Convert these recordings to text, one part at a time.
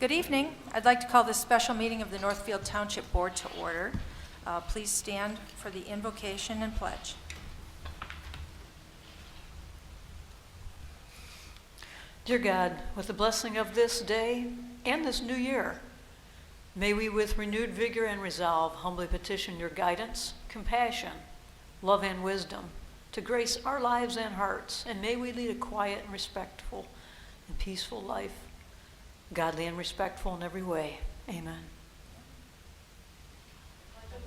Good evening. I'd like to call this special meeting of the Northfield Township Board to order. Please stand for the invocation and pledge. Dear God, with the blessing of this day and this new year, may we with renewed vigor and resolve humbly petition your guidance, compassion, love, and wisdom to grace our lives and hearts, and may we lead a quiet and respectful and peaceful life, godly and respectful in every way. Amen. To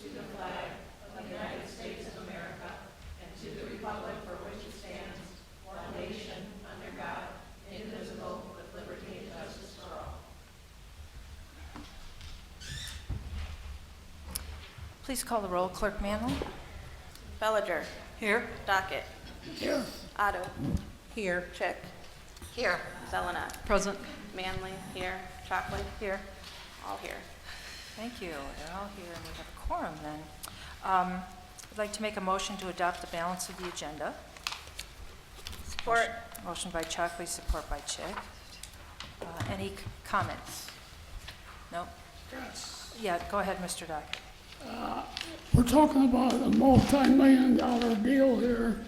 the flag of the United States of America and to the republic for which it stands, one nation, under God, indivisible, with liberty and justice for all. Please call the roll, Clerk Manley. Bellinger. Here. Dockett. Here. Otto. Here. Chick. Here. Zelena. Present. Manley. Here. Chockley. Here. All here. Thank you. They're all here, and we have a quorum then. I'd like to make a motion to adopt the balance of the agenda. Support. Motion by Chockley, support by Chick. Any comments? No? Yes. Yeah, go ahead, Mr. Dockett. We're talking about a multi-million-dollar deal here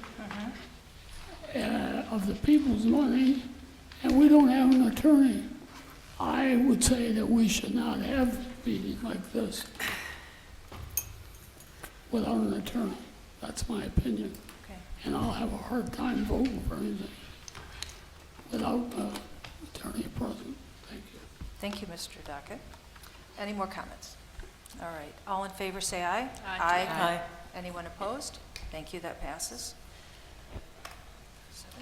of the people's money, and we don't have an attorney. I would say that we should not have a meeting like this without an attorney. That's my opinion. Okay. And I'll have a hard time voting for anything without an attorney present. Thank you. Thank you, Mr. Dockett. Any more comments? All right. All in favor, say aye. Aye. Anyone opposed? Thank you. That passes.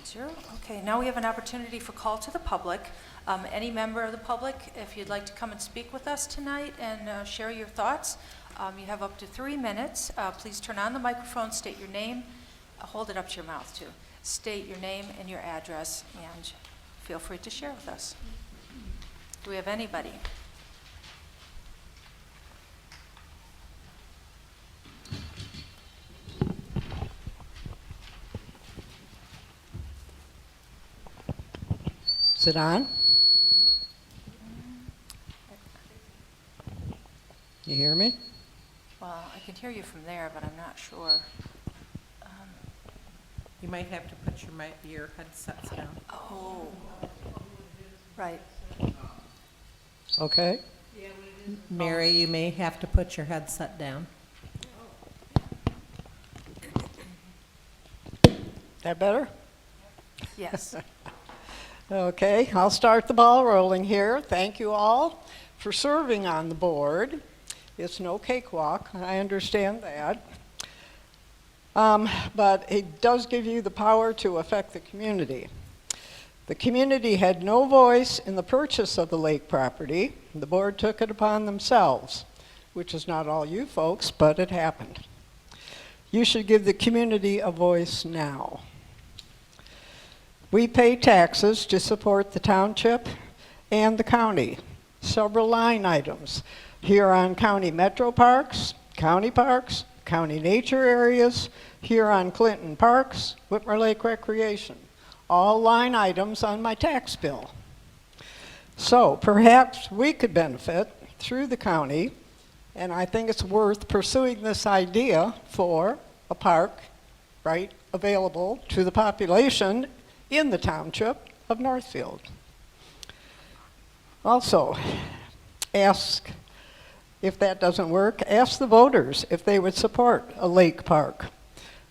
7-0. Okay. Now we have an opportunity for call to the public. Any member of the public, if you'd like to come and speak with us tonight and share your thoughts, you have up to 3 minutes. Please turn on the microphone, state your name, hold it up to your mouth too. State your name and your address, and feel free to share with us. Do we have anybody? Is it on? You hear me? Well, I can hear you from there, but I'm not sure. You might have to put your headsets down. Oh, right. Okay. Mary, you may have to put your headset down. That better? Yes. Okay, I'll start the ball rolling here. Thank you all for serving on the board. It's no cakewalk, I understand that. But it does give you the power to affect the community. The community had no voice in the purchase of the lake property. The board took it upon themselves, which is not all you folks, but it happened. You should give the community a voice now. We pay taxes to support the township and the county. Several line items here on county metro parks, county nature areas, here on Clinton Parks, Whitmer Lake Recreation. All line items on my tax bill. So perhaps we could benefit through the county, and I think it's worth pursuing this idea for a park, right, available to the population in the township of Northfield. Also, ask, if that doesn't work, ask the voters if they would support a lake park.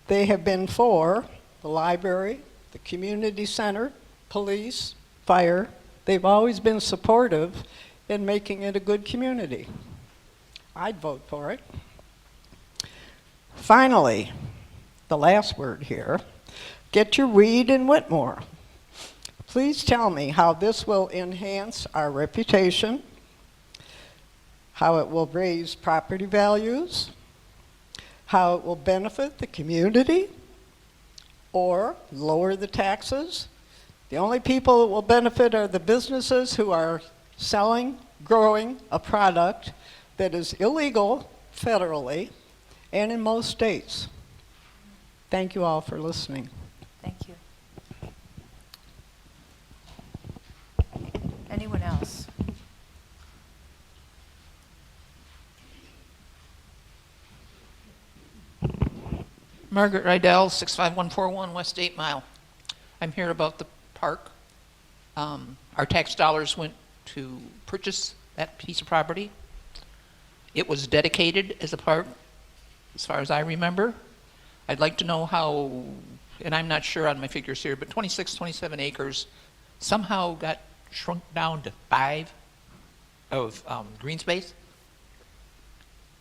They have been for the library, the community center, police, fire. They've always been supportive in making it a good community. I'd vote for it. Finally, the last word here. Get your weed in Whitmore. Please tell me how this will enhance our reputation, how it will raise property values, how it will benefit the community, or lower the taxes. The only people that will benefit are the businesses who are selling, growing a product that is illegal federally and in most states. Thank you all for listening. Thank you. Anyone else? Margaret Rydell, 65141 West 8 Mile. I'm here about the park. Our tax dollars went to purchase that piece of property. It was dedicated as a park, as far as I remember. I'd like to know how, and I'm not sure on my figures here, but 26, 27 acres somehow got shrunk down to 5 of green space.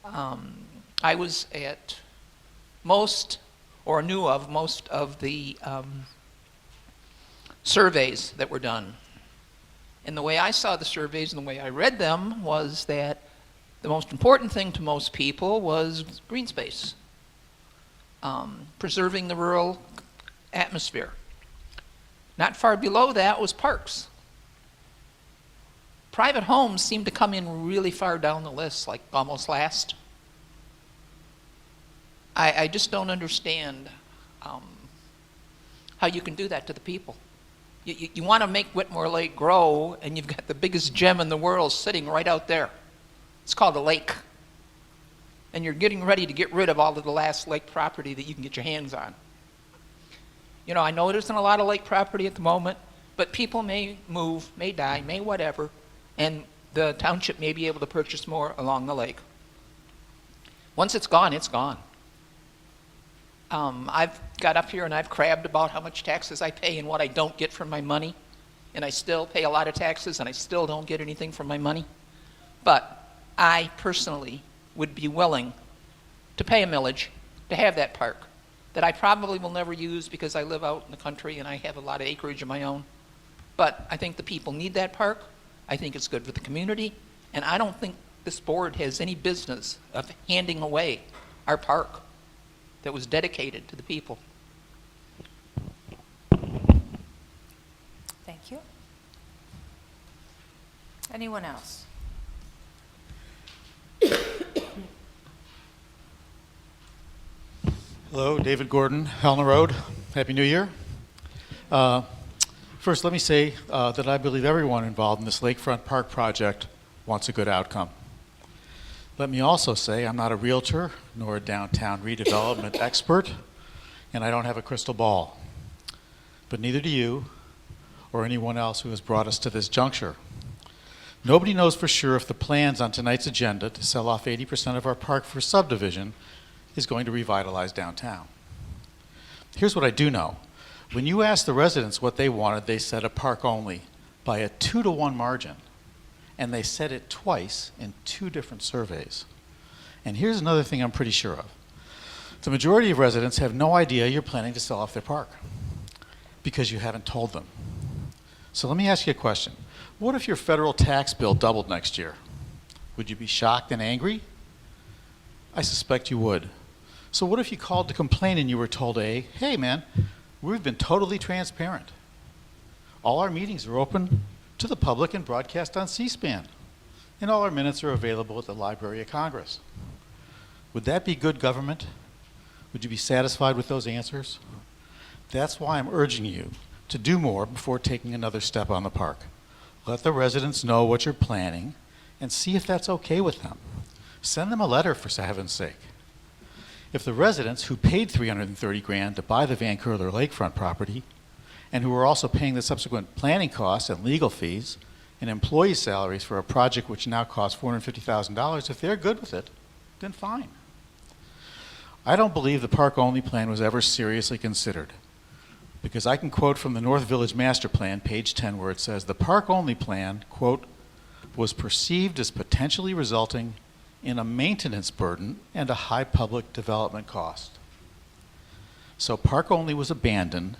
I was at most, or knew of most of the surveys that were done. And the way I saw the surveys and the way I read them was that the most important thing to most people was green space, preserving the rural atmosphere. Not far below that was parks. Private homes seem to come in really far down the list, like almost last. I just don't understand how you can do that to the people. You want to make Whitmore Lake grow, and you've got the biggest gem in the world sitting right out there. It's called a lake. And you're getting ready to get rid of all of the last lake property that you can get your hands on. You know, I know there isn't a lot of lake property at the moment, but people may move, may die, may whatever, and the township may be able to purchase more along the lake. Once it's gone, it's gone. I've got up here and I've crabbed about how much taxes I pay and what I don't get from my money, and I still pay a lot of taxes and I still don't get anything from my money. But I personally would be willing to pay a millage to have that park that I probably will never use because I live out in the country and I have a lot of acreage of my own. But I think the people need that park. I think it's good for the community, and I don't think this board has any business of handing away our park that was dedicated to the people. Thank you. Anyone else? Hello, David Gordon, Helena Road. Happy New Year. First, let me say that I believe everyone involved in this lakefront park project wants a good outcome. Let me also say I'm not a realtor nor a downtown redevelopment expert, and I don't have a crystal ball. But neither do you or anyone else who has brought us to this juncture. Nobody knows for sure if the plans on tonight's agenda to sell off 80% of our park for subdivision is going to revitalize downtown. Here's what I do know. When you asked the residents what they wanted, they said a park only by a 2-to-1 margin. And they said it twice in 2 different surveys. And here's another thing I'm pretty sure of. The majority of residents have no idea you're planning to sell off their park because you haven't told them. So let me ask you a question. What if your federal tax bill doubled next year? Would you be shocked and angry? I suspect you would. So what if you called to complain and you were told, hey man, we've been totally transparent. All our meetings are open to the public and broadcast on C-SPAN. And all our minutes are available at the Library of Congress. Would that be good government? Would you be satisfied with those answers? That's why I'm urging you to do more before taking another step on the park. Let the residents know what you're planning and see if that's okay with them. Send them a letter, for heaven's sake. If the residents who paid $330,000 to buy the Van Curler lakefront property and who are also paying the subsequent planning costs and legal fees and employee salaries for a project which now costs $450,000, if they're good with it, then fine. I don't believe the park-only plan was ever seriously considered, because I can quote from the North Village Master Plan, page 10, where it says, the park-only plan, quote, was perceived as potentially resulting in a maintenance burden and a high public development cost. So park-only was abandoned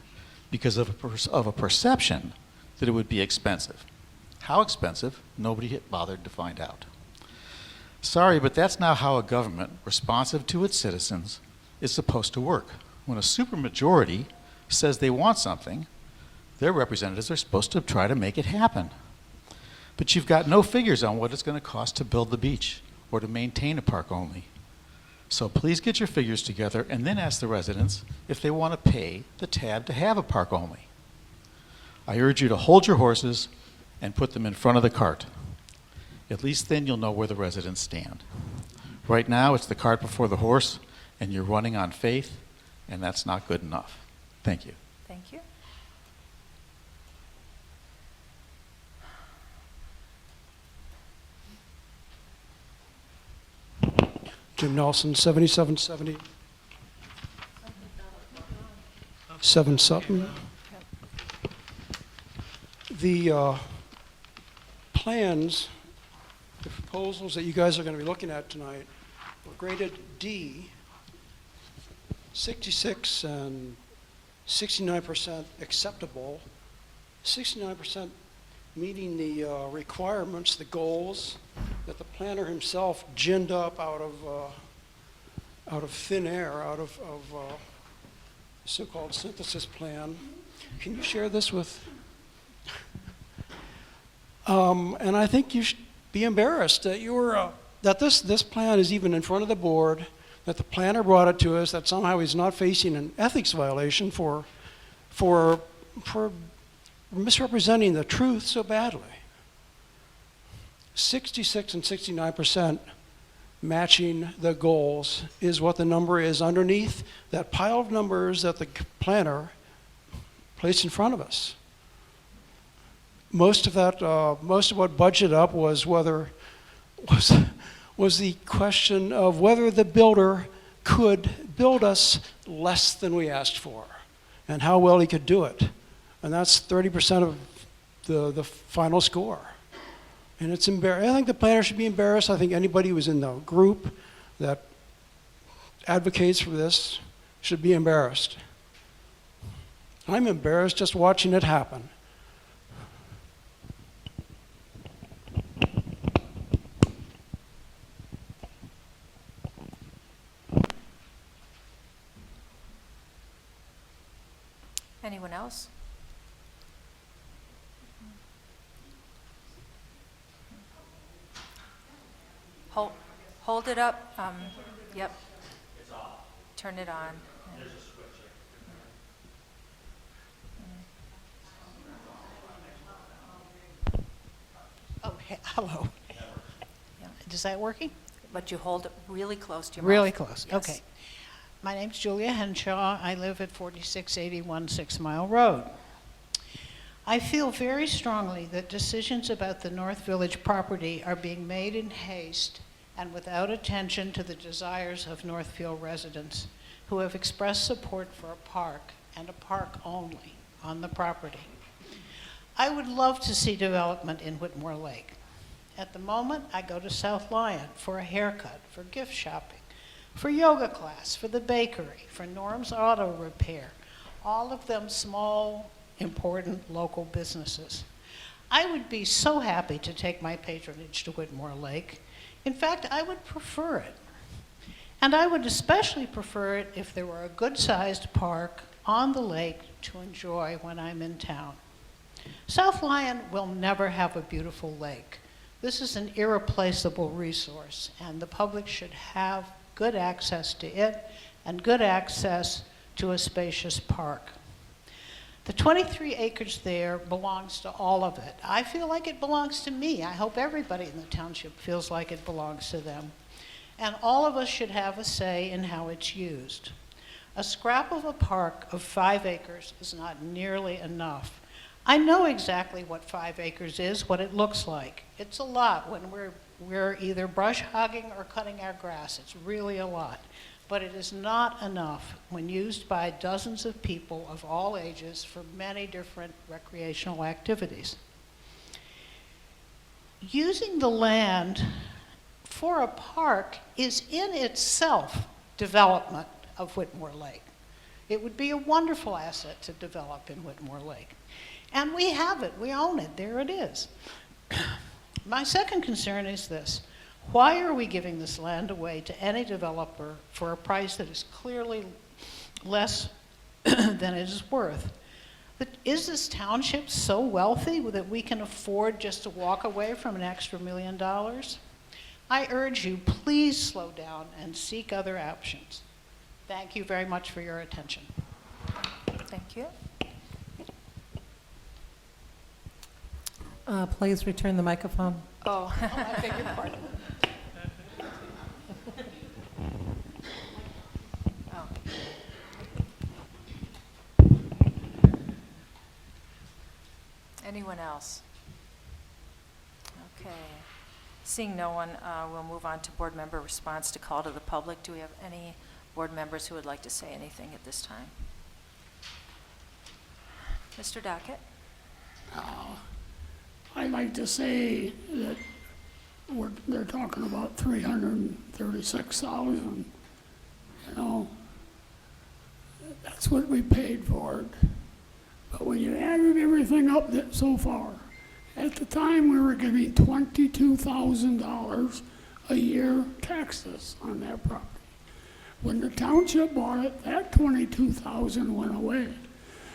because of a perception that it would be expensive. How expensive? Nobody had bothered to find out. Sorry, but that's not how a government responsive to its citizens is supposed to work. When a supermajority says they want something, their representatives are supposed to try to make it happen. But you've got no figures on what it's going to cost to build the beach or to maintain a park only. So please get your figures together and then ask the residents if they want to pay the tab to have a park only. I urge you to hold your horses and put them in front of the cart. At least then you'll know where the residents stand. Right now, it's the cart before the horse, and you're running on faith, and that's not good enough. Thank you. Thank you. Jim Nelson, 7770. 77. The plans, the proposals that you guys are going to be looking at tonight were graded D, 66 and 69% acceptable, 69% meeting the requirements, the goals that the planner himself ginned up out of thin air, out of so-called synthesis plan. Can you share this with? And I think you should be embarrassed that that this plan is even in front of the board, that the planner brought it to us, that somehow he's not facing an ethics violation for misrepresenting the truth so badly. 66 and 69% matching the goals is what the number is underneath that pile of numbers that the planner placed in front of us. Most of what budgeted up was the question of whether the builder could build us less than we asked for, and how well he could do it. And that's 30% of the final score. And it's embarrassing. I think the planner should be embarrassed. I think anybody who's in the group that advocates for this should be embarrassed. I'm embarrassed just watching it happen. Anyone else? Hold it up. Yep. It's off. Turn it on. There's a switch there. Oh, hello. Yeah. Is that working? But you hold it really close to your mouth. Really close, Yes. okay. My name's Julia Henshaw. I live at 4681 6 Mile Road. I feel very strongly that decisions about the North Village property are being made in haste and without attention to the desires of Northfield residents who have expressed support for a park, and a park only, on the property. I would love to see development in Whitmore Lake. At the moment, I go to South Lyon for a haircut, for gift shopping, for yoga class, for the bakery, for Norm's Auto Repair, all of them small, important local businesses. I would be so happy to take my patronage to Whitmore Lake. In fact, I would prefer it. And I would especially prefer it if there were a good-sized park on the lake to enjoy when I'm in town. South Lyon will never have a beautiful lake. This is an irreplaceable resource, and the public should have good access to it and good access to a spacious park. The 23 acres there belongs to all of it. I feel like it belongs to me. I hope everybody in the township feels like it belongs to them. And all of us should have a say in how it's used. A scrap of a park of 5 acres is not nearly enough. I know exactly what 5 acres is, what it looks like. It's a lot when we're either brush hogging or cutting our grass. It's really a lot. But it is not enough when used by dozens of people of all ages for many different recreational activities. Using the land for a park is in itself development of Whitmore Lake. It would be a wonderful asset to develop in Whitmore Lake. And we have it, we own it, there it is. My second concern is this. Why are we giving this land away to any developer for a price that is clearly less than it is worth? But is this township so wealthy that we can afford just to walk away from an extra $1 million? I urge you, please slow down and seek other options. Thank you very much for your attention. Thank you. Please return the microphone. Oh, I beg your pardon. Oh. Anyone else? Okay. Seeing no one, we'll move on to board member response to call to the public. Do we have any board members who would like to say anything at this time? Mr. Dockett? I'd like to say that they're talking about 336,000. You know, that's what we paid for it. But when you added everything up so far, at the time we were getting $22,000 a year taxes on that property. When the township bought it, that $22,000 went away.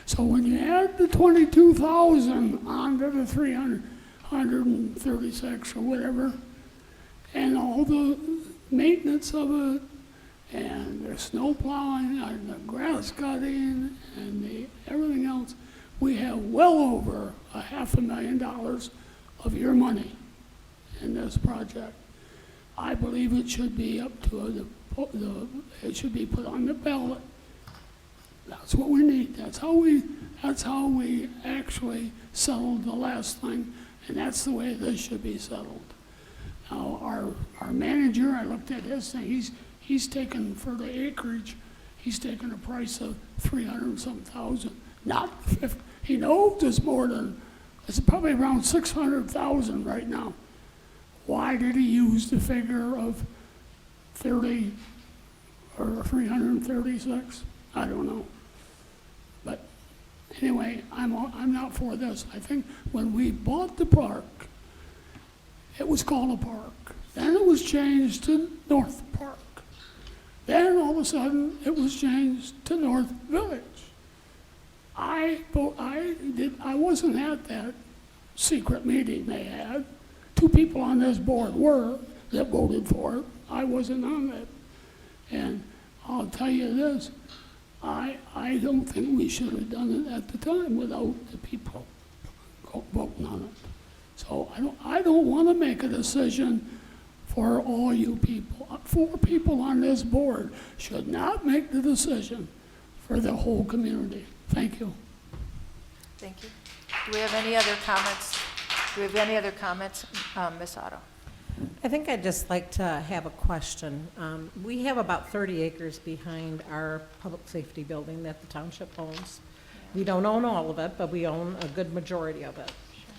So when you add the $22,000 onto the 336 or whatever, and all the maintenance of it, and the snow plowing, and the grass cutting, and everything else, we have well over $500,000 of your money in this project. I believe it should be up to it should be put on the ballot. That's what we need. That's how we actually settled the last thing, and that's the way this should be settled. Now, our manager, I looked at his thing. He's taken for the acreage. He's taken a price of 300-some thousand. Not 50. He knows it's more than. It's probably around 600,000 right now. Why did he use the figure of 30 or 336? I don't know. But anyway, I'm not for this. I think when we bought the park, it was called a park. Then it was changed to North Park. Then all of a sudden it was changed to North Village. I wasn't at that secret meeting they had. 2 people on this board were that voted for it. I wasn't on that. And I'll tell you this, I don't think we should have done it at the time without the people voting on it. So I don't want to make a decision for all you people. 4 people on this board should not make the decision for the whole community. Thank you. Thank you. Do we have any other comments? Ms. Otto? I think I'd just like to have a question. We have about 30 acres behind our public safety building that the township owns. We don't own all of it, but we own a good majority of it.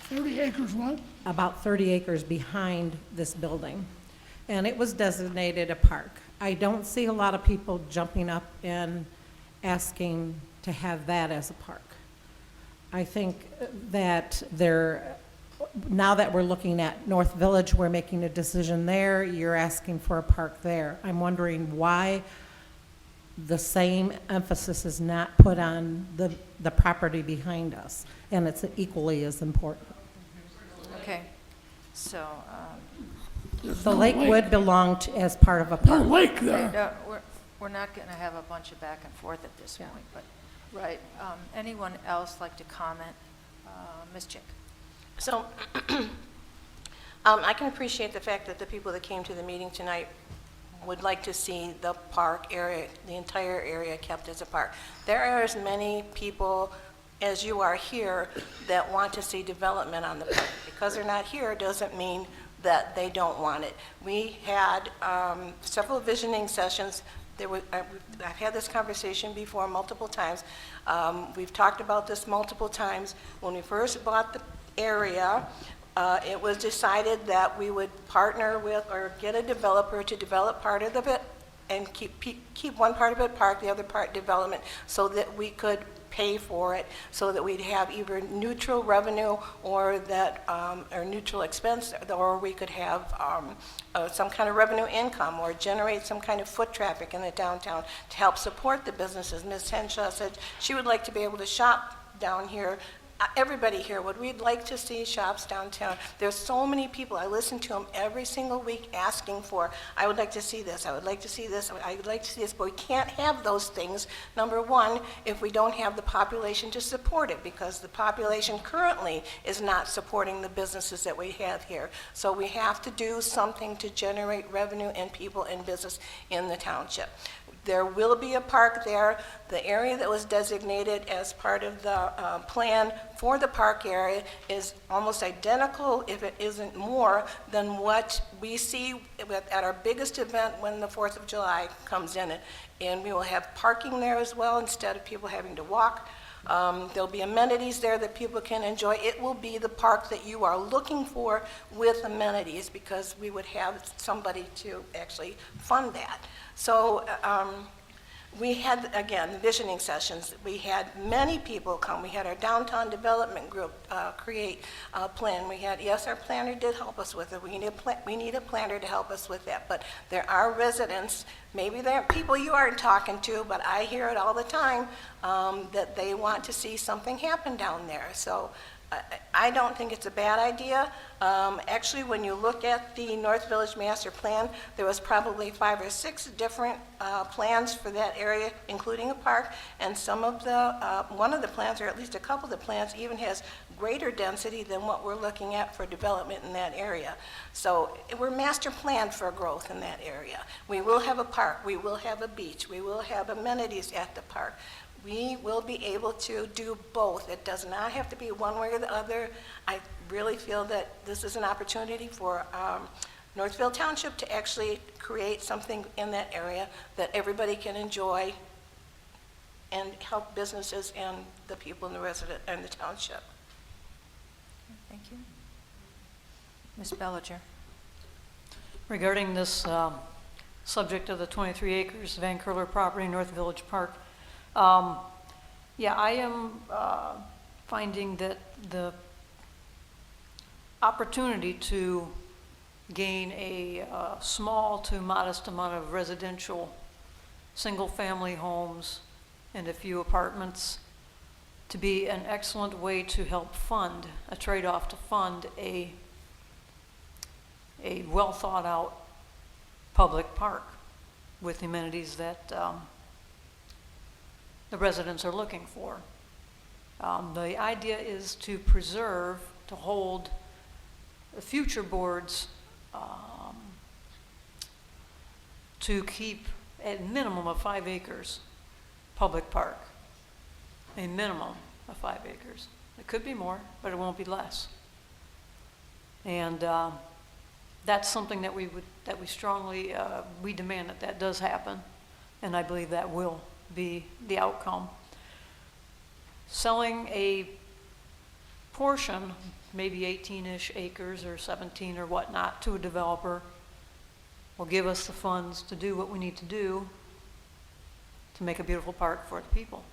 30 acres what? About 30 acres behind this building. And it was designated a park. I don't see a lot of people jumping up and asking to have that as a park. I think that now that we're looking at North Village, we're making a decision there, you're asking for a park there. I'm wondering why the same emphasis is not put on the property behind us, and it's equally as important. Okay. So, The lake would belong as part of a park. No lake there. we're not going to have a bunch of back and forth at this Yeah. point, but, right. Anyone else like to comment? Ms. Chick? So I can appreciate the fact that the people that came to the meeting tonight would like to see the park area, the entire area kept as a park. There are as many people as you are here that want to see development on the park. Because they're not here doesn't mean that they don't want it. We had several visioning sessions. I've had this conversation before multiple times. We've talked about this multiple times. When we first bought the area, it was decided that we would partner with or get a developer to develop part of it and keep one part of it park, the other part development, so that we could pay for it, so that we'd have either neutral revenue or neutral expense, or we could have some kind of revenue income or generate some kind of foot traffic in the downtown to help support the businesses. Ms. Henshaw said she would like to be able to shop down here everybody here, would we'd like to see shops downtown. There's so many people, I listen to them every single week asking for, I would like to see this, I would like to see this, I would like to see this, but we can't have those things, number one, if we don't have the population to support it, because the population currently is not supporting the businesses that we have here. So we have to do something to generate revenue and people and business in the township. There will be a park there. The area that was designated as part of the plan for the park area is almost identical, if it isn't more, than what we see at our biggest event when the 4th of July comes in. And we will have parking there as well instead of people having to walk. There'll be amenities there that people can enjoy. It will be the park that you are looking for with amenities, because we would have somebody to actually fund that. So we had, again, visioning sessions. We had many people come. We had our downtown development group create a plan. We had, yes, our planner did help us with it. We need a planner to help us with that. But there are residents, maybe there are people you aren't talking to, but I hear it all the time, that they want to see something happen down there. So I don't think it's a bad idea. Actually, when you look at the North Village Master Plan, there was probably 5 or 6 different plans for that area, including a park, and some of the, one of the plans, or at least a couple of the plans, even has greater density than what we're looking at for development in that area. So we're master planned for growth in that area. We will have a park, we will have a beach, we will have amenities at the park. We will be able to do both. It does not have to be one way or the other. I really feel that this is an opportunity for Northfield Township to actually create something in that area that everybody can enjoy and help businesses and the people in the resident and the township. Thank you. Ms. Bellinger. Regarding this subject of the 23 acres Van Curler property, North Village Park, yeah, I am finding that the opportunity to gain a small to modest amount of residential single-family homes and a few apartments to be an excellent way to help fund, a trade-off to fund a well-thought-out public park with amenities that the residents are looking for. The idea is to preserve, to hold the future boards to keep a minimum of 5 acres public park, a minimum of 5 acres. It could be more, but it won't be less. And that's something that we strongly, we demand that does happen, and I believe that will be the outcome. Selling a portion, maybe 18-ish acres or 17 or whatnot, to a developer will give us the funds to do what we need to do to make a beautiful park for the people.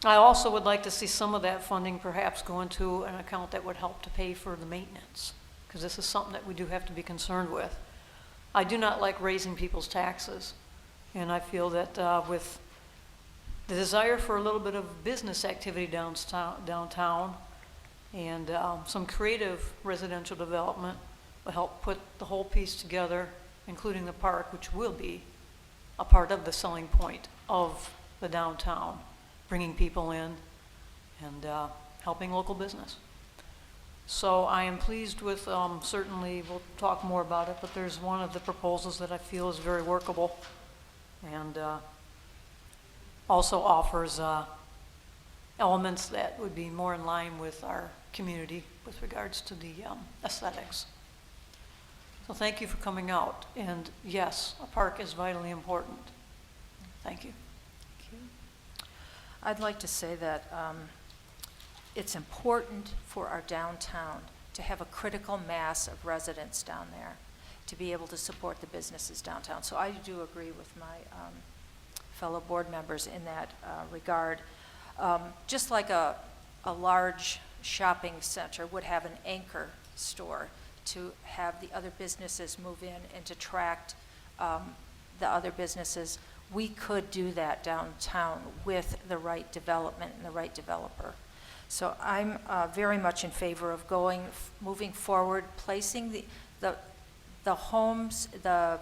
I also would like to see some of that funding perhaps go into an account that would help to pay for the maintenance, because this is something that we do have to be concerned with. I do not like raising people's taxes. And I feel that with the desire for a little bit of business activity downtown and some creative residential development will help put the whole piece together, including the park, which will be a part of the selling point of the downtown, bringing people in and helping local business. So I am pleased with, certainly we'll talk more about it, but there's one of the proposals that I feel is very workable and also offers elements that would be more in line with our community with regards to the aesthetics. So thank you for coming out. And yes, a park is vitally important. Thank you. Thank you. I'd like to say that it's important for our downtown to have a critical mass of residents down there to be able to support the businesses downtown. So I do agree with my fellow board members in that regard. Just like a large shopping center would have an anchor store to have the other businesses move in and to attract the other businesses, we could do that downtown with the right development and the right developer. So I'm very much in favor of moving forward, placing the homes, the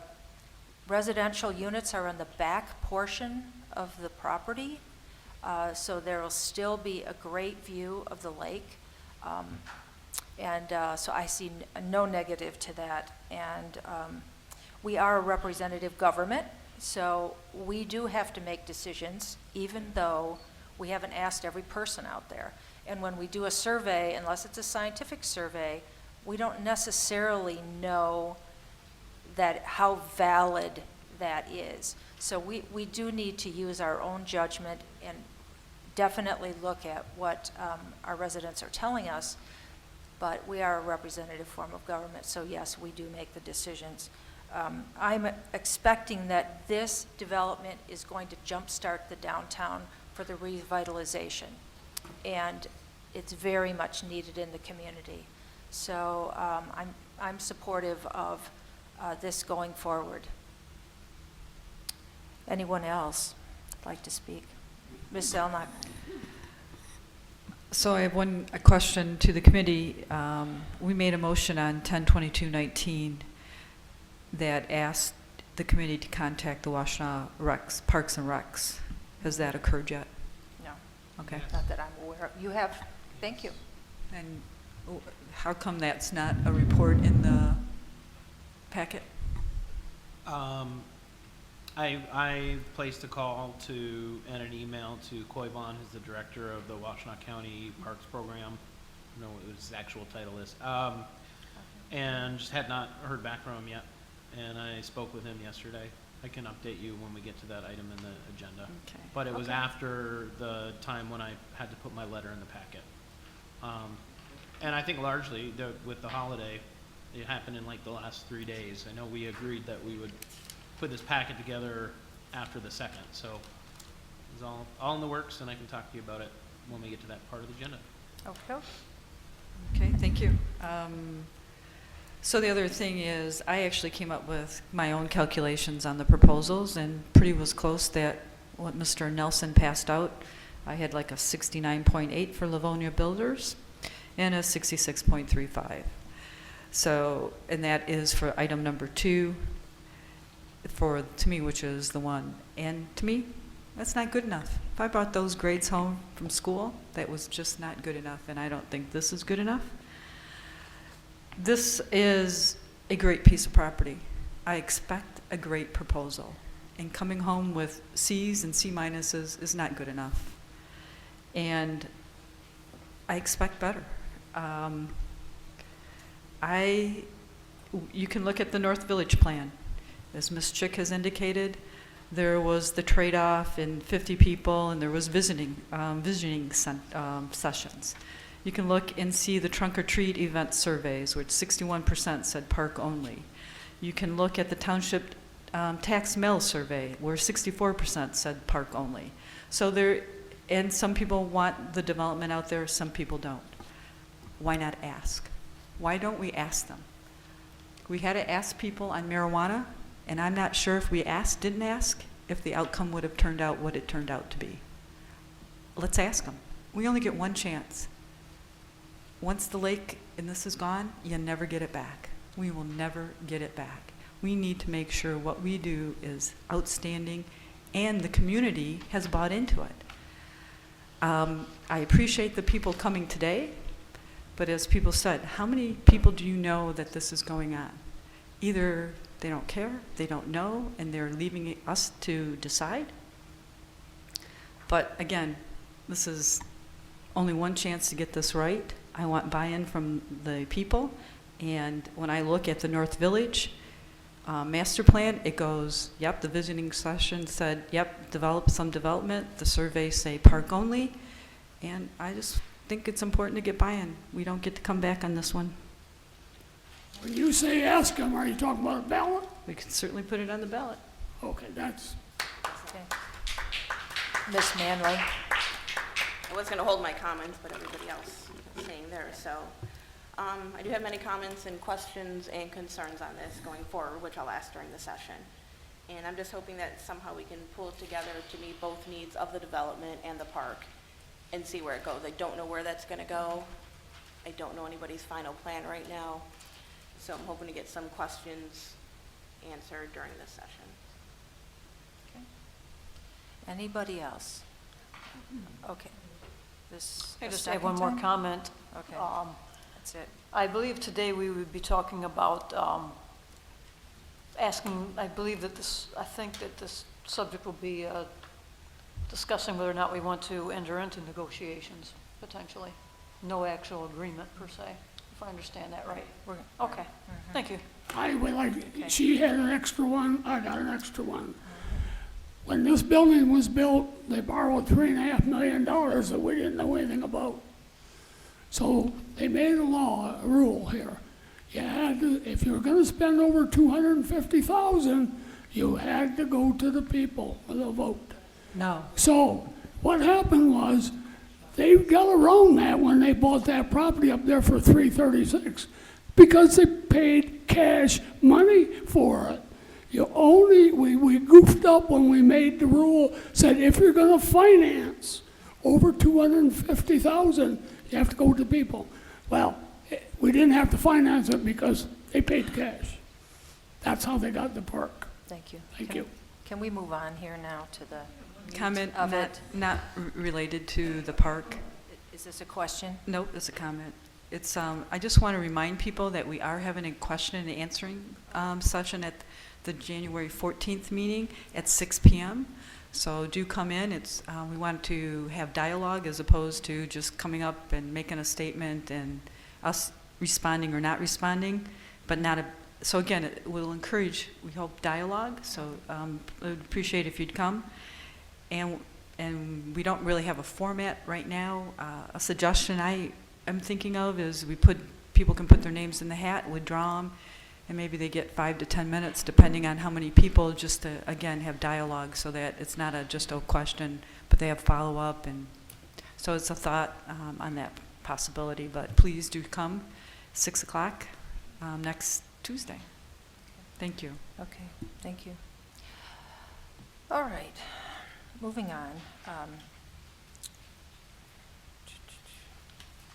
residential units are on the back portion of the property, so there will still be a great view of the lake. So I see no negative to that. And we are a representative government, so we do have to make decisions, even though we haven't asked every person out there. And when we do a survey, unless it's a scientific survey, we don't necessarily know that how valid that is. So we do need to use our own judgment and definitely look at what our residents are telling us, but we are a representative form of government, so yes, we do make the decisions. I'm expecting that this development is going to jumpstart the downtown for the revitalization, and it's very much needed in the community. So I'm supportive of this going forward. Anyone else like to speak? Ms. Zelnok. So I have a question to the committee. We made a motion on 10/22/19 that asked the committee to contact the Washtenaw Parks and Recs. Has that occurred yet? No, Okay. not that I'm aware of. You have, thank you. And how come that's not a report in the packet? I placed a call and an email to Coybon, who's the director of the Washtenaw County Parks Program. I don't know what his actual title is. And just had not heard back from him yet. And I spoke with him yesterday. I can update you when we get to that item in the agenda. Okay. But it was Okay. after the time when I had to put my letter in the packet. And I think largely with the holiday, it happened in like the last 3 days. I know we agreed that we would put this packet together after the 2nd, so it's all in the works, and I can talk to you about it when we get to that part of the agenda. Okay. Okay, thank you. So the other thing is, I actually came up with my own calculations on the proposals, and pretty was close that what Mr. Nelson passed out. I had like a 69.8 for Livonia Builders and a 66.35. So, and that is for item number 2, to me, which is the one. And to me, that's not good enough. If I brought those grades home from school, that was just not good enough, and I don't think this is good enough. This is a great piece of property. I expect a great proposal, and coming home with C's and C minuses is not good enough. And I expect better. You can look at the North Village plan. As Ms. Chick has indicated, there was the trade-off in 50 people, and there was visiting sessions. You can look and see the trunk or treat event surveys, which 61% said park only. You can look at the township tax mail survey, where 64% said park only. So and some people want the development out there, some people don't. Why not ask? Why don't we ask them? We had to ask people on marijuana, and I'm not sure if we didn't ask, if the outcome would have turned out what it turned out to be. Let's ask them. We only get one chance. Once the lake and this is gone, you never get it back. We will never get it back. We need to make sure what we do is outstanding and the community has bought into it. I appreciate the people coming today, but as people said, how many people do you know that this is going on? Either they don't care, they don't know, and they're leaving us to decide. But again, this is only one chance to get this right. I want buy-in from the people, and when I look at the North Village master plan, it goes, yep, the visiting session said, yep, develop some development. The surveys say park only, and I just think it's important to get buy-in. We don't get to come back on this one. When you say ask them, are you talking about a ballot? We can certainly put it on the ballot. Okay, that's, Okay. Ms. Manley. I was going to hold my comments, but everybody else is saying theirs. So I do have many comments and questions and concerns on this going forward, which I'll ask during the session. And I'm just hoping that somehow we can pull it together to meet both needs of the development and the park and see where it goes. I don't know where that's gonna go. I don't know anybody's final plan right now. So I'm hoping to get some questions answered during this session. Anybody else? Okay. This. I a just have second one more time? comment. Okay, that's it. I believe today we would be talking about asking, I think that this subject will be discussing whether or not we want to enter into negotiations, potentially. No actual agreement per se, if I understand that right. Okay, thank you. I would like, she had an extra one, I got an extra one. When this building was built, they borrowed $3.5 million that we didn't know anything about. So they made a rule here. You had to, if you were gonna spend over $250,000, you had to go to the people with a vote. No. So what happened was, they got around that when they bought that property up there for $336, because they paid cash money for it. We goofed up when we made the rule, said if you're gonna finance over $250,000, you have to go to people. Well, we didn't have to finance it because they paid cash. That's how they got the park. Thank you. Thank you. Can we move on here now to the meat Comment of it? not related to the park. Is this a question? Nope, it's a comment. It's, I just want to remind people that we are having a question and answering session at the January 14th meeting at 6 p.m. So do come in. It's, we want to have dialogue as opposed to just coming up and making a statement and us responding or not responding, but not a, so again, it will encourage, we hope, dialogue. So I would appreciate if you'd come. And we don't really have a format right now. A suggestion I am thinking of is people can put their names in the hat, withdraw them, and maybe they get 5 to 10 minutes, depending on how many people, just to, again, have dialogue so that it's not just a question, but they have follow-up. And so it's a thought on that possibility. But please do come, 6 o'clock next Tuesday. Thank you. Okay, thank you. All right, moving on.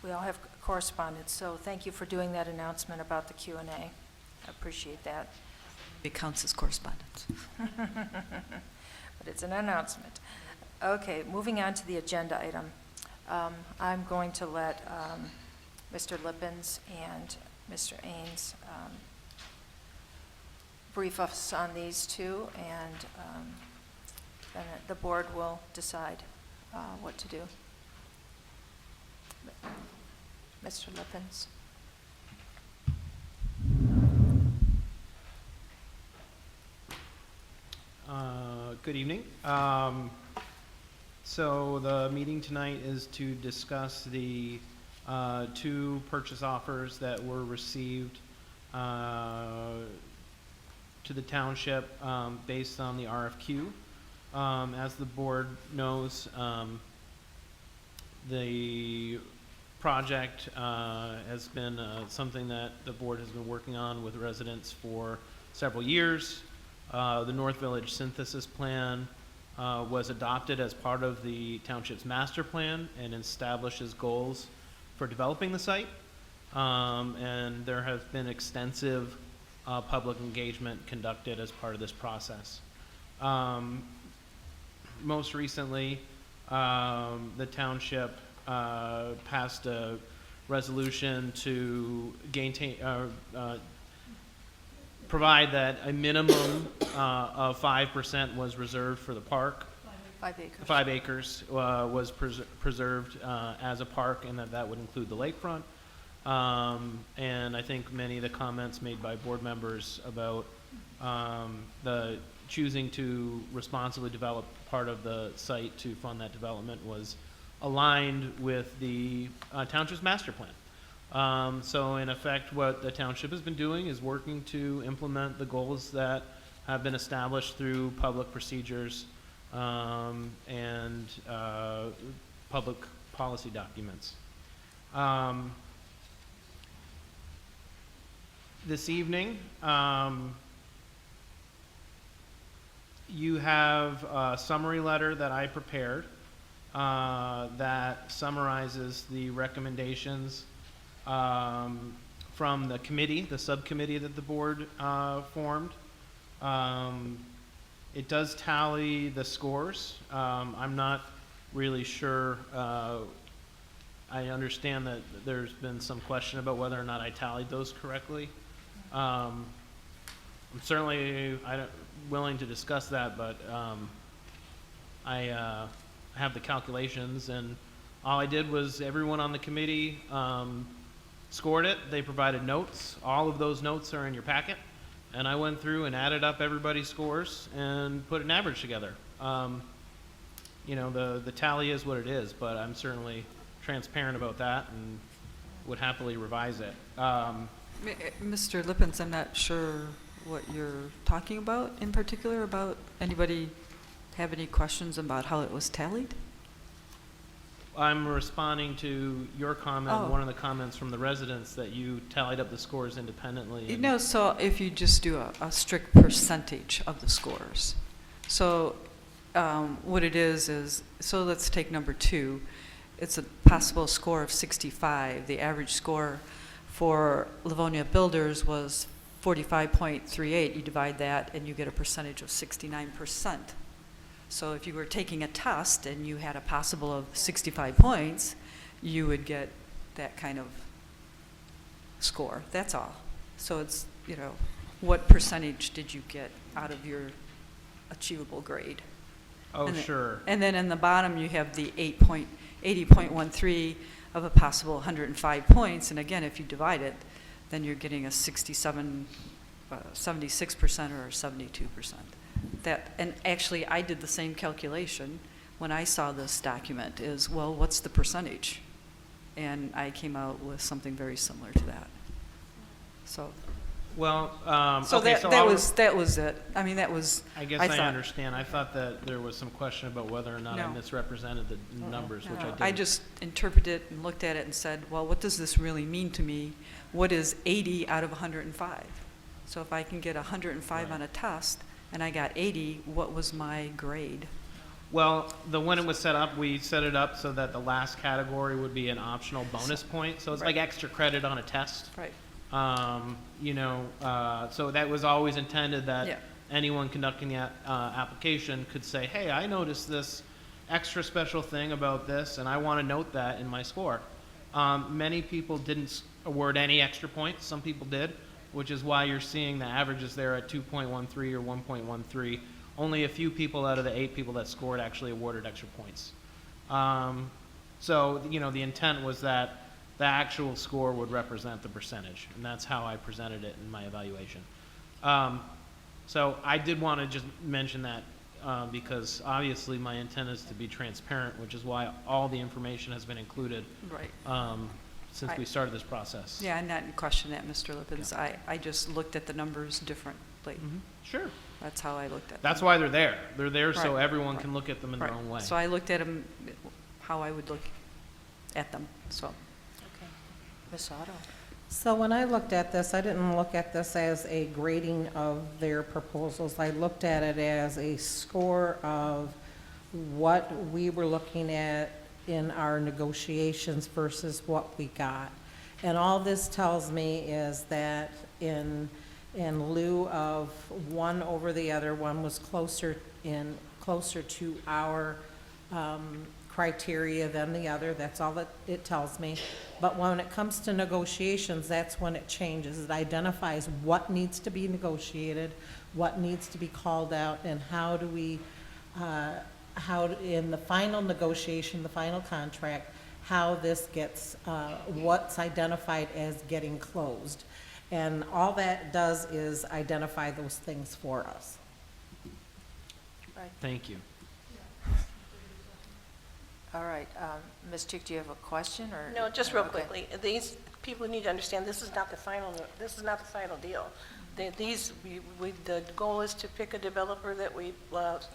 We all have correspondence, so thank you for doing that announcement about the Q&A. I appreciate that. It counts as correspondence. But it's an announcement. Okay, moving on to the agenda item. I'm going to let Mr. Lippens and Mr. Ains brief us on these two, and then the board will decide what to do. Mr. Lippens. Good evening. So the meeting tonight is to discuss the 2 purchase offers that were received to the township based on the RFQ. As the board knows, the project has been something that the board has been working on with residents for several years. The North Village Synthesis Plan was adopted as part of the township's master plan and establishes goals for developing the site. And there has been extensive public engagement conducted as part of this process. Most recently, the township passed a resolution to provide that a minimum of 5% was reserved for the park. 5 acres. 5 acres was preserved as a park, and that would include the lakefront. And I think many of the comments made by board members about the choosing to responsibly develop part of the site to fund that development was aligned with the township's master plan. So in effect, what the township has been doing is working to implement the goals that have been established through public procedures and public policy documents. This evening, You have a summary letter that I prepared that summarizes the recommendations from the committee, the subcommittee that the board formed. It does tally the scores. I'm not really sure. I understand that there's been some question about whether or not I tallied those correctly. I'm certainly willing to discuss that, but I have the calculations, and all I did was everyone on the committee scored it. They provided notes. All of those notes are in your packet, and I went through and added up everybody's scores and put an average together. You know, the tally is what it is, but I'm certainly transparent about that and would happily revise it. Mr. Lippens, I'm not sure what you're talking about in particular. About anybody have any questions about how it was tallied? I'm responding to your comment, Oh. one of the comments from the residents, that you tallied up the scores independently. and- No, so if you just do a strict percentage of the scores. So what it is, so let's take number 2. It's a possible score of 65. The average score for Livonia Builders was 45.38. You divide that and you get a percentage of 69%. So if you were taking a test and you had a possible of 65 points, you would get that kind of score. That's all. So it's, you know, what percentage did you get out of your achievable grade? Oh, And then- sure. And then in the bottom, you have the 80.13 of a possible 105 points. And again, if you divide it, then you're getting a 76% or 72%. That, and actually, I did the same calculation when I saw this document is, well, what's the percentage? And I came out with something very similar to that. So, Well, so okay, that was it. I mean, that was, I guess I I thought- understand. I thought that there was some question about whether or not I No. misrepresented the numbers, which I no, didn't. I just interpreted it and looked at it and said, well, what does this really mean to me? What is 80 out of 105? So if I can get 105 on a test and I got 80, what was my grade? Well, when it was set up, we set it up so that the last category would be an optional bonus point. So it's like extra credit on a test. Right. You know, so that was always intended that Yeah. anyone conducting the application could say, hey, I noticed this extra special thing about this, and I want to note that in my score. Many people didn't award any extra points. Some people did, which is why you're seeing the averages there at 2.13 or 1.13. Only a few people out of the 8 people that scored actually awarded extra points. So, you know, the intent was that the actual score would represent the percentage, and that's how I presented it in my evaluation. So I did want to just mention that because obviously my intent is to be transparent, which is why all the information has been included Right. since we started this process. Yeah, I'm not in question that, Mr. Lippens. I just looked at the numbers differently. Sure. That's how I looked at them. That's why they're there. They're there so Right. everyone can look at them in their Right. own way. So I looked at them how I would look at them, so. Okay. Ms. Otto? So when I looked at this, I didn't look at this as a grading of their proposals. I looked at it as a score of what we were looking at in our negotiations versus what we got. And all this tells me is that in lieu of one over the other, one was closer to our criteria than the other. That's all that it tells me. But when it comes to negotiations, that's when it changes. It identifies what needs to be negotiated, what needs to be called out, and how do we, in the final negotiation, the final contract, how this gets, what's identified as getting closed. And all that does is identify those things for us. Thank you. All right. Ms. Chick, do you have a question or? No, just real Okay. quickly, these people need to understand this is not the final deal. The goal is to pick a developer that we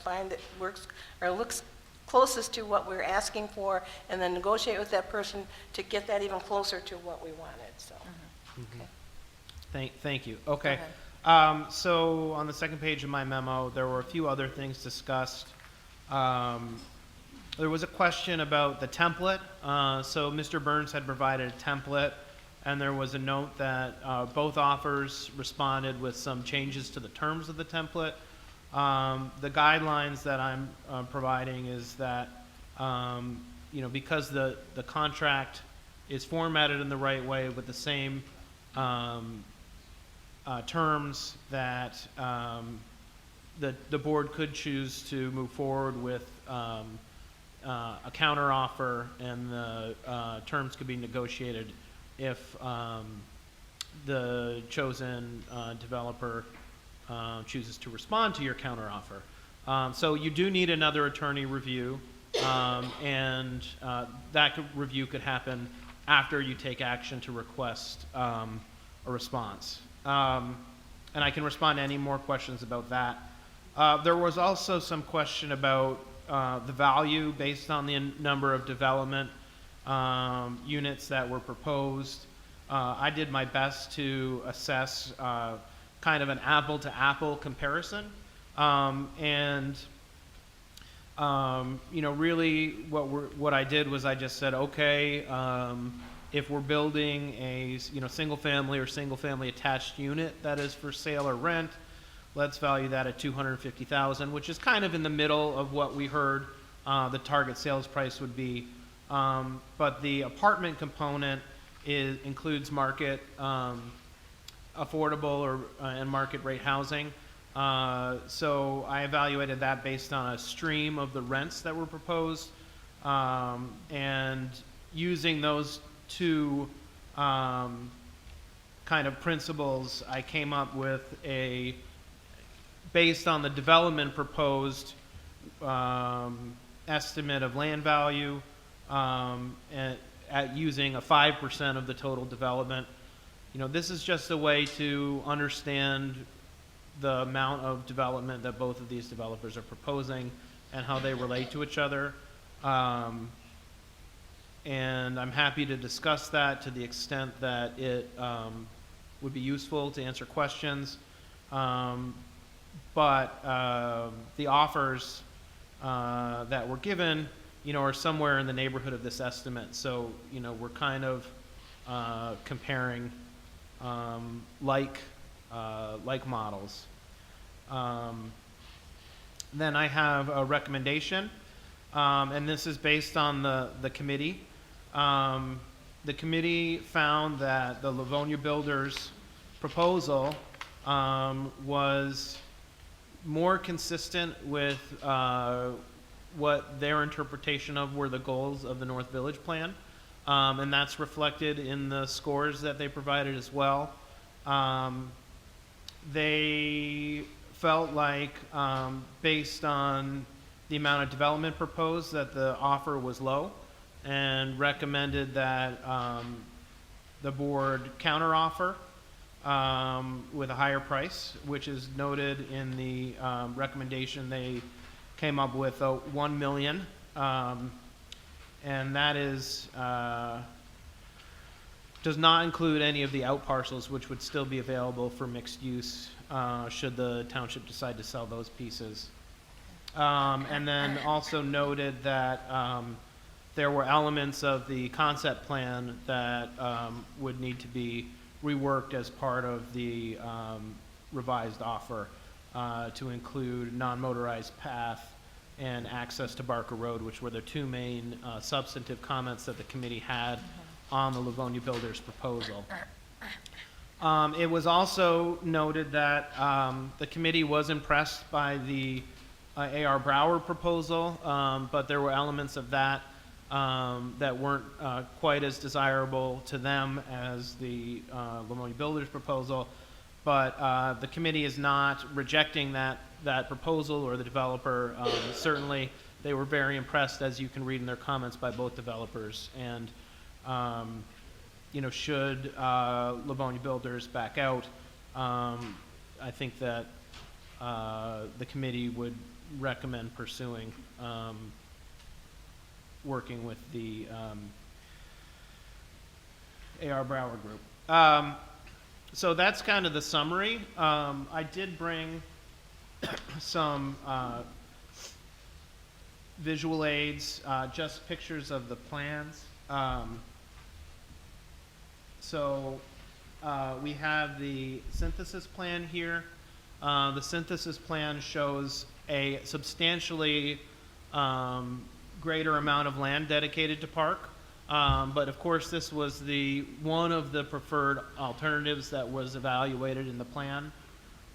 find that works or looks closest to what we're asking for, and then negotiate with that person to get that even closer to what we wanted, so. Thank you. Okay. So on the second page of my memo, there were a few other things discussed. There was a question about the template. So Mr. Burns had provided a template, and there was a note that both offers responded with some changes to the terms of the template. The guidelines that I'm providing is that, because the contract is formatted in the right way with the same terms, that the board could choose to move forward with a counteroffer, and the terms could be negotiated if the chosen developer chooses to respond to your counteroffer. So you do need another attorney review, and that review could happen after you take action to request a response. And I can respond to any more questions about that. There was also some question about the value based on the number of development units that were proposed. I did my best to assess kind of an apple-to-apple comparison. Really what I did was I just said, okay, if we're building a single-family or single-family attached unit that is for sale or rent, let's value that at $250,000, which is kind of in the middle of what we heard the target sales price would be. But the apartment component includes market affordable and market rate housing. So I evaluated that based on a stream of the rents that were proposed, and using those two kind of principles, I came up with based on the development proposed estimate of land value, at using a 5% of the total development. This is just a way to understand the amount of development that both of these developers are proposing and how they relate to each other. And I'm happy to discuss that to the extent that it would be useful to answer questions. But the offers that were given, are somewhere in the neighborhood of this estimate. So, we're kind of comparing like models. Then I have a recommendation, and this is based on the committee. The committee found that the Livonia Builders proposal was more consistent with what their interpretation of were the goals of the North Village Plan, and that's reflected in the scores that they provided as well. They felt like, based on the amount of development proposed, that the offer was low, and recommended that the board counteroffer with a higher price, which is noted in the recommendation. They came up with $1 million, and that is does not include any of the out parcels, which would still be available for mixed use should the township decide to sell those pieces. And then also noted that there were elements of the concept plan that would need to be reworked as part of the revised offer, to include non-motorized path and access to Barker Road, which were the two main substantive comments that the committee had on the Livonia Builders proposal. It was also noted that the committee was impressed by the AR Brouwer proposal, but there were elements of that that weren't quite as desirable to them as the Livonia Builders proposal. But the committee is not rejecting that proposal or the developer. Certainly, they were very impressed, as you can read in their comments, by both developers. And should Livonia Builders back out, I think that the committee would recommend pursuing working with the AR Brouwer group. So that's kind of the summary. I did bring some visual aids, just pictures of the plans. We have the synthesis plan here. The synthesis plan shows a substantially greater amount of land dedicated to park. But of course, this was one of the preferred alternatives that was evaluated in the plan.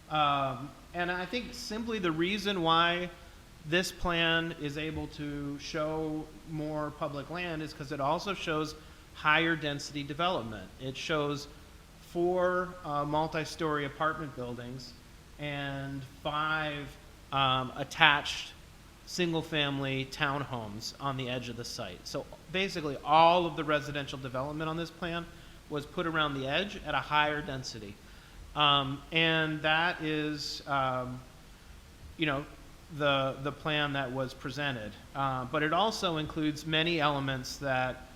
And I think simply the reason why this plan is able to show more public land is because it also shows higher density development. It shows 4 multi-story apartment buildings and 5 attached single-family townhomes on the edge of the site. So basically, all of the residential development on this plan was put around the edge at a higher density. And that is, the plan that was presented. But it also includes many elements that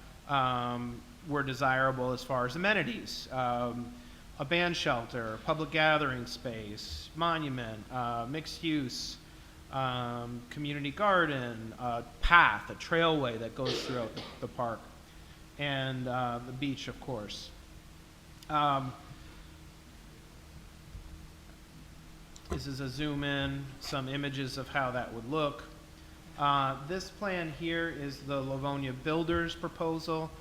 were desirable as far as amenities. A band shelter, public gathering space, monument, mixed use, community garden, a path, a trailway that goes throughout the park, and the beach, of course. This is a zoom in, some images of how that would look. This plan here is the Livonia Builders proposal.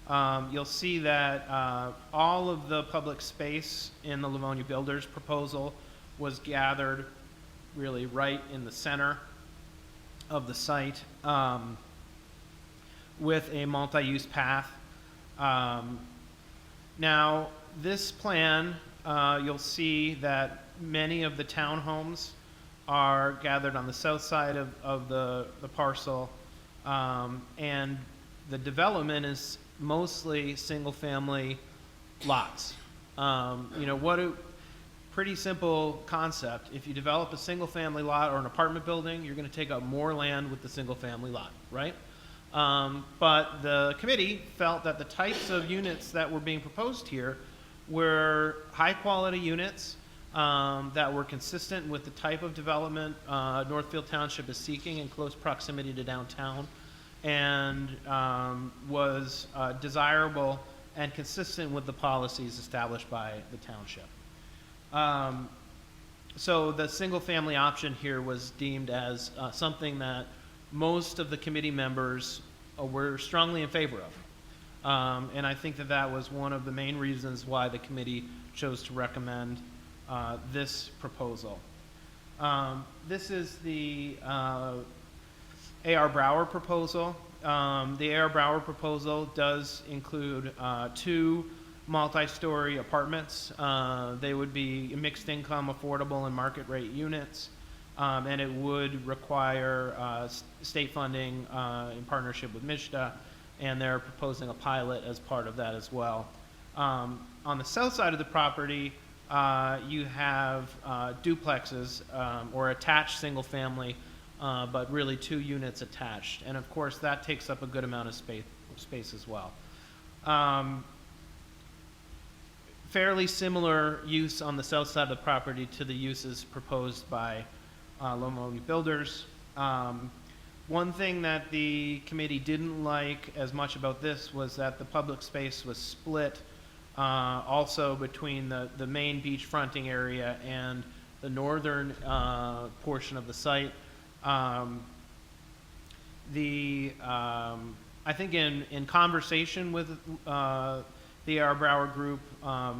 You'll see that all of the public space in the Livonia Builders proposal was gathered really right in the center of the site with a multi-use path. Now, this plan, you'll see that many of the townhomes are gathered on the south side of the parcel, and the development is mostly single-family lots. Pretty simple concept. If you develop a single-family lot or an apartment building, you're going to take up more land with the single-family lot, right? But the committee felt that the types of units that were being proposed here were high-quality units that were consistent with the type of development Northfield Township is seeking in close proximity to downtown, and was desirable and consistent with the policies established by the township. So the single-family option here was deemed as something that most of the committee members were strongly in favor of. And I think that was one of the main reasons why the committee chose to recommend this proposal. This is the AR Brouwer proposal. The AR Brouwer proposal does include 2 multi-story apartments. They would be mixed income, affordable, and market rate units. And it would require state funding in partnership with MISHDA, and they're proposing a pilot as part of that as well. On the south side of the property, you have duplexes or attached single family, but really 2 units attached. And of course, that takes up a good amount of space as well. Fairly similar use on the south side of the property to the uses proposed by Livonia Builders. One thing that the committee didn't like as much about this was that the public space was split also between the main beach fronting area and the northern portion of the site. I think in conversation with the AR Brouwer group, I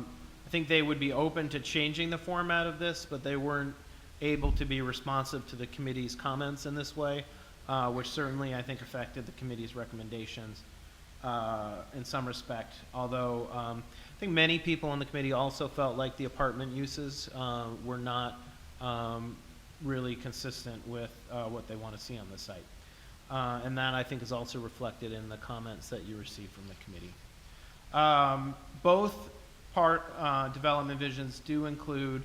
think they would be open to changing the format of this, but they weren't able to be responsive to the committee's comments in this way, which certainly I think affected the committee's recommendations in some respect. Although I think many people on the committee also felt like the apartment uses were not really consistent with what they want to see on the site. And that I think is also reflected in the comments that you received from the committee. Both development visions do include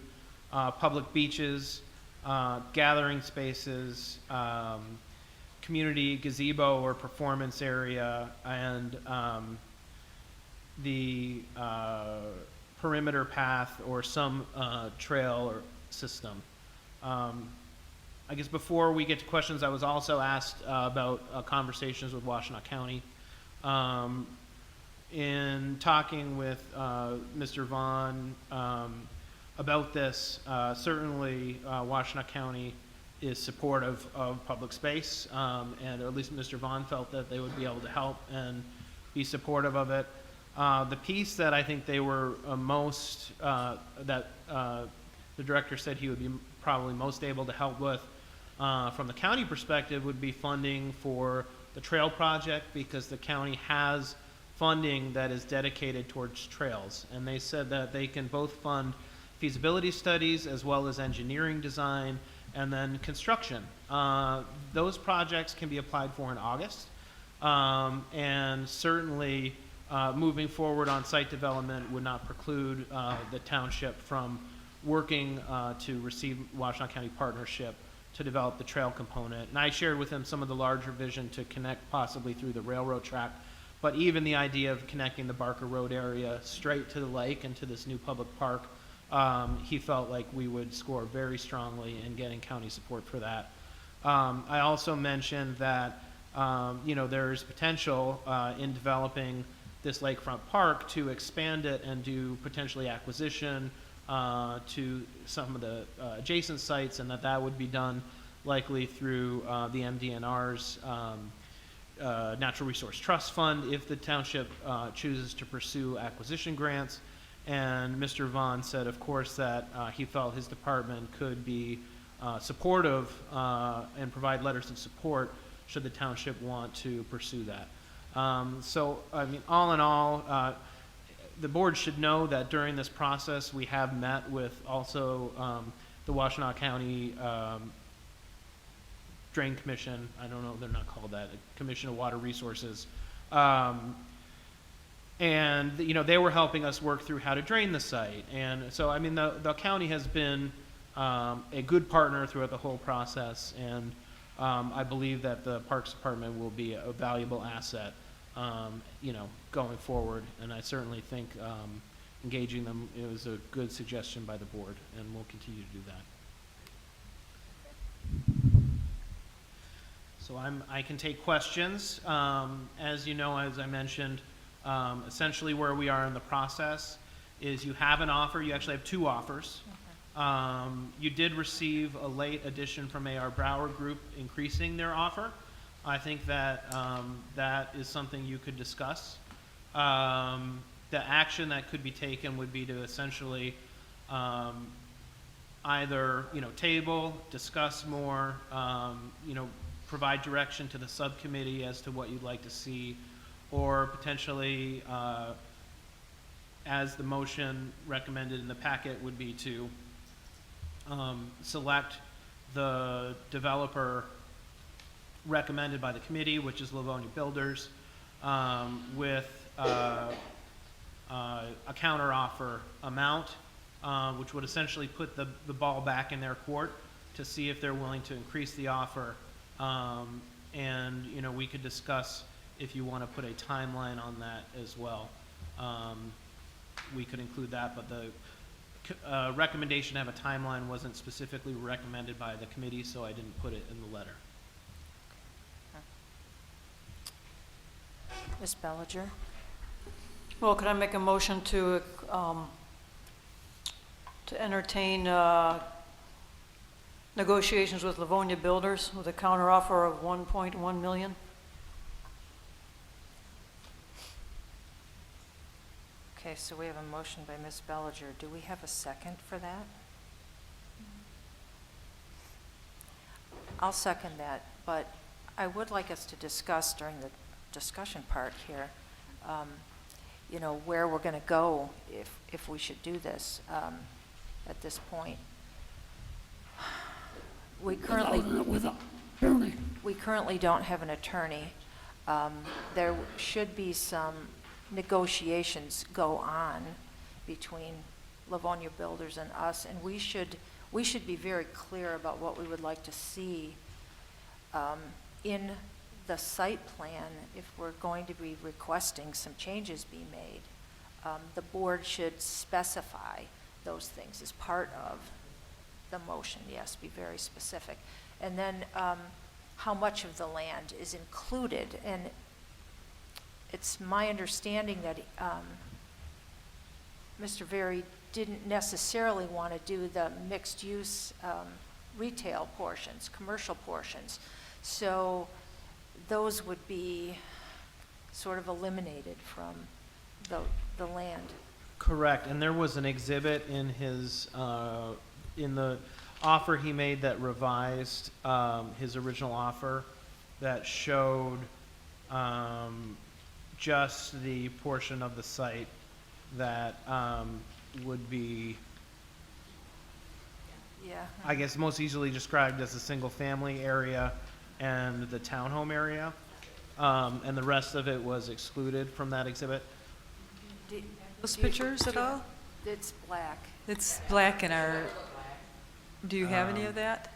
public beaches, gathering spaces, community gazebo or performance area, and the perimeter path or some trail or system. I guess before we get to questions, I was also asked about conversations with Washtenaw County. In talking with Mr. Vaughn about this, certainly Washtenaw County is supportive of public space, and or at least Mr. Vaughn felt that they would be able to help and be supportive of it. The piece that I think they were most, that the director said he would be probably most able to help with from the county perspective would be funding for the trail project, because the county has funding that is dedicated towards trails. And they said that they can both fund feasibility studies as well as engineering design and then construction. Those projects can be applied for in August. And certainly moving forward on site development would not preclude the township from working to receive Washtenaw County partnership to develop the trail component. And I shared with him some of the larger vision to connect possibly through the railroad track, but even the idea of connecting the Barker Road area straight to the lake and to this new public park, he felt like we would score very strongly in getting county support for that. I also mentioned that there's potential in developing this lakefront park to expand it and do potentially acquisition to some of the adjacent sites, and that would be done likely through the MDNR's Natural Resource Trust Fund if the township chooses to pursue acquisition grants. And Mr. Vaughn said, of course, that he felt his department could be supportive and provide letters of support should the township want to pursue that. So, I mean, all in all, the board should know that during this process, we have met with also the Washtenaw County Drain Commission. I don't know, they're not called that, Commission of Water Resources. And, they were helping us work through how to drain the site. And so, I mean, the county has been a good partner throughout the whole process. And I believe that the Parks Department will be a valuable asset, going forward. And I certainly think engaging them was a good suggestion by the board, and we'll continue to do that. So I can take questions. As you know, as I mentioned, essentially where we are in the process is you have an offer. You actually have two offers. You did receive a late addition from AR Brouwer Group increasing their offer. I think that that is something you could discuss. The action that could be taken would be to essentially either table, discuss more, provide direction to the subcommittee as to what you'd like to see, or potentially, as the motion recommended in the packet, would be to select the developer recommended by the committee, which is Livonia Builders, with a counteroffer amount, which would essentially put the ball back in their court to see if they're willing to increase the offer. And we could discuss if you want to put a timeline on that as well. We could include that, but the recommendation to have a timeline wasn't specifically recommended by the committee, so I didn't put it in the letter. Ms. Bellinger? Well, could I make a motion to entertain negotiations with Livonia Builders with a counteroffer of $1.1 million? Okay, so we have a motion by Ms. Bellinger. Do we have a second for that? I'll second that, but I would like us to discuss during the discussion part here, where we're going to go if we should do this at this point. We currently don't have an attorney. There should be some negotiations go on between Livonia Builders and us, and we should be very clear about what we would like to see in the site plan if we're going to be requesting some changes be made. the board should specify those things as part of the motion, yes, be very specific. And then how much of the land is included. And it's my understanding that Mr. Very didn't necessarily want to do the mixed-use retail portions, commercial portions. So those would be sort of eliminated from the land. Correct, and there was an exhibit in his, in the offer he made that revised his original offer that showed just the portion of the site that would be, Yeah. I guess, most easily described as a single-family area and the townhome area, and the rest of it was excluded from that exhibit. Those pictures at all? It's black. It's black in our, do you have any of that?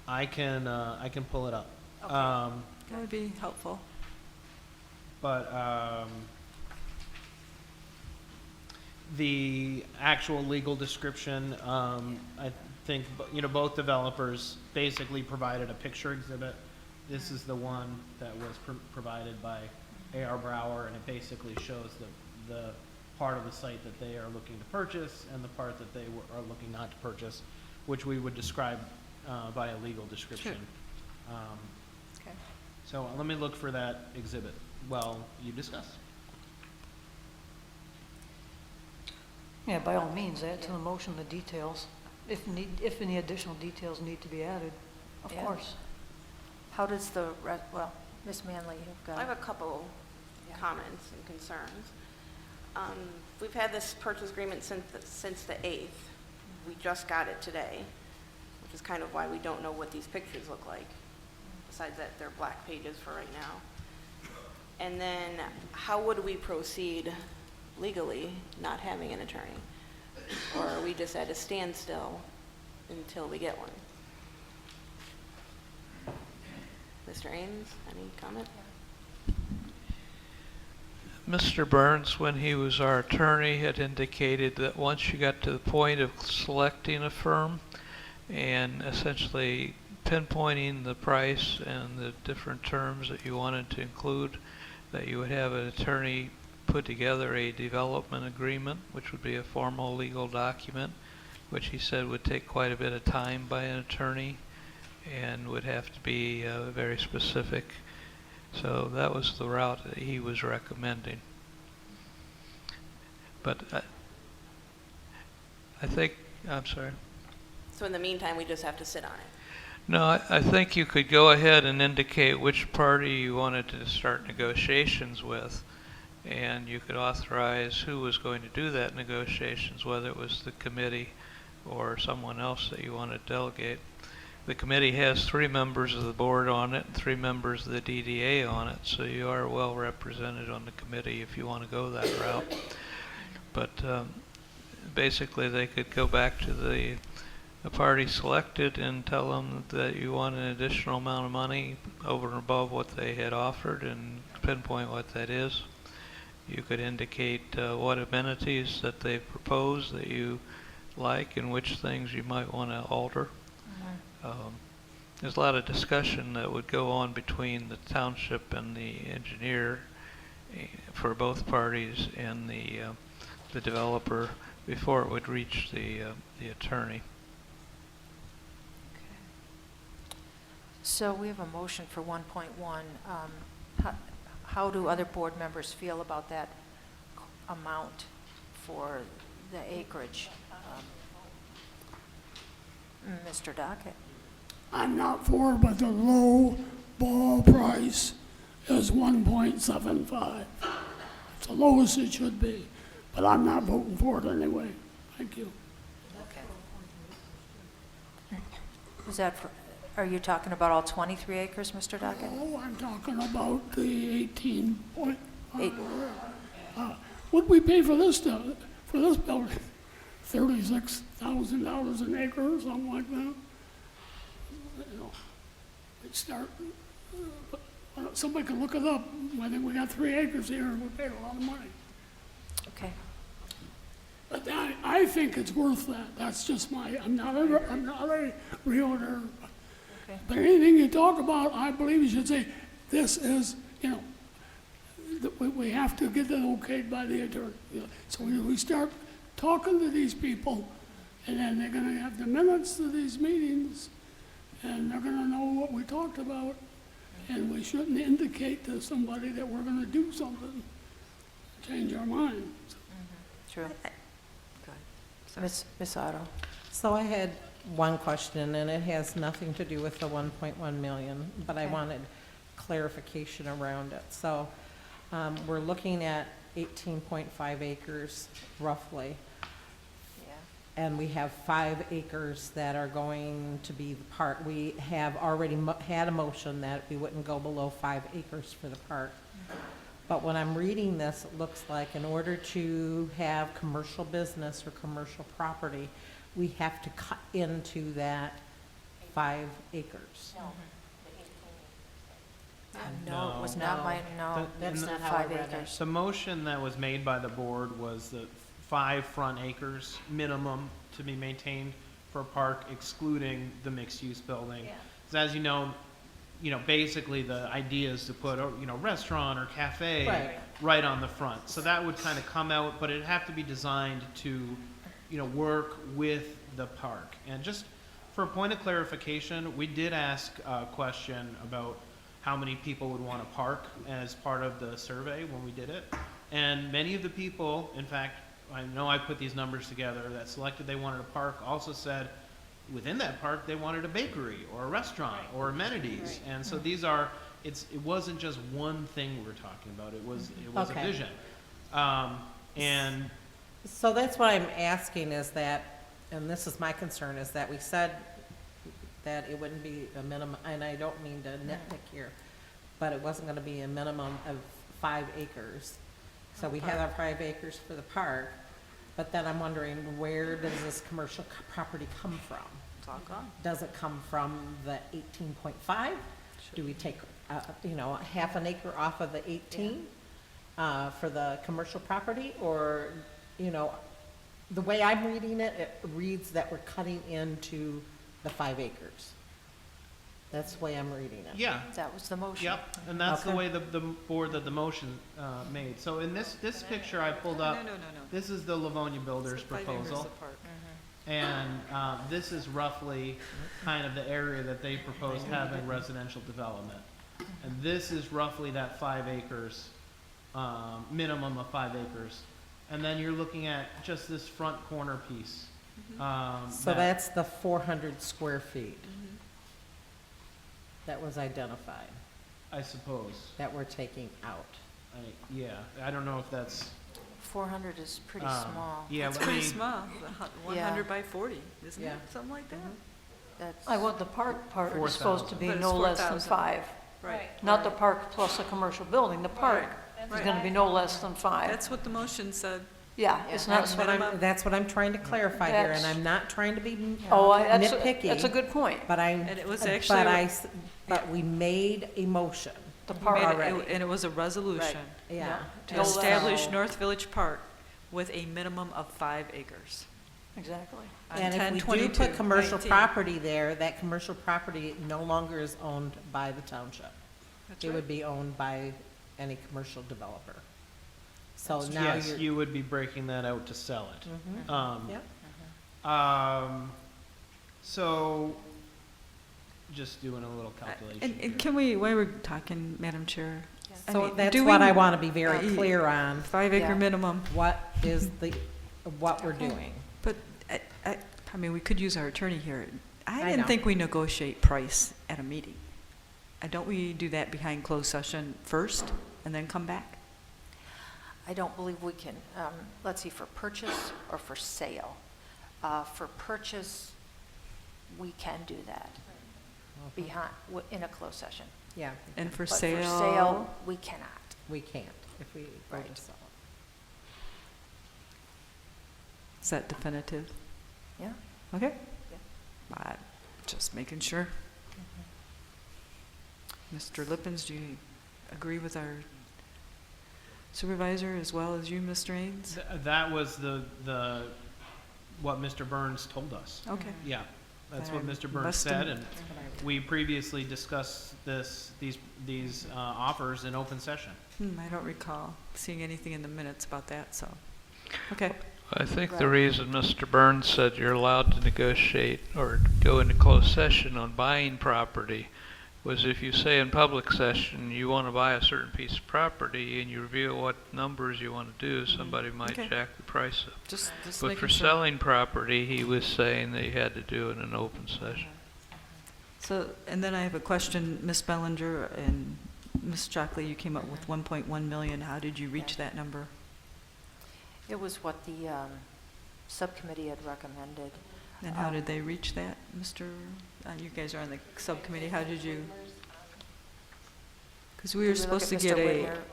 I can pull it up. Okay. That would be helpful. But the actual legal description, I think, both developers basically provided a picture exhibit. This is the one that was provided by AR Brouwer, and it basically shows the part of the site that they are looking to purchase and the part that they are looking not to purchase, which we would describe by a legal description. Okay. So let me look for that exhibit while you discuss. Yeah, by all means, add to the motion the details, if any additional details need to be added, of Yeah. course. How does well, Ms. Manley, you've got. I have a couple comments and concerns. We've had this purchase agreement since the 8th. We just got it today, which is kind of why we don't know what these pictures look like, besides that they're black pages for right now. And then how would we proceed legally not having an attorney? Or are we just at a standstill until we get one? Mr. Ames, any comment? Mr. Burns, when he was our attorney, had indicated that once you got to the point of selecting a firm and essentially pinpointing the price and the different terms that you wanted to include, that you would have an attorney put together a development agreement, which would be a formal legal document, which he said would take quite a bit of time by an attorney and would have to be very specific. So that was the route that he was recommending. But I think, I'm sorry. So in the meantime, we just have to sit on it. No, I think you could go ahead and indicate which party you wanted to start negotiations with, and you could authorize who was going to do that negotiations, whether it was the committee or someone else that you want to delegate. The committee has 3 members of the board on it and 3 members of the DDA on it, so you are well represented on the committee if you want to go that route. But basically they could go back to the party selected and tell them that you want an additional amount of money over and above what they had offered and pinpoint what that is. You could indicate what amenities that they propose that you like and which things you might want to alter. There's a lot of discussion that would go on between the township and the engineer for both parties and the developer before it would reach the attorney. So we have a motion for 1.1. How do other board members feel about that amount for the acreage? Mr. Dockett? I'm not for it, but the low ball price is 1.75. It's the lowest it should be, but I'm not voting for it anyway. Thank you. Okay. Is that for, are you talking about all 23 acres, Mr. Dockett? Oh, I'm talking about the 18 point. Eight. What'd we pay for this building? $36,000 an acre or something like that. You know, it start. Somebody can look it up. I think we got 3 acres here, and we paid a lot of money. Okay. But I think it's worth that. That's just I'm not a realtor. Okay. But anything you talk about, I believe you should say, this is, we have to get it okayed by the attorney. So we start talking to these people, and then they're gonna have the minutes of these meetings, and they're gonna know what we talked about, and we shouldn't indicate to somebody that we're gonna do something, change our mind. True. Miss Otto. So I had one question, and it has nothing to do with the 1.1 million, but I Okay. wanted clarification around it. So we're looking at 18.5 acres roughly, and we have 5 acres that are going to be the park. We have already had a motion that we wouldn't go below 5 acres for the park. But when I'm reading this, it looks like in order to have commercial business or commercial property, we have to cut into that 5 acres. No, it was No. not my, no. That's not how I 5 read it. acres. The motion that was made by the board was the 5 front acres minimum to be maintained for a park, excluding the mixed-use building. 'Cause as you know, basically the idea is to put a, restaurant or cafe right on the front. So that would kind of come out, but it'd have to be designed to, work with the park. And just for a point of clarification, we did ask a question about how many people would want to park as part of the survey when we did it. And many of the people, in fact, I know I put these numbers together, that selected they wanted a park also said within that park they wanted a bakery or a restaurant or amenities. And so these are, it wasn't just one thing we were talking about, it was a Okay. vision. And So that's what I'm asking is that, and this is my concern, is that we said that it wouldn't be a minimum, and I don't mean to nitpick here, but it wasn't gonna be a minimum of 5 acres. So we have our 5 acres for the park, but then I'm wondering, where does this commercial property come from? It's all gone. Does it come from the 18.5? Do we take, half an acre off of the 18 for the commercial property? Or, the way I'm reading it, it reads that we're cutting into the 5 acres. That's the way I'm reading it. yeah, That was the motion. yep, and that's the Okay. way the board that the motion made. So in this picture I pulled up, No. this is the Livonia Builders It's 5 acres proposal. apart. And this is roughly kind of the area that they propose having residential development. And this is roughly that 5 acres, minimum of 5 acres. And then you're looking at just this front corner piece. So that's the 400 square feet that was identified, I suppose. that we're taking out. I don't know if that's. 400 is pretty small. Yeah, It's let pretty me- small, 100 by 40, isn't it? Yeah. Something like that? That's, I want the park part is supposed to be But it's no less than 4,000. 5. Right. Not the park plus a commercial building. The park is gonna be no less than 5. That's what the motion said. Yeah, it's not, That's what I'm trying to clarify here, and That's- I'm not trying to be that's nitpicky. a good point. But And it was actually- but we made a motion. The We park made it- already. And it was a resolution Yeah. to No establish So- North Village Park with a minimum of 5 acres. Exactly. On And if we do 10/22, put commercial 19. property there, that commercial property no longer is owned by the township. That's It right. would be owned by any commercial developer. So now Yes, you're. you would be breaking that out to sell it. Mhm. Yep. So, just doing a little calculation. And here. can we, while we're talking, Madam Chair? I So mean, that's do what we- I want to be very clear on, 5 acre Yeah. minimum, what is what we're doing. but I mean, we could use our attorney here. I I didn't know. think we negotiate price at a meeting. Don't we do that behind closed session first and then come back? I don't believe we can, let's see, for purchase or for sale. For purchase, we can do that in a closed session. Yeah, And for But sale? for sale, we cannot. we can't if we go Right. to sell it. Is that definitive? Yeah? Okay. Just making sure. Mr. Lippens, do you agree with our supervisor as well as you, Mr. Ains? That was what Mr. Burns told us. Okay. Yeah, that's what Then Mr. Burns must said, have- and we previously discussed these offers in open session. I don't recall seeing anything in the minutes about that, so, okay. I think the reason Mr. Burns said you're allowed to negotiate or go into closed session on buying property was if you say in public session you want to buy a certain piece of property and you reveal what numbers you want to do, somebody might Okay. jack the price up. Just But making for sure. selling property, he was saying that you had to do it in an open session. So, and then I have a question, Ms. Bellinger and Ms. Chockley, you came up with 1.1 million. How did you reach that number? It was what the subcommittee had recommended. And how did they reach that, Mr., you guys are on the subcommittee, how did you? Because we were supposed to get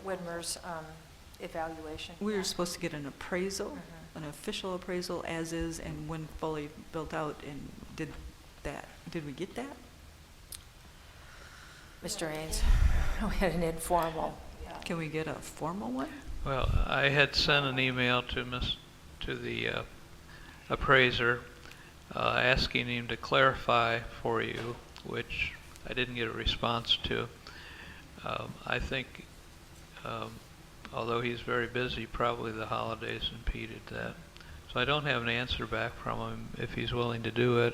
Widmer's evaluation. we were supposed to get an appraisal, an official appraisal as is and when fully built out, and did we get that? Mr. Ains, we had an informal. Can we get a formal one? Well, I had sent an email to the appraiser asking him to clarify for you, which I didn't get a response to. I think, although he's very busy, probably the holidays impeded that. So I don't have an answer back from him if he's willing to do it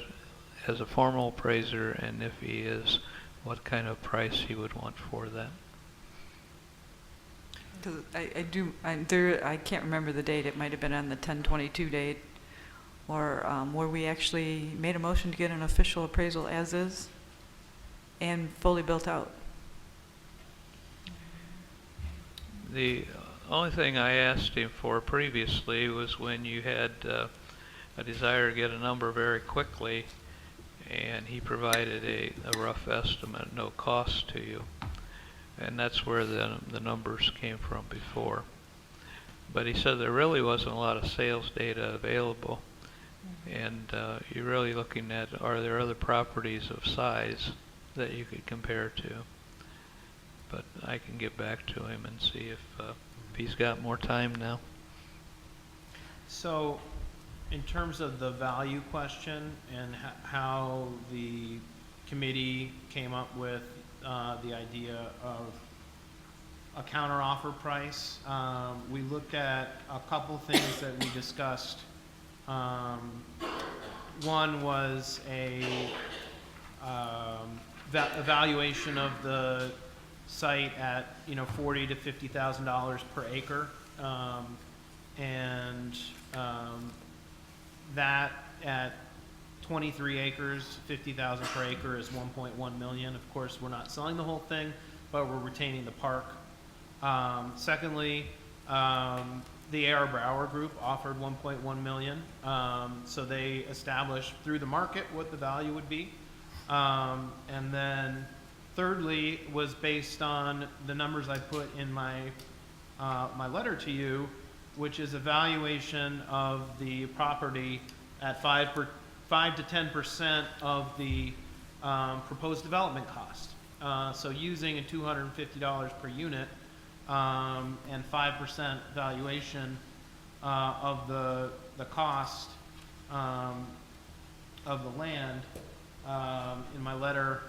as a formal appraiser, and if he is, what kind of price he would want for that. Because I can't remember the date, it might have been on the 10/22 date, or where we actually made a motion to get an official appraisal as is and fully built out. The only thing I asked him for previously was when you had a desire to get a number very quickly, and he provided a rough estimate, no cost to you. And that's where the numbers came from before. But he said there really wasn't a lot of sales data available. And you're really looking at, are there other properties of size that you could compare to? But I can get back to him and see if he's got more time now. So, in terms of the value question and how the committee came up with the idea of a counteroffer price, we looked at a couple things that we discussed. One was a evaluation of the site at $40,000 to $50,000 per acre, and that at 23 acres, 50,000 per acre is 1.1 million. Of course, we're not selling the whole thing, but we're retaining the park. Secondly, the AR Brouwer group offered 1.1 million. So they established through the market what the value would be. And then thirdly was based on the numbers I put in my letter to you, which is a valuation of the property at 5 to 10% of the proposed development cost. So using a $250 per unit and 5% valuation of the cost of the land. In my letter,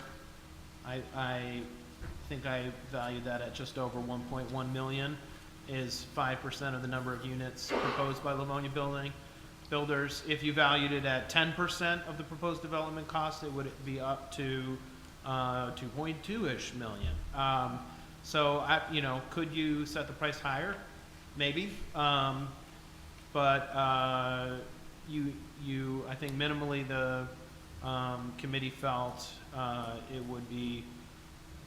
I think I valued that at just over 1.1 million, is 5% of the number of units proposed by Livonia Builders. If you valued it at 10% of the proposed development cost, it would be up to 2.2-ish million. So, could you set the price higher? Maybe. But I think minimally the committee felt it would be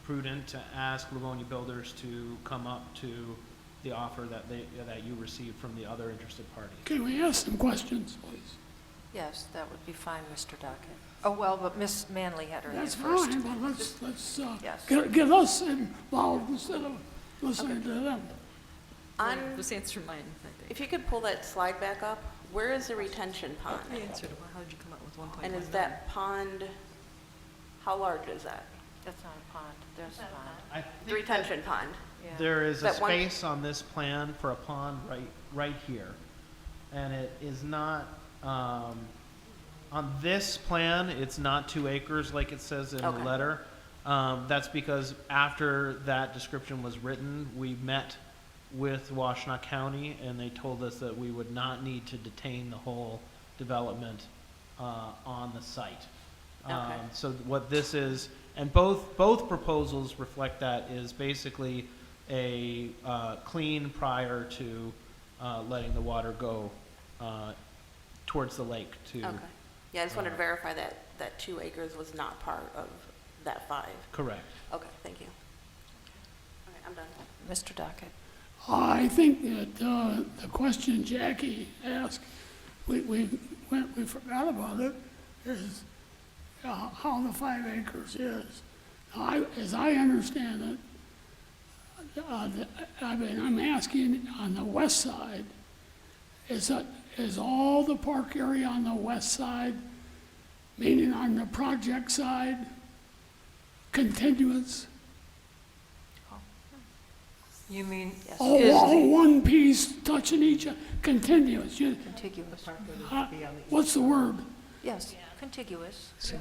prudent to ask Livonia Builders to come up to the offer that you received from the other interested parties. Can we ask some questions, please? Yes, that would be fine, Mr. Dockett. Oh, well, but Ms. Manley had her hand That's first. fine, but let's Yes. get us involved instead of listening to them. Just answer mine, I think. If you could pull that slide back up, where is the retention pond? I answered it. How did you come up with 1.1 And is million? that pond, how large is that? That's not a pond, there's a pond. The retention pond? There is a That one- space on this plan for a pond right here. And it is not, on this plan, it's not 2 acres like it says in the Okay. letter. That's because after that description was written, we met with Washtenaw County, and they told us that we would not need to detain the whole development on the site. Okay. So what this is, and both proposals reflect that, is basically a clean prior to letting the water go towards the lake to. Okay. Yeah, I just wanted to verify that 2 acres was not part of that 5. Correct. Okay, thank you. Okay, I'm done. Mr. Dockett. I think that the question Jackie asked, we forgot about it, is how the 5 acres is. Now, as I understand it, I'm asking on the west side, is all the park area on the west side, meaning on the project side, contiguous? You mean, All one piece touching each, continuous. Contiguous. What's the word? Yes, contiguous. So,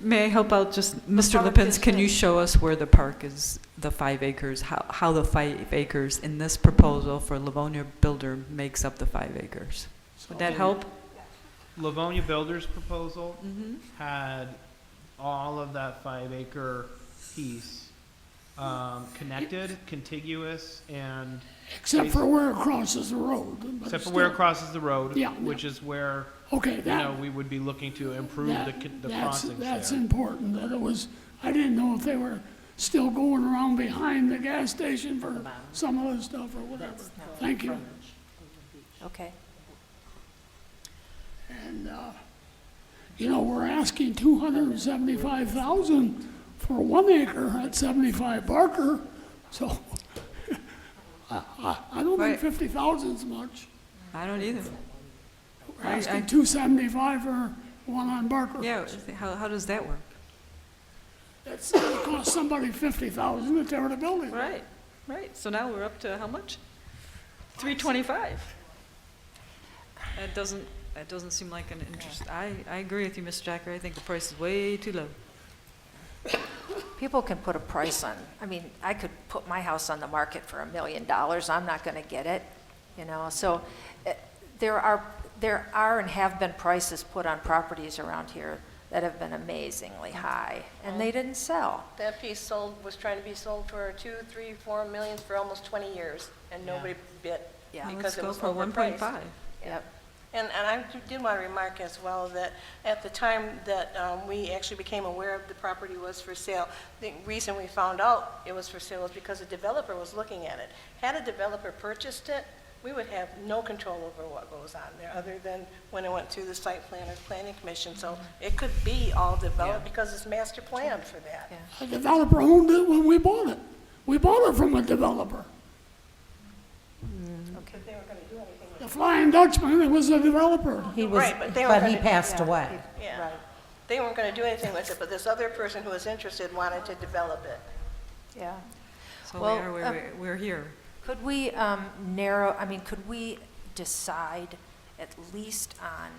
may I help out just, Mr. park Lippens, is can you big. show us where the park is, the 5 acres, how the 5 acres in this proposal for Livonia Builder makes up the 5 acres? Would that help? Livonia Builders proposal had all of that 5 acre piece connected, contiguous, and Except for where it crosses the road. but except for where it still. crosses the road, Yeah. which is where Okay, we would be looking to improve the crossings that's there. important, that it was, I didn't know if they were still going around behind the gas station for some of the stuff or whatever. Thank you. Okay. And, we're asking 275,000 for 1 acre at 75 Barker, so I don't Right. think 50,000 is much. I don't either. We're asking 275 for one on Barker. Yeah, how does that work? That's gonna cost somebody 50,000 to tear the building. Right. So now we're up to how much? 325. That doesn't seem like an interest. I agree with you, Mr. Jacker. I think the price is way too low. People can put a price on, I mean, I could put my house on the market for $1 million. I'm not going to get it, So there are and have been prices put on properties around here that have been amazingly high, and they didn't sell. That piece was trying to be sold for 2, 3, 4 million for almost 20 years, and nobody bid Yeah. because Let's it go was for overpriced. 1.5. Yep. And I did want to remark as well that at the time that we actually became aware of the property was for sale, the reason we found out it was for sale was because a developer was looking at it. Had a developer purchased it, we would have no control over what goes on there, other than when it went through the site plan or planning commission. So it could be all developed because it's master planned for that. A developer owned it when we bought it. We bought it from a developer. But they weren't going to do anything with The Flying Dutchman, it was a developer. He was, Right, but they weren't but he gonna- passed yeah. away. it. Yeah. They weren't going to do anything with it, but this other person who was interested wanted to develop it. Yeah. So Well, we're here. Could we could we decide at least on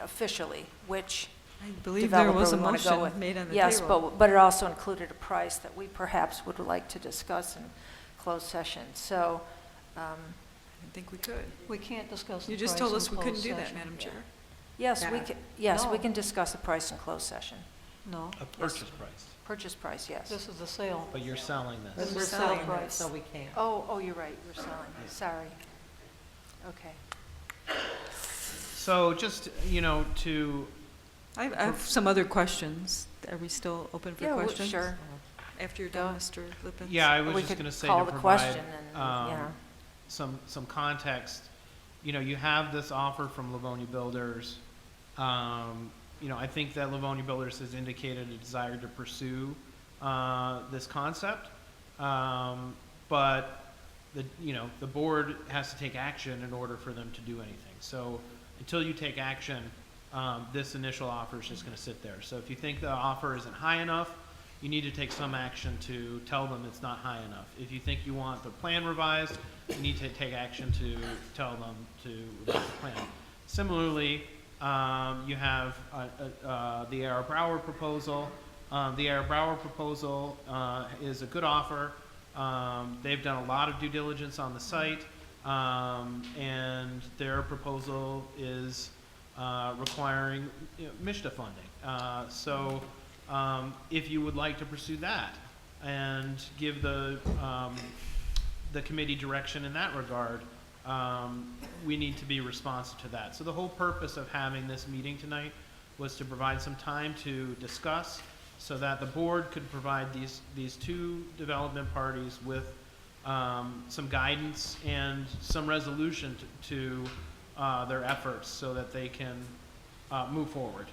officially, which I believe there developer was a we want to go with? motion made on the Yes, table. but it also included a price that we perhaps would like to discuss in closed session. So, I think we could. we can't discuss the You just price told in us we couldn't closed do that, session. Madam Chair. yes, we Yeah. can, yes, we No. can discuss the price in closed session. No, A purchase price, Purchase price, yes. this is a sale. but you're selling this. This is We're a sale selling price, this. so we can't. Oh, you're right, you're selling. Sorry. Okay. So just, to, I have some other questions. Are we still open for Yeah, questions? sure. After you're done, Mr. Lippens? yeah, I was We just could going to say call to the provide question and, some context. You have this offer from Livonia Builders. I think that Livonia Builders has indicated a desire to pursue this concept, but the board has to take action in order for them to do anything. So until you take action, this initial offer is just going to sit there. So if you think the offer isn't high enough, you need to take some action to tell them it's not high enough. If you think you want the plan revised, you need to take action to tell them to revise the plan. Similarly, you have the AR Brouwer proposal. The AR Brouwer proposal is a good offer. They've done a lot of due diligence on the site, and their proposal is requiring MISHDA funding. So if you would like to pursue that and give the committee direction in that regard, we need to be responsive to that. So the whole purpose of having this meeting tonight was to provide some time to discuss so that the board could provide these two development parties with some guidance and some resolution to their efforts so that they can move forward.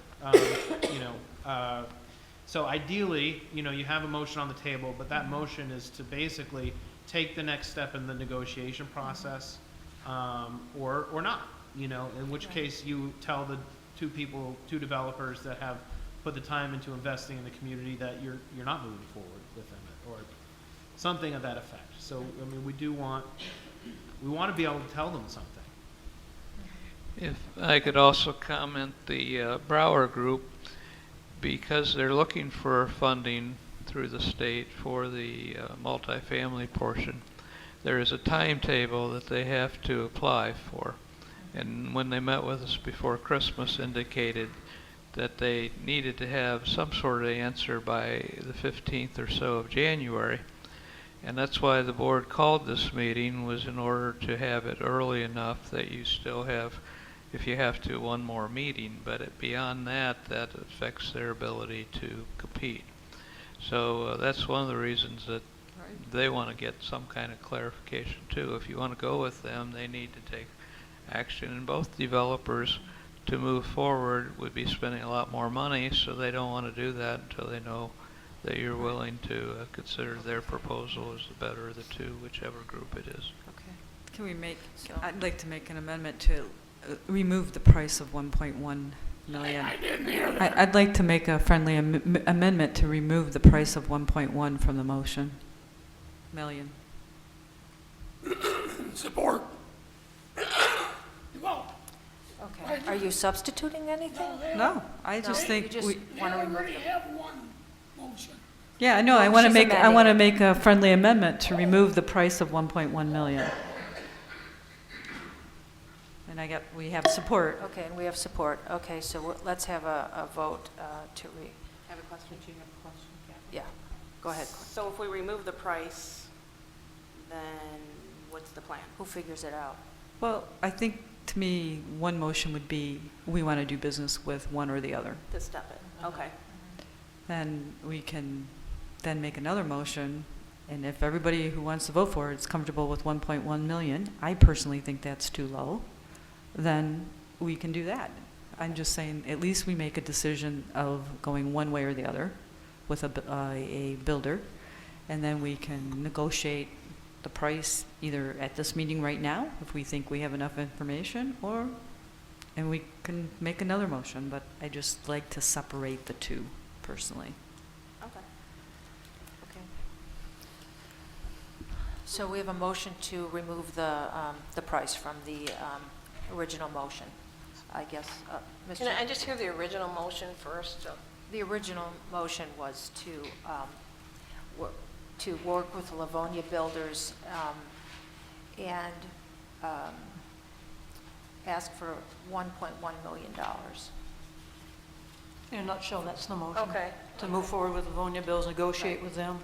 So ideally, you have a motion on the table, but that motion is to basically take the next step in the negotiation process, or not, in which case you tell the two developers that have put the time into investing in the community that you're not moving forward with them, or something of that effect. So, we want to be able to tell them something. If I could also comment, the Brouwer Group, because they're looking for funding through the state for the multifamily portion, there is a timetable that they have to apply for. And when they met with us before Christmas, indicated that they needed to have some sort of answer by the 15th or so of January. And that's why the board called this meeting, was in order to have it early enough that you still have, if you have to, one more meeting, but beyond that, that affects their ability to compete. So that's one of the reasons that they want to get some kind of clarification too. If you want to go with them, they need to take action, and both developers to move forward would be spending a lot more money, so they don't want to do that until they know that you're willing to consider their proposal as the better of the two, whichever group it is. Okay. Can we I'd like to make an amendment to remove the price of 1.1 million. I didn't hear that. I'd like to make a friendly amendment to remove the price of 1.1 from the motion. Million. Support. Vote. Okay. Are you substituting anything? No, I just think you just we. want to remove already it. have one motion. Yeah, no, I No, want to she's make amending it. make a friendly amendment to remove the price of 1.1 million. And we have support. Okay, and we have support. Okay, so let's have a vote to I have a question. Do you have a question? yeah, go ahead. So if we remove the price, then what's the plan? Who figures it out? Well, I think to me, one motion would be we want to do business with one or the other. To step it, okay. Then we can then make another motion, and if everybody who wants to vote for it is comfortable with 1.1 million, I personally think that's too low, then we can do that. I'm just saying, at least we make a decision of going one way or the other with a builder, and then we can negotiate the price either at this meeting right now, if we think we have enough information, and we can make another motion, but I just like to separate the two, personally. Okay. Okay. So we have a motion to remove the price from the original motion, I guess. Mr. Can I just hear the original motion first? The original motion was to work with Livonia Builders and ask for $1.1 million. In a nutshell, that's the motion. Okay. To move forward with Livonia Bills, negotiate with them,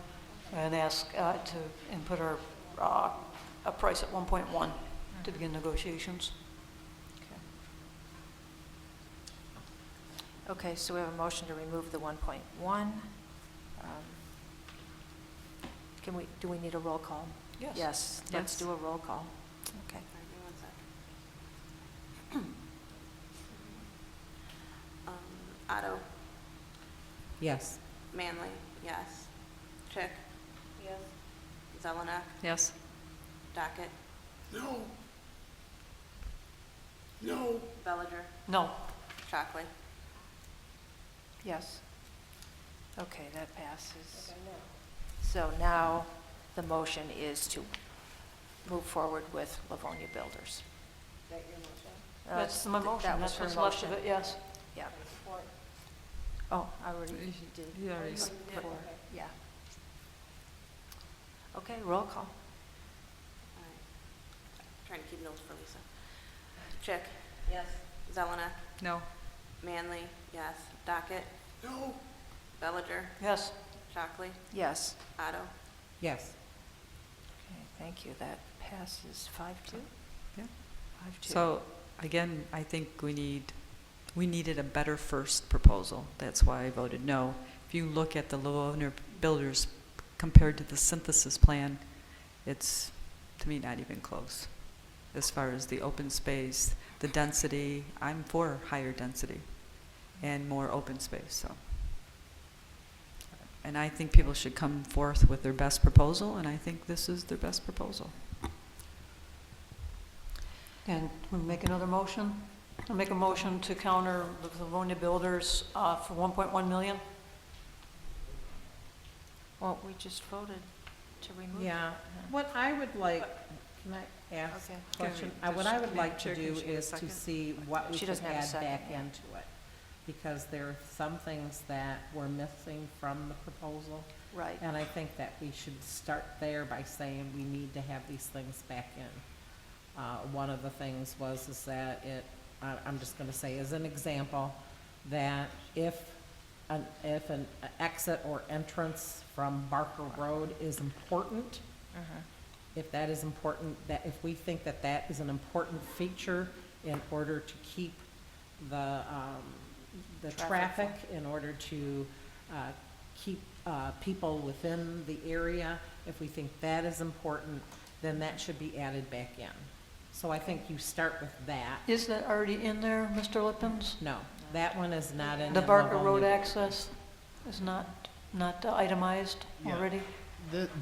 and ask and put our a price at 1.1 to begin negotiations. Okay, so we have a motion to remove the 1.1. Do we need a roll call? Yes. Yes, let's Yes. do a roll call. Okay. Otto, Yes. Manley, yes. Chick? Yes. Zelenak, Yes? Dockett, No. No. Bellinger, No. Chockley. Yes. Okay, that passes. So now the motion is to move forward with Livonia Builders. That's my motion, That was that's her what's left of motion. it, yes. Yeah. Oh, I already did. You already Before, yeah. Okay, roll call. Trying to keep notes for Lisa. Chick? Yes. Zelena? No. Manley? Yes. Docket? No. Bellinger? Yes. Chockley? Yes. Otto? Yes. Okay, thank you. That passes 5-2. Yeah. 5-2. So, again, I think we needed a better first proposal. That's why I voted no. If you look at the Livonia Builders compared to the synthesis plan, it's, to me, not even close. As far as the open space, the density, I'm for higher density and more open space, so. And I think people should come forth with their best proposal, and I think this is their best proposal. And we make another motion? I'll make a motion to counter the Livonia Builders for 1.1 million. Well, we just voted to remove. Yeah, what I would like, can I ask Okay. a question? Can we What I just would make like to sure, do can she get a is to second? see what we She could doesn't have a add second, back yeah. into it. Because there are some things that were missing from the proposal. Right. And I think that we should start there by saying we need to have these things back in. One of the things is that I'm just gonna say as an example, that if an exit or entrance from Barker Road is important, if that is important, that if we think that that is an important feature in order to keep the traffic, in order to keep people within the area, if we think that is important, then that should be added back in. So I think you start with that. Is that already in there, Mr. Lippens? No, that one is not in. The Barker Road Livonia. access is not itemized Yeah. already?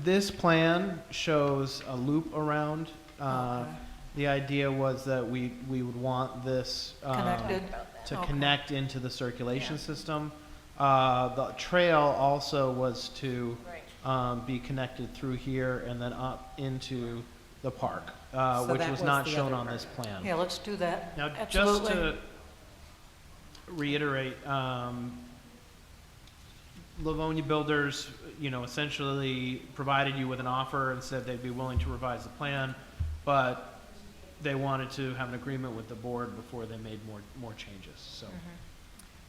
This plan shows a loop around. The idea was that we would want this Connected? to Okay. connect into the circulation system. The trail also was to be connected through here and then up into the park, which that was was not the shown other on part. this plan. Yeah, let's do that. Now, just Absolutely. to reiterate, Livonia Builders, essentially provided you with an offer and said they'd be willing to revise the plan, but they wanted to have an agreement with the board before they made more changes. So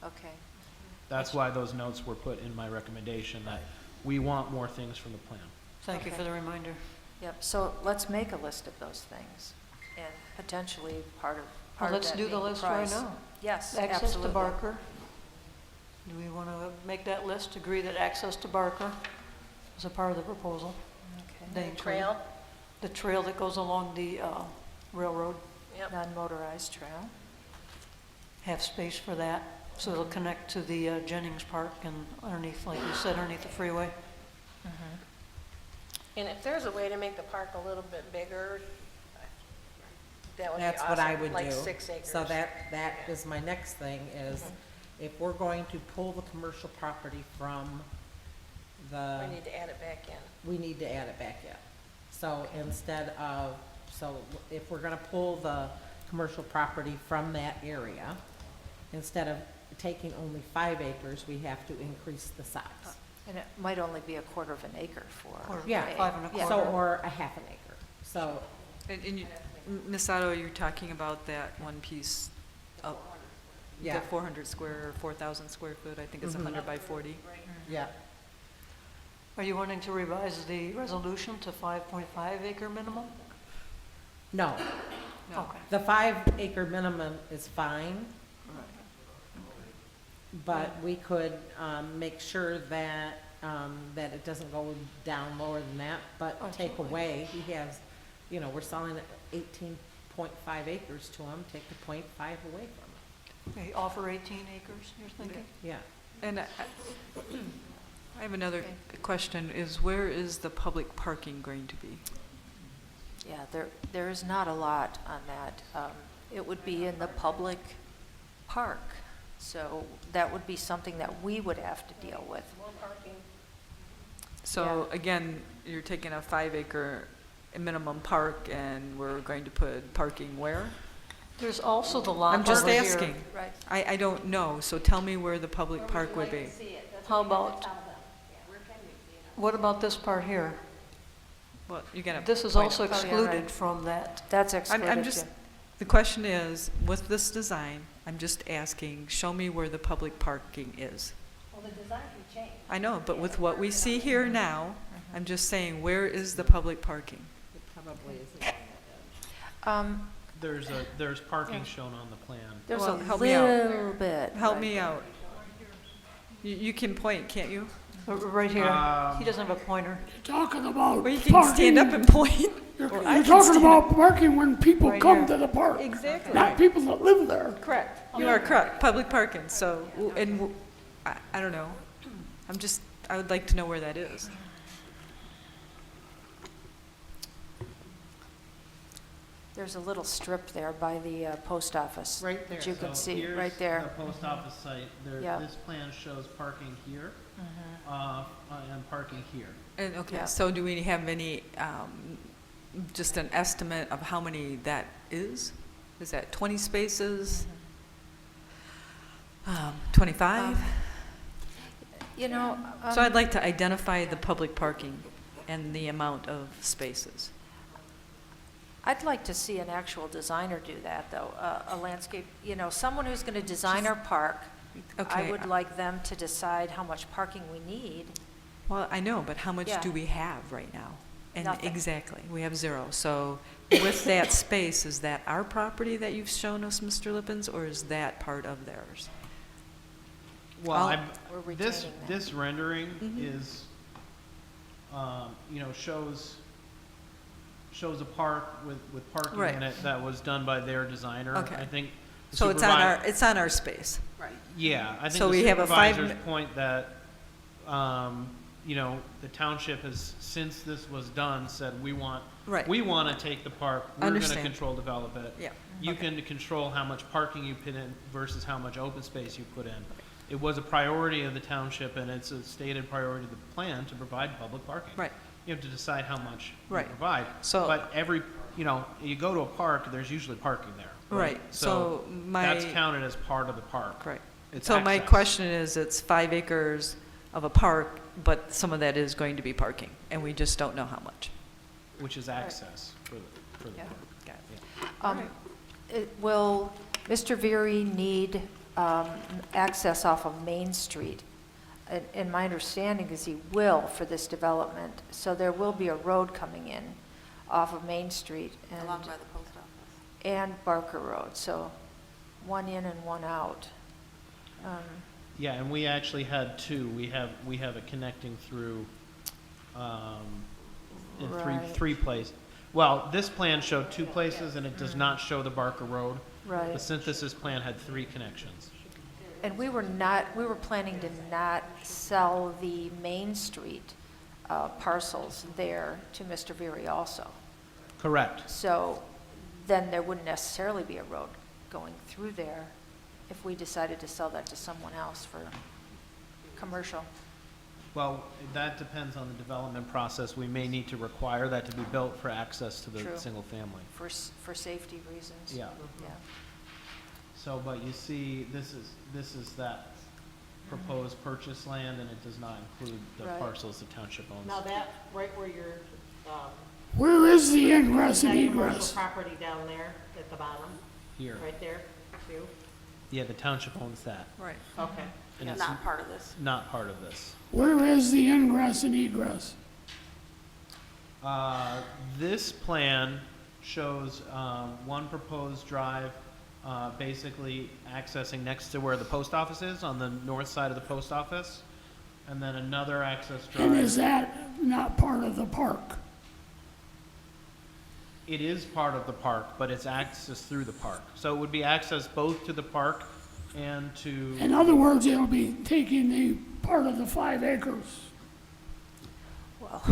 Okay. that's why those notes were put in my recommendation, that we want more things from the plan. Thank you Okay. for the reminder. Yep, so let's make a list of those things, and potentially part of Well, let's that do the being list right price. now. Yes, Access to absolutely. Barker. Do we want to make that list, agree that access to Barker is a part of the proposal? Okay. They include the trail that goes along the railroad, Non-motorized trail. have space for that, so it'll connect to the Jennings Park and underneath, like you said, underneath the freeway. And if there's a way to make the park a little bit bigger, that would be awesome. That's what I would do. Like 6 acres. So that is my next thing, is if we're going to pull the commercial property from the. We need to add it back in. We need to add it back in. So so if we're gonna pull the commercial property from that area, instead of taking only 5 acres, we have to increase the size. And it might only be a quarter of an acre for. Or Yeah. 5 and a Yeah. quarter. So, or a half an acre. So, And you, Ms. Otto, you're talking about that one piece of yeah, the 400 square, or 4,000 square foot, I think it's 100 by 40. yeah. Are you wanting to revise the resolution to 5.5 acre minimum? No, No. Okay. the 5 acre minimum is fine. But we could make sure that, that it doesn't go down lower than that, but take Absolutely. away, he has, we're selling 18.5 acres to him, take the 0.5 away from Okay, offer 18 acres, you're thinking? him. Yeah. And I have another question, is where is the public parking going to be? Yeah, there is not a lot on that. It would be in the public park. So that would be something that we would have to deal with. So again, you're taking a 5-acre minimum park and we're going to put parking where? There's also the lot I'm just over here. asking. Right. I don't know, so tell me where the public park would be. How about, what about this part here? Well, you gotta. This is point also it. Oh, yeah, excluded right. from that. That's I'm excluded just, too. the question is, with this design, I'm just asking, show me where the public parking is. Well, the design can change. I know, but with what we see here now, I'm just saying, where is the public parking? There's parking shown on the plan. There's Well, a help me out. little bit. Help right me there. out. You can point, can't you? Right here. He doesn't have a pointer. Talking about Or you can parking. stand up and point. You're, Or you're I can talking stand about up. parking when people Right come here. to the park. Exactly. Not people that live there. Correct. You are correct. Public parking. So, I don't know. I would like to know where that is. There's a little strip there by the post office. Right there. That you can So see, here's right there. the post office site. Yeah. This plan shows parking here, and parking here. And, okay, Yeah. so do we have any, just an estimate of how many that is? Is that 20 spaces? 25? You know. So I'd like to identify the public parking and the amount of spaces. I'd like to see an actual designer do that, though, a landscape, someone who's going to design our park. I Okay. would like them to decide how much parking we need. Well, I know, but how much Yeah. do we have right now? And Nothing. exactly, we have 0. So with that space, is that our property that you've shown us, Mr. Lippens, or is that part of theirs? Well, We're this retaining that. this rendering Mhm. is, shows a park with parking Right. in it that was done by their designer. Okay. I think. the So it's on our space. Yeah, I think So the we have a supervisor's point that, the township has, since this was done, said we want Right. to take the park, we're gonna Understand. control develop it. Yeah. You Okay. can control how much parking you put in versus how much open space you put in. It was a priority of the township, and it's a stated priority of the plan to provide public parking. Right. You have to decide how much you Right. provide. So- But you go to a park, there's usually parking there. Right. So that's counted as part of the park. Right. It's So my access. question is, it's 5 acres of a park, but some of that is going to be parking, and we just don't know how much. Which is access for the Yeah. park. Got it. Yeah. Will Mr. Veery need access off of Main Street? And my understanding is he will for this development. So there will be a road coming in off of Main Street Along by the post office. and Barker Road. So one in and one out. Yeah, and we actually had 2. We have it connecting through, in Right. three places. Well, this plan showed 2 places, and it does not show the Barker Road. Right. The synthesis plan had 3 connections. And we were planning to not sell the Main Street parcels there to Mr. Veery also. Correct. So then there wouldn't necessarily be a road going through there if we decided to sell that to someone else for commercial. Well, that depends on the development process. We may need to require that to be built for access to the True. single family. For safety reasons. Yeah. Yeah. So, but you see, this is that proposed purchase land, and it does not include the Right. parcels the township owns. Now that, right where you're, Where is the ingress that and commercial egress? property down there at the bottom, Here. right there, too? Yeah, the township owns that. Right. Okay. And it's Not part of this. not part of this. Where is the ingress and egress? This plan shows one proposed drive, basically accessing next to where the post office is, on the north side of the post office, and then another access drive. And is that not part of the park? It is part of the park, but it's access through the park. So it would be access both to the park and to, In other words, it'll be taking the part of the 5 acres. Well,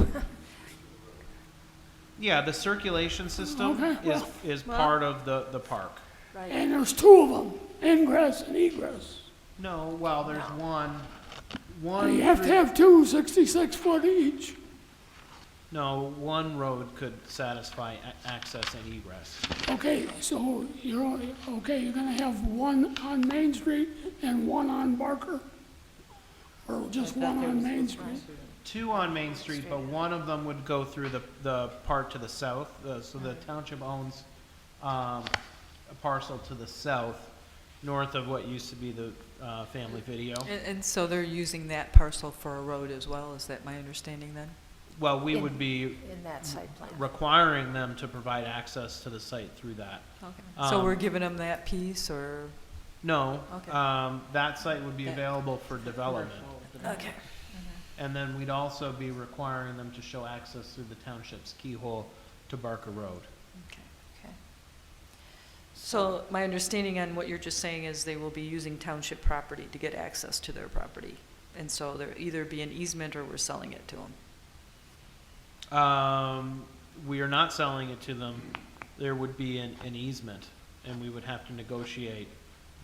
yeah, the circulation system Okay, is part of the park. right. And there's 2 of them, ingress and egress. No, well, there's one. You have to have two 66-foot each. No, one road could satisfy access and egress. Okay, so you're gonna have one on Main Street and one on Barker? Or just one on Main Street? Two on Main Street, but one of them would go through the part to the south. So the township owns a parcel to the south, north of what used to be the Family Video. And so they're using that parcel for a road as well, is that my understanding then? Well, we would be In that site plan. requiring them to provide access to the site through that. Okay. So we're giving them that piece, or? No, Okay. that site would be available for development. Okay. And then we'd also be requiring them to show access through the township's keyhole to Barker Road. Okay. So my understanding on what you're just saying is they will be using township property to get access to their property. And so there either be an easement or we're selling it to them. We are not selling it to them. There would be an easement, and we would have to negotiate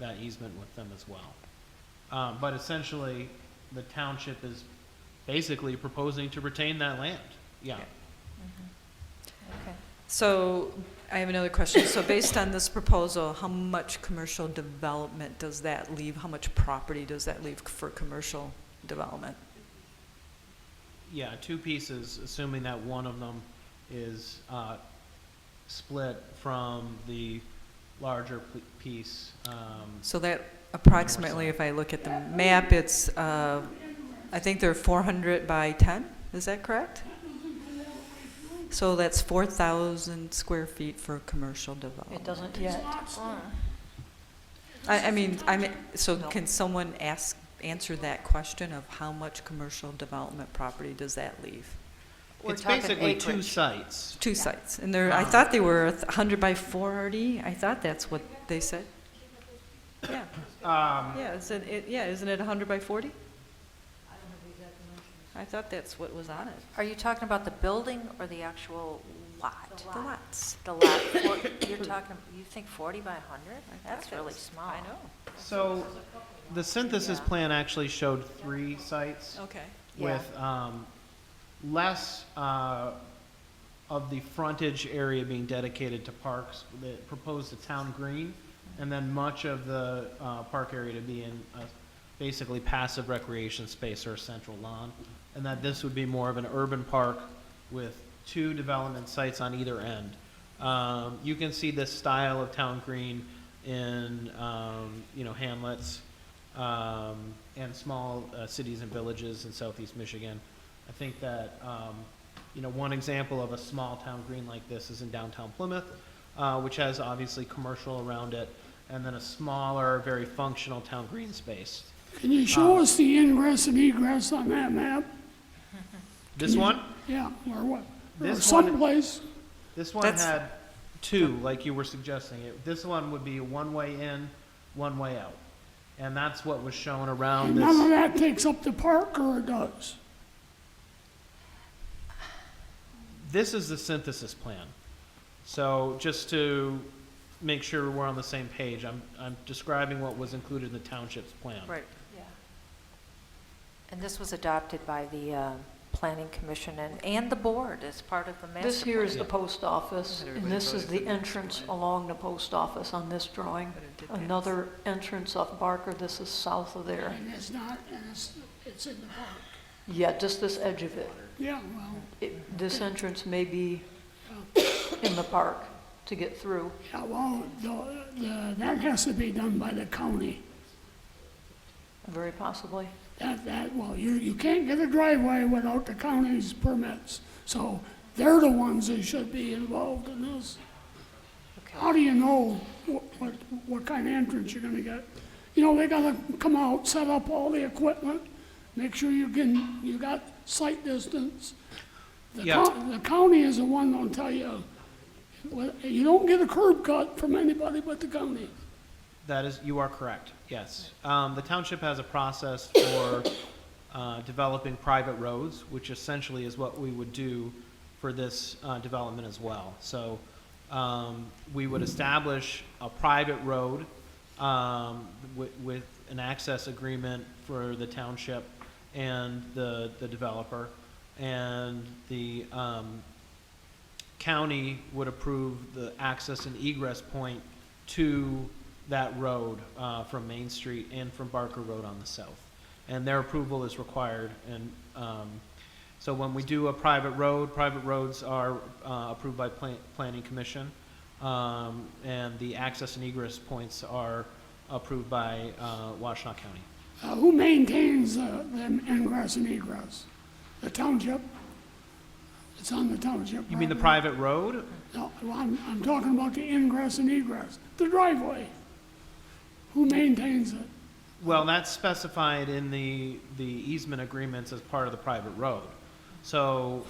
that easement with them as well. But essentially, the township is basically proposing to retain that land. Yeah. Okay. So I have another question. So based on this proposal, how much commercial development does that leave? How much property does that leave for commercial development? Yeah, two pieces, assuming that one of them is split from the larger piece. So that approximately, if I look at the map, it's, I think they're 400 by 10, is that correct? So that's 4,000 square feet for commercial development. It doesn't yet. I mean, so can someone answer that question of how much commercial development property does that leave? It's basically two sites. Two sites, and I thought they were 100 by 40. I thought that's what they said. Yeah. Yeah. Isn't it 100 by 40? I thought that's what was on it. Are you talking about the building or the actual lot? The lots. The lot. You're talking, you think 40 by 100? That's really small. I know. So the synthesis plan actually showed 3 sites Okay. with less of the frontage area being dedicated to parks. They proposed a town green, and then much of the park area to be in basically passive recreation space or a central lawn, and that this would be more of an urban park with 2 development sites on either end. You can see this style of town green in hamlets and small cities and villages in southeast Michigan. I think that one example of a small town green like this is in downtown Plymouth, which has obviously commercial around it, and then a smaller, very functional town green space. Can you show us the ingress and egress on that map? This one? Yeah, or what? This Or someplace? This one had 2, like you were suggesting. This one would be one way in, one way out. And that's what was shown around And this. none of that takes up the park, or it does? This is the synthesis plan. So just to make sure we're on the same page, I'm describing what was included in the township's plan. Right. Yeah. And this was adopted by the Planning Commission and the board as part of the master plan. This here is the post office, and this is the entrance along the post office on this drawing. Another entrance off Barker, this is south of there. And it's not, and it's in the park. Yeah, just this edge of it. Yeah, well, This entrance may be in the park to get through. yeah, well, that has to be done by the county. Very possibly. Well, you can't get a driveway without the county's permits. So they're the ones that should be involved in this. How do you know what kind of entrance you're gonna get? They gotta come out, set up all the equipment, make sure you got sight distance. The county is the one that'll tell you, you don't get a curb cut from anybody but the county. You are correct, yes. The township has a process for developing private roads, which essentially is what we would do for this development as well. So we would establish a private road with an access agreement for the township and the developer, and the county would approve the access and egress point to that road from Main Street and from Barker Road on the south. And their approval is required. And so when we do a private road, private roads are approved by Planning Commission, and the access and egress points are approved by Washtenaw County. Who maintains the ingress and egress? The township? It's on the township. You mean the property. private road? No, I'm talking about the ingress and egress, the driveway. Who maintains it? Well, that's specified in the easement agreements as part of the private road. So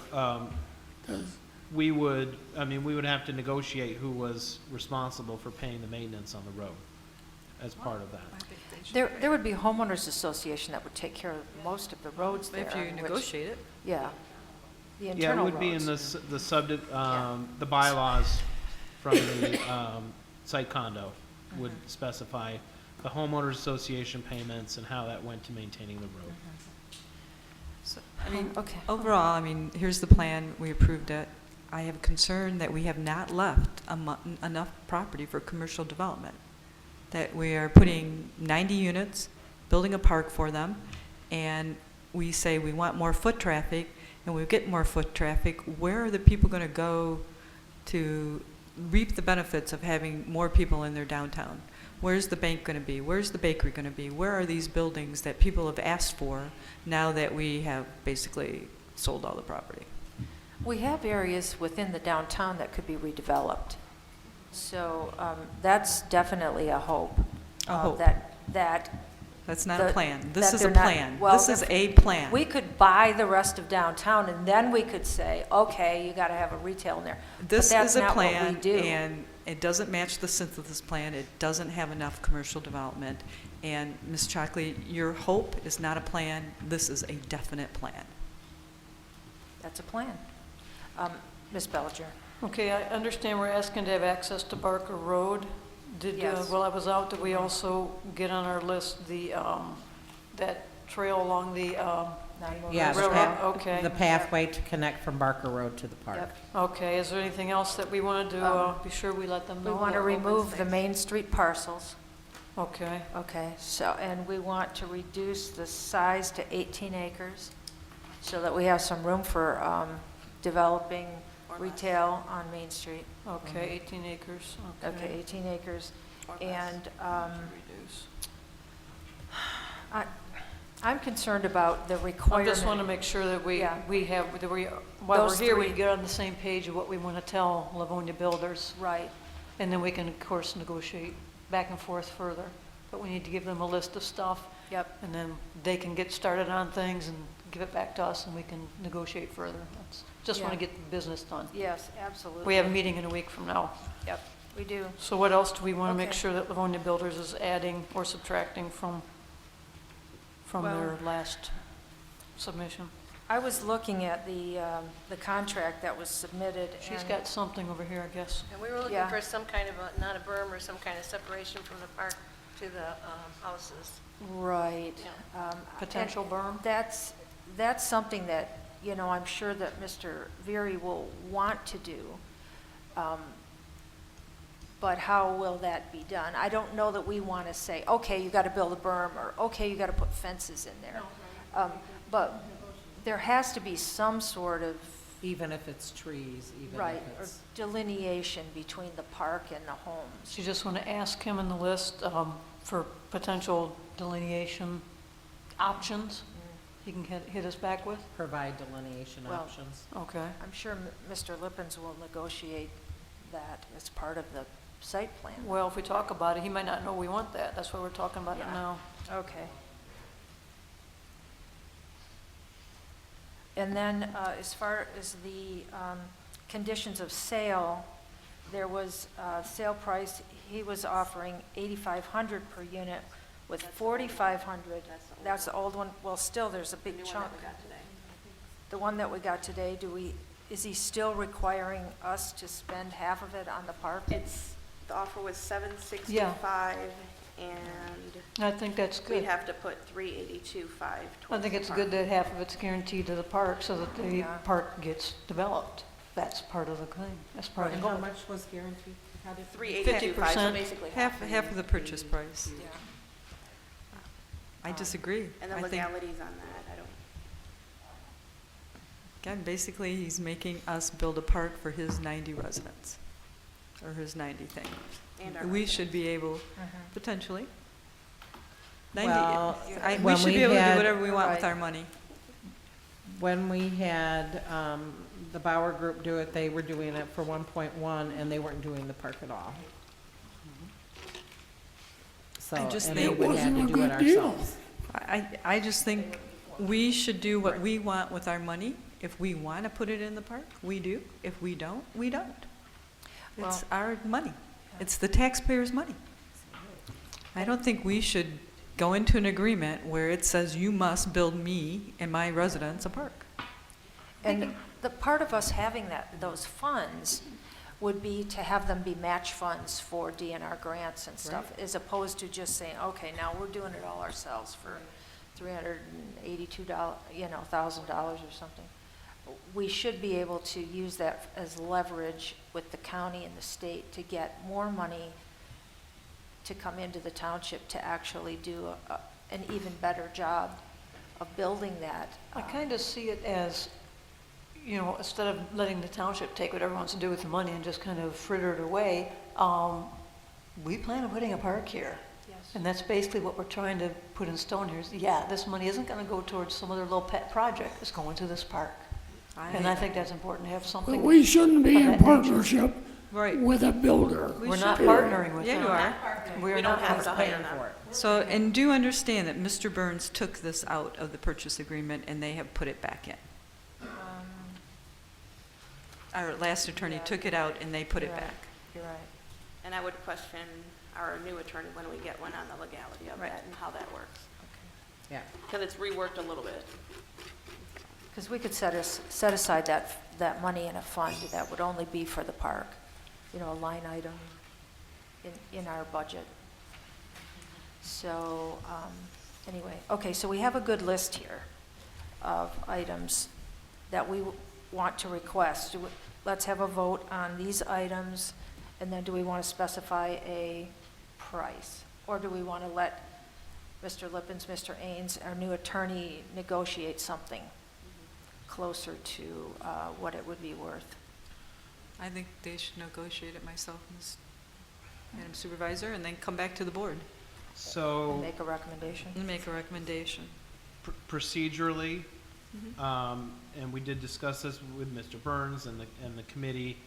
we would have to negotiate who was responsible for paying the maintenance on the road as part of that. There would be a homeowners association that would take care of most of the roads there. If you negotiate it. Yeah. The Yeah, it internal would be in roads. the bylaws from the site condo would specify the homeowners association payments and how that went to maintaining the road. So, I mean, Okay. overall, I mean, here's the plan, we approved it. I have concern that we have not left enough property for commercial development. That we are putting 90 units, building a park for them, and we say we want more foot traffic, and we get more foot traffic. Where are the people going to go to reap the benefits of having more people in their downtown? Where's the bank going to be? Where's the bakery going to be? Where are these buildings that people have asked for now that we have basically sold all the property? We have areas within the downtown that could be redeveloped. So that's definitely a hope. A hope. That That's not the- a plan. This that is a they're not- plan. well, This is if a plan. We could buy the rest of downtown, and then we could say, okay, you got to have a retail in there. This But that's is a not what we plan, do. and it doesn't match the synthesis plan. It doesn't have enough commercial development. And Ms. Chockley, your hope is not a plan. This is a definite plan. That's a plan. Ms. Bellinger? Okay, I understand we're asking to have access to Barker Road. Yes. While I was out, did we also get on our list the, that trail along the, Yeah, Railroad, okay. the pathway to connect from Barker Road to the park. Yep. okay, is there anything else that we want to do? Be sure we let them We know. want to about open remove the space? Main Street parcels. Okay, Okay, so, and we want to reduce the size to 18 acres so that we have some room for developing retail on Main Street. okay, 18 acres, Okay, 18 acres. And Reduce. I'm concerned about the I requirement. just want to make sure that Yeah. while we're Those here, we three. get on the same page of what we want to tell Livonia Builders. Right. And then we can, of course, negotiate back and forth further. But we need to give them a list of stuff. Yep. And then they can get started on things and give it back to us, and we can negotiate further. Just want to Yeah. get the business done. Yes, absolutely. We have a meeting in a week from now. Yep, we do. So what else do we want to make Okay. sure that Livonia Builders is adding or subtracting from their Well- last submission? I was looking at the contract that was submitted. She's and- got something over here, I guess. And we were looking Yeah. for some kind of not a berm or some kind of separation from the park to the houses. Right. Potential and berm? That's something that, I'm sure that Mr. Veery will want to do. But how will that be done? I don't know that we want to say, okay, you got to build a berm, or okay, you got to put fences in there. But there has to be some sort of, Even if it's trees, even right, if or it's. delineation between the park and the homes. So you just want to ask him in the list for potential delineation options he can hit us back with? Provide delineation Well, options. Okay. I'm sure Mr. Lippens will negotiate that as part of the site plan. Well, if we talk about it, he might not know we want that. That's why we're talking about it Yeah. now. Okay. And then as far as the conditions of sale, there was sale price, he was offering $8,500 per unit with $4,500. That's the old one. Well, still, there's a big chunk. The one that we got today, is he still requiring us to spend half of it on the park? The offer was $765, and I think that's we'd good. have to put 382,500 I towards think the it's park. good that half of it's guaranteed to the park so that the Yeah. park gets developed. That's part of the thing. That's part of And the how goal. much was guaranteed? How did- 382,500, so 50%. basically Half of the purchase price. Yeah. I disagree. And the I think, legalities on that, I don't, again, basically, he's making us build a park for his 90 residents, or his 90 things. and our We should be able, Mm-hmm. potentially, 90, Well, we when should we be able to do had- whatever we want with Right. our money. When we had the Bauer Group do it, they were doing it for 1.1, and they weren't doing the park at all. So, I just and think- we It would have wasn't to a do it good deal. ourselves. I just think we should do what we want with our money. If we want to put it in the park, we do. If we don't, we don't. It's Well- our money. It's the taxpayers' money. I don't think we should go into an agreement where it says you must build me and my residents a park. And the part of us having those funds would be to have them be match funds for DNR grants and stuff, as opposed to just saying, okay, now we're doing it all ourselves for $382, $1,000 or something. We should be able to use that as leverage with the county and the state to get more money to come into the township to actually do an even better job of building that. I kind of see it as, instead of letting the township take whatever it wants to do with the money and just kind of fritter it away, we plan on putting a park here. Yes. And that's basically what we're trying to put in stone here. Is, yeah, this money isn't going to go towards some other little pet project. It's going to this park. And I think that's important to have But something. we shouldn't be of in that nature. partnership Right. with a builder. We're not partnering with Yeah, them. you are. We're we don't not have to partnering. hire them. So, and do understand that Mr. Burns took this out of the purchase agreement and they have put it back in. Our last attorney took it out and they put it You're right. back. You're right. and I would question our new attorney when we get one on the legality of Right. that and how that works. Yeah. Because it's reworked a little bit. Because we could set aside that money in a fund that would only be for the park, a line item in our budget. So, anyway, okay, so we have a good list here of items that we want to request. Let's have a vote on these items, and then do we want to specify a price? Or do we want to let Mr. Lippens, Mr. Ains, our new attorney, negotiate something closer to what it would be worth? I think they should negotiate it myself, Ms. Madam Supervisor, and then come back to the board So. And make a recommendation? and make a recommendation. Procedurally, and we did discuss this with Mr. Burns and the committee,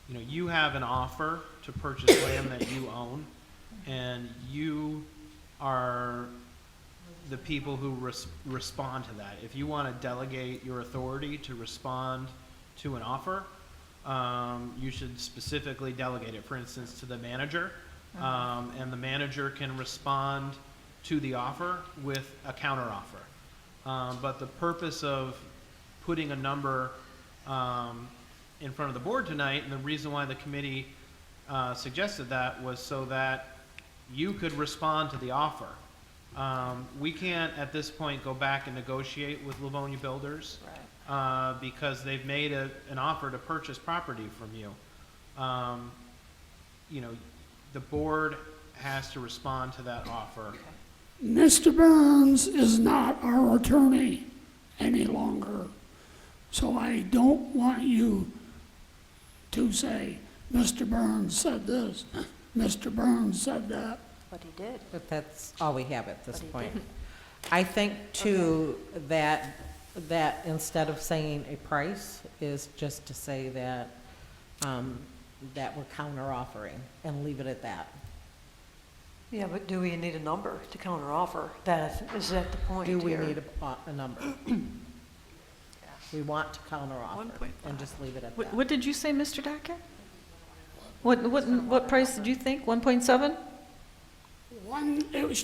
you have an offer to purchase land that you own, and you are the people who respond to that. If you want to delegate your authority to respond to an offer, you should specifically delegate it, for instance, to the manager, and the manager can respond to the offer with a counteroffer. But the purpose of putting a number in front of the board tonight, and the reason why the committee suggested that, was so that you could respond to the offer. We can't, at this point, go back and negotiate with Livonia Builders, because they've made an offer to purchase property from you. The board has to respond to that offer. Mr. Burns is not our attorney any longer. So I don't want you to say, Mr. Burns said this, Mr. Burns said that. But he did. But that's all we have at this But he point. didn't. I think too, that instead of saying a price is just to say that, that we're counter offering and leave it at that. Yeah, but do we need a number to counteroffer? Is that the point Do we here? need a number? We want to counter offer 1.5. and just leave it at that. What did you say, Mr. Dockett? What price did you think? 1.7? It was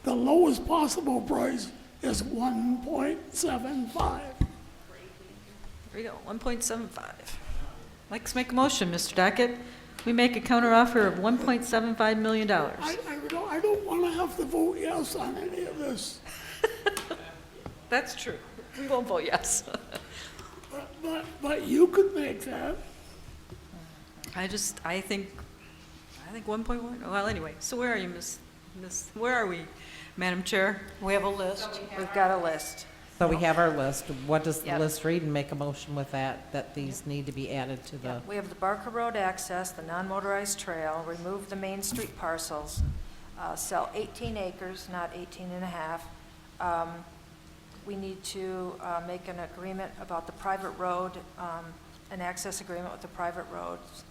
the lowest possible price is 1.75. There you go, 1.75. Let's make a motion, Mr. Dockett. we make a counteroffer of $1.75 million. I don't want to have to vote yes on any of this. That's true. We won't vote yes. But you could make that. I think 1.1, well, anyway, so where are you, where are we, Madam Chair? We have a list. We've got a list. So we have our list. What does the Yep. list read, and make a motion with that these need to be added to the, We have the Barker Road access, the non-motorized trail, remove the Main Street parcels, sell 18 acres, not 18 and a half. We need to make an agreement about the private road, an access agreement with the private roads.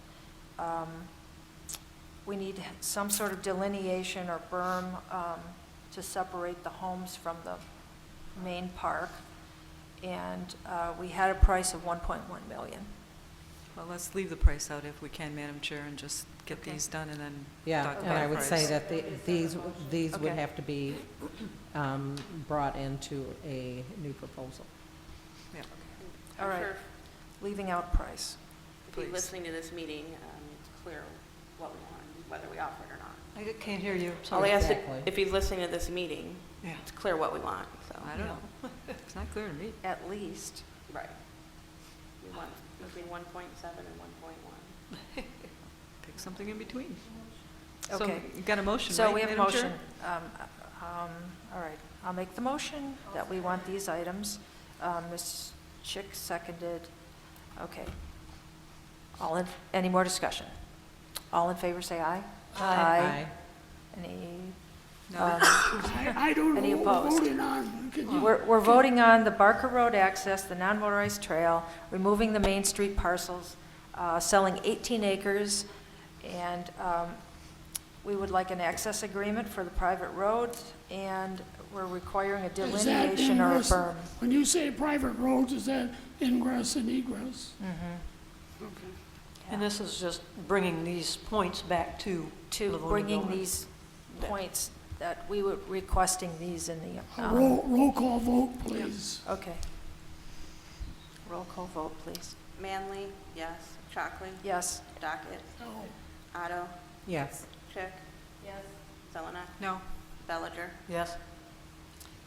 We need some sort of delineation or berm to separate the homes from the main park. And we had a price of 1.1 million. Well, let's leave the price out if we can, Madam Chair, and just get these done and then yeah, talk and about I the would say price. that these would Okay. have to be brought into a new proposal. Yeah. All right, Sure. leaving out price. If you're Please. listening to this meeting, it's clear what we want, whether we offer it or not. I can't hear you. I'll ask it, Exactly. if he's listening to this meeting, Yeah. it's clear what we want, so. I don't know. It's not clear to me. At least. Right. We want between 1.7 and 1.1. Pick something in between. Okay. So you've got a motion, So right, we have a Madam Chair? motion. All right, I'll make the motion that we want these items. Ms. Chick seconded. Okay. Any more discussion? All in favor, say aye. Aye. Any, No. I don't Any know what we're opposed? voting on. Could you- we're voting on the Barker Road access, the non-motorized trail, removing the Main Street parcels, selling 18 acres, and we would like an access agreement for the private roads, and we're requiring a Is that delineation or a ingress- berm. When you say private roads, is that ingress and egress? Okay. And this is just bringing these points back to To Livonia bringing Builders. these points that we were requesting these in the. Roll call vote, please. Okay. Roll call vote, please. Manley, yes. Chockley? Yes. Docket? No. Otto? Yes. Chick? Yes. Zelenak? No. Bellinger? Yes.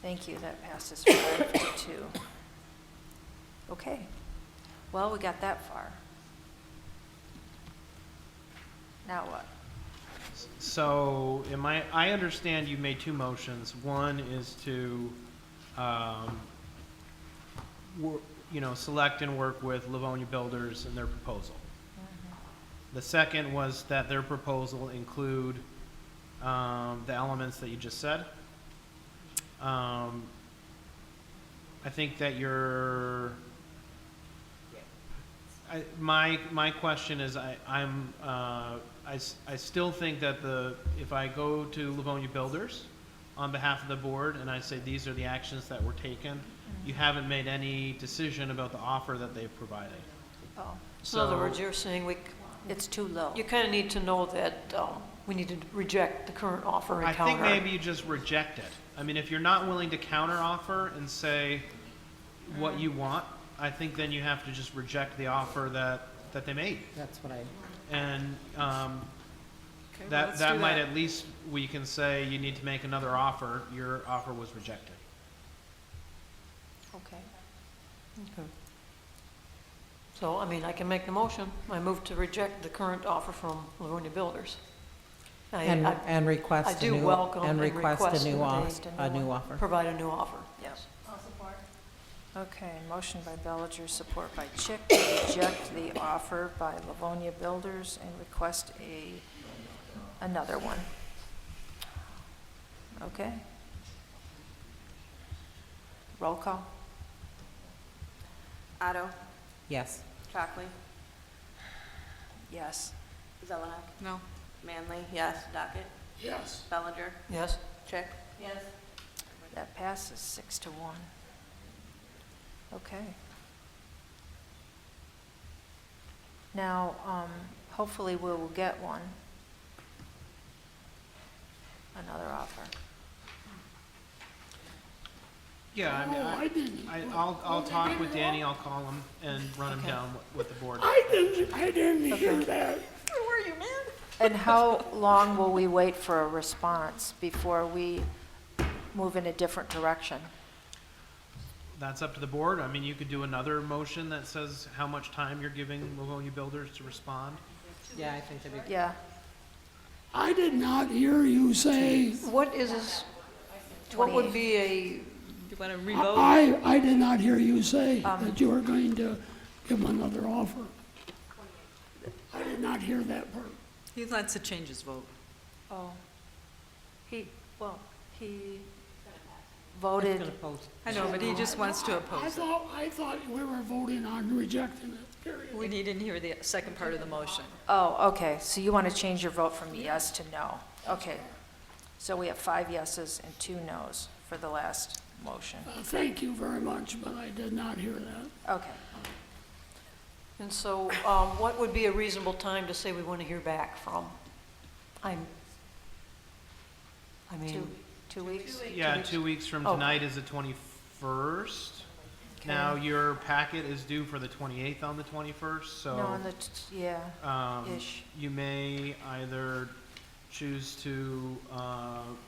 Thank you, that passes 5-2. Okay, well, we got that far. Now what? So, I understand you made two motions. One is to, select and work with Livonia Builders and their proposal. The second was that their proposal include the elements that you just said. I think that my question is, I still think that if I go to Livonia Builders on behalf of the board and I say these are the actions that were taken, you haven't made any decision about the offer that they've provided. Oh, So in other words, you're saying it's too low. you kind of need to know that we need to reject the current offer and I think counter. maybe you just reject it. I mean, if you're not willing to counter offer and say what you want, I think then you have to just reject the offer that they made. That's what I, And Okay, well, let's that do might that. at least, we can say you need to make another offer, your offer was rejected. Okay. Okay. So, I mean, I can make the motion. I move to reject the current offer from Livonia Builders. and request I a do new, welcome and and request request a new that off, they- a new offer. Provide a new offer. Yes. Okay, motion by Bellinger, support by Chick, to reject the offer by Livonia Builders and request another one. Okay. Roll call? Otto? Yes. Chockley? Yes. Zelenak? No. Manley, yes. Docket? Yes. Bellinger? Yes? Chick? Yes. That passes 6-1. Okay. Now, hopefully we will get one. Another offer. Yeah, I mean, No, I didn't. I'll talk with Danny, I'll call him and run him down with the board. I didn't hear that. Where were you, man? And how long will we wait for a response before we move in a different direction? That's up to the board. I mean, you could do another motion that says how much time you're giving Livonia Builders to respond. Yeah, I think that'd be. Yeah, I did not hear you say, What is this, what would be a, You want to revote? I did not hear you say that you were going to give them another offer. I did not hear that part. He wants to change his vote. oh, he voted, I know, but he just wants to oppose it. I thought we were voting on rejecting it, period. We didn't hear the second part of the motion. oh, okay, so you want to change your vote from yes to no? Okay, so we have 5 yeses and 2 nos for the last motion. Thank you very much, but I did not hear that. Okay, and so what would be a reasonable time to say we want to hear back from? I mean, 2 weeks? Yeah, 2 weeks from Oh. tonight is the 21st. Now, your packet is due for the 28th on the 21st, so. No, on the, yeah, ish. You may either choose to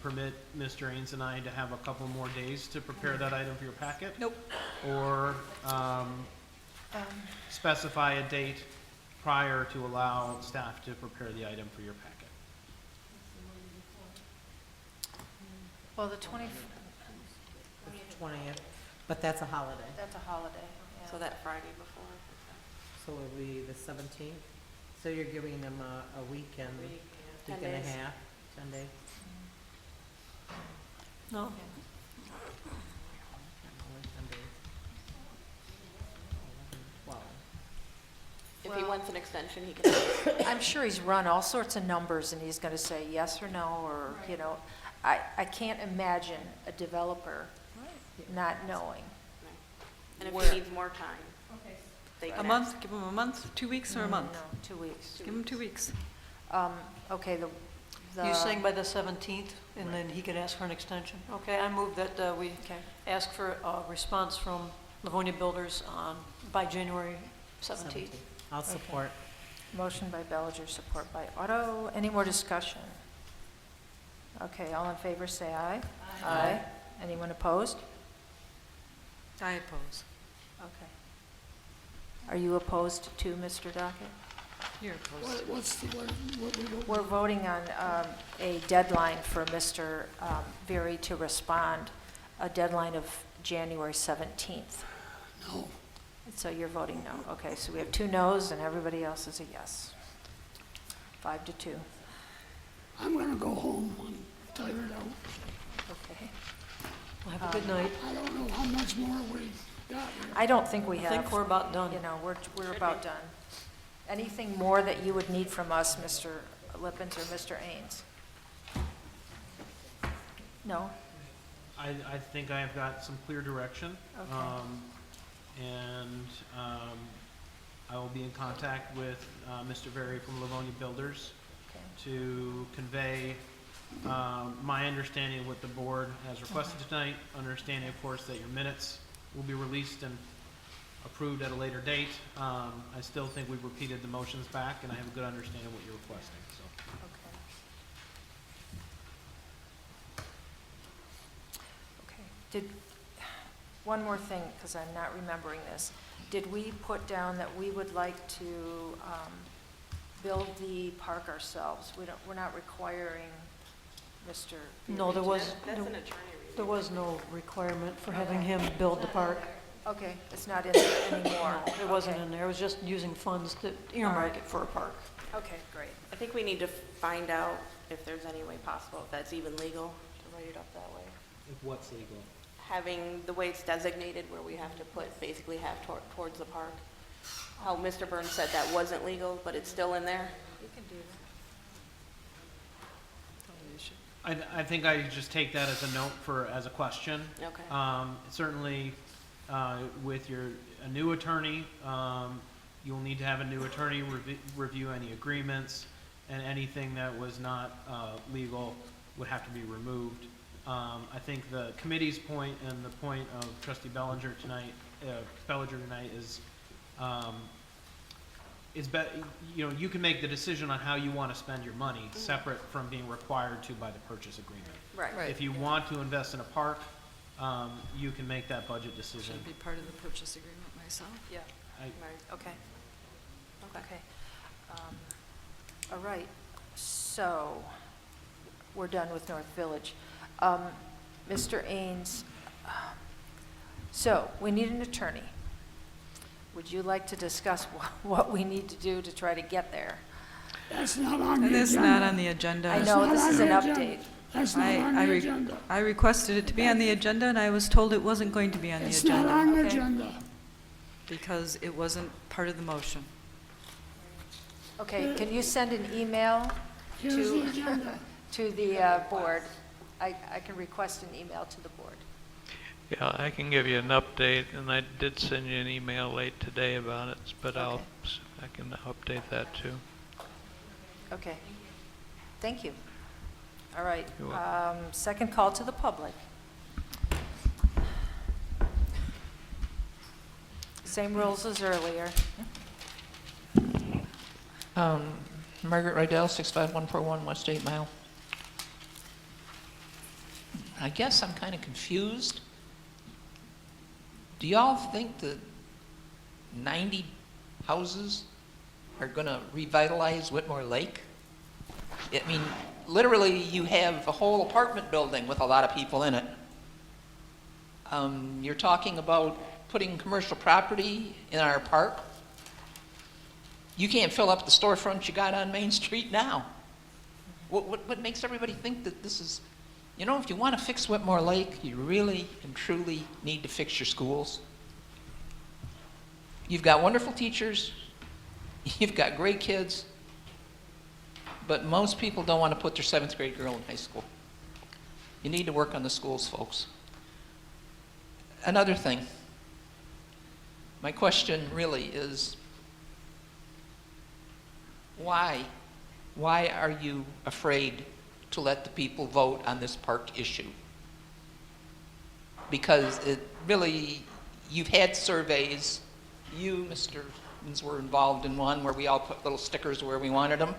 permit Mr. Ains and I to have a couple more days to prepare that item for your packet. Nope. Or specify a date prior to allow staff to prepare the item for your packet. Well, the 20th, 20th, but that's a holiday, that's a holiday, yeah. So that Friday before. so it'll be the 17th. So you're giving them a week and, Week, week 10 and a days. half, 10 days. no, Only 10 days. 11, 12. If he Well- wants an extension, he can. I'm sure he's run all sorts of numbers, and he's going to say yes or no, or, you know, I can't imagine a developer not knowing. And if Where? he needs more time, they A can month, ask. give him a month, 2 weeks or a month? No, 2 weeks. Give him 2 weeks. Okay, the. you're saying by the 17th, and then he could ask for an extension? Okay, I move that we Okay. ask for a response from Livonia Builders by January 17th. I'll support. Motion by Bellinger, support by Otto. Any more discussion? Okay, all in favor, say aye. Aye. Anyone opposed? I oppose. Okay. Are you opposed to Mr. Dockett? You're opposed. What we vote? We're voting on a deadline for Mr. Very to respond, a deadline of January 17th. No. So you're voting no. Okay, so we have 2 noes and everybody else is a yes. 5 to 2. I'm gonna go home. I'm tired out. Okay. Well, have a good night. I don't know how much more we got here. I don't think we I have. think we're about done. You know, we're about done. Anything more that you would need from us, Mr. Lippens or Mr. Ains? No? I think I've got some clear direction. Okay. And I will be in contact with Mr. Very from Livonia Builders Okay. to convey my understanding of what the board has requested tonight, understanding, of course, that your minutes will be released and approved at a later date. I still think we've repeated the motions back, and I have a good understanding of what you're requesting, so. Okay. One more thing, because I'm not remembering this. Did we put down that we would like to build the park ourselves? We're not requiring Mr. No, there was, That's an attorney review. there was no requirement for having him build the park. Okay, it's not in there anymore. It wasn't in there, it was just using funds to earmark it for a park. Okay, great. I think we need to find out if there's any way possible, if that's even legal, to write it up that way. If what's legal? Having the way it's designated where we have to put basically half towards the park. How Mr. Burns said that wasn't legal, but it's still in there. You can do that. I think I just take that as a note as a question. Okay. Certainly, with a new attorney, you'll need to have a new attorney review any agreements, and anything that was not legal would have to be removed. I think the committee's point and the point of Trustee Bellinger tonight is it's you can make the decision on how you want to spend your money separate from being required to by the purchase agreement. Right. If you want to invest in a park, you can make that budget decision. Should be part of the purchase agreement myself. Yeah. I- Okay. Okay. All right, so we're done with North Village. Mr. Ains, so we need an attorney. Would you like to discuss what we need to do to try to get there? That's not on the agenda. That's not on the agenda. I know, this is an That's not on the update. agenda. That's not on the agenda. I requested it to be on the agenda, and I was told it wasn't going to be on the It's not agenda on the Okay. agenda. because it wasn't part of the motion. Okay, can you send an email Here's the to, agenda. to the board? I can request an email to the board. Yeah, I can give you an update, and I did send you an email late today about it, but I can update that too. Okay, thank you. All right, You're welcome. second call to the public. Same rules as earlier. Margaret Rydell, 65141 West 8 Mile. I guess I'm kind of confused. Do y'all think that 90 houses are going to revitalize Whitmore Lake? I mean, literally, you have a whole apartment building with a lot of people in it. You're talking about putting commercial property in our park. You can't fill up the storefront you got on Main Street now. What makes everybody think that this is... You know, if you want to fix Whitmore Lake, you really and truly need to fix your schools. You've got wonderful teachers, you've got great kids, but most people don't want to put their 7th grade girl in high school. You need to work on the schools, folks. Another thing, my question really is, why are you afraid to let the people vote on this park issue? Because it really, you've had surveys. You, Mr. Evans, were involved in one where we all put little stickers where we wanted them.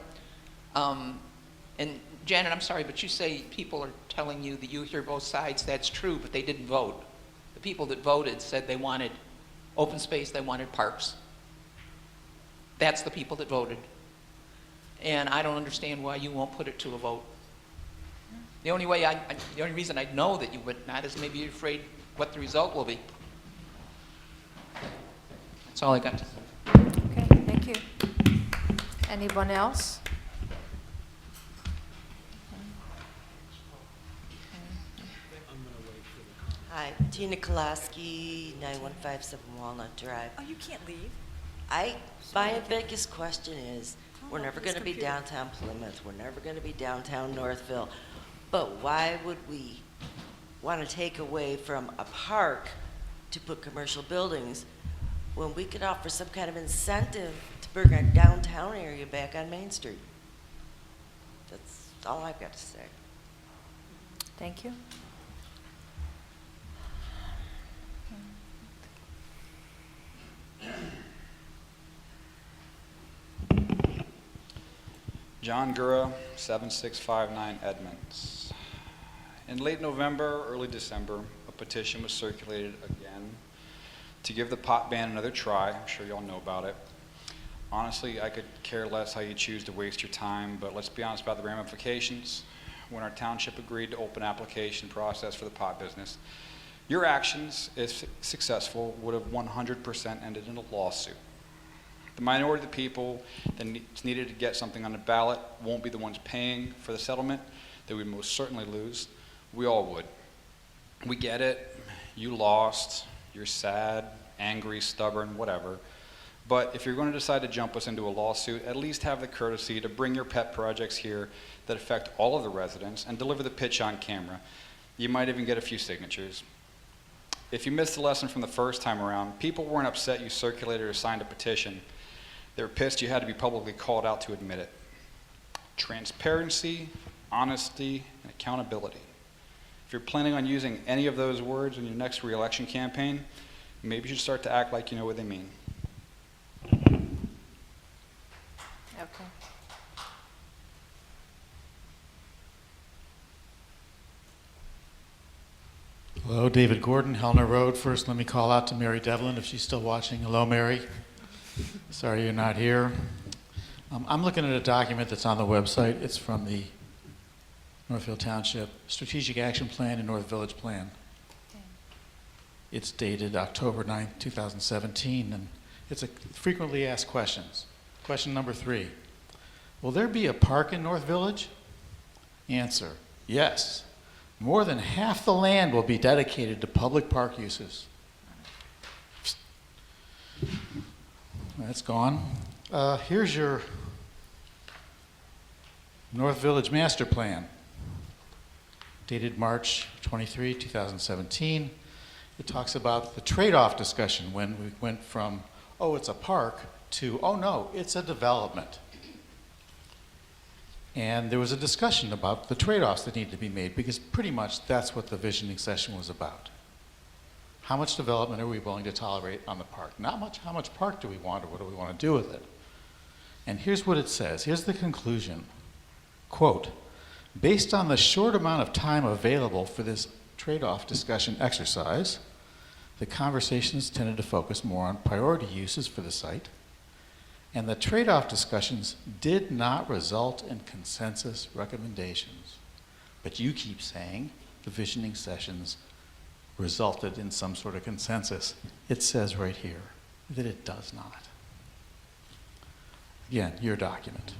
And Janet, I'm sorry, but you say people are telling you that you hear both sides. That's true, but they didn't vote. The people that voted said they wanted open space, they wanted parks. That's the people that voted. And I don't understand why you won't put it to a vote. The only reason I know that you would not is maybe you're afraid what the result will be. That's all I got to say. Okay, thank you. Anyone else? Hi, Tina Kolaski, 9157 Walnut Drive. Oh, you can't leave. My biggest question is, we're never going to be downtown Plymouth, we're never going to be downtown Northville, but why would we want to take away from a park to put commercial buildings when we could offer some kind of incentive to bring our downtown area back on Main Street? That's all I've got to say. Thank you. John Gura, 7659 Edmonds. In late November, early December, a petition was circulated again to give the pot ban another try. I'm sure you all know about it. Honestly, I could care less how you choose to waste your time, but let's be honest about the ramifications. When our township agreed to open application process for the pot business, your actions, if successful, would have 100% ended in a lawsuit. The minority of the people that needed to get something on the ballot won't be the ones paying for the settlement that we'd most certainly lose. We all would. We get it. You lost. You're sad, angry, stubborn, whatever. But if you're going to decide to jump us into a lawsuit, at least have the courtesy to bring your pet projects here that affect all of the residents and deliver the pitch on camera. You might even get a few signatures. If you missed the lesson from the first time around, people weren't upset you circulated or signed a petition. They were pissed you had to be publicly called out to admit it. Transparency, honesty, and accountability. If you're planning on using any of those words in your next re-election campaign, maybe you should start to act like you know what they mean. Okay. Hello, David Gordon, Helena Road. First, let me call out to Mary Devlin if she's still watching. Hello, Mary. Sorry you're not here. I'm looking at a document that's on the website. It's from the Northfield Township Strategic Action Plan and North Village Plan. It's dated October 9th, 2017, and it's a frequently asked questions. Question number 3, will there be a park in North Village? Answer, yes. More than half the land will be dedicated to public park uses. That's gone. Here's your North Village Master Plan, dated March 23, 2017. It talks about the trade-off discussion when we went from, oh, it's a park, to, oh no, it's a development. And there was a discussion about the trade-offs that need to be made, because pretty much that's what the visioning session was about. How much development are we willing to tolerate on the park? Not much, how much park do we want, or what do we want to do with it? And here's what it says. Here's the conclusion. Quote, based on the short amount of time available for this trade-off discussion exercise, the conversations tended to focus more on priority uses for the site, and the trade-off discussions did not result in consensus recommendations. But you keep saying the visioning sessions resulted in some sort of consensus. It says right here that it does not. Again, your document.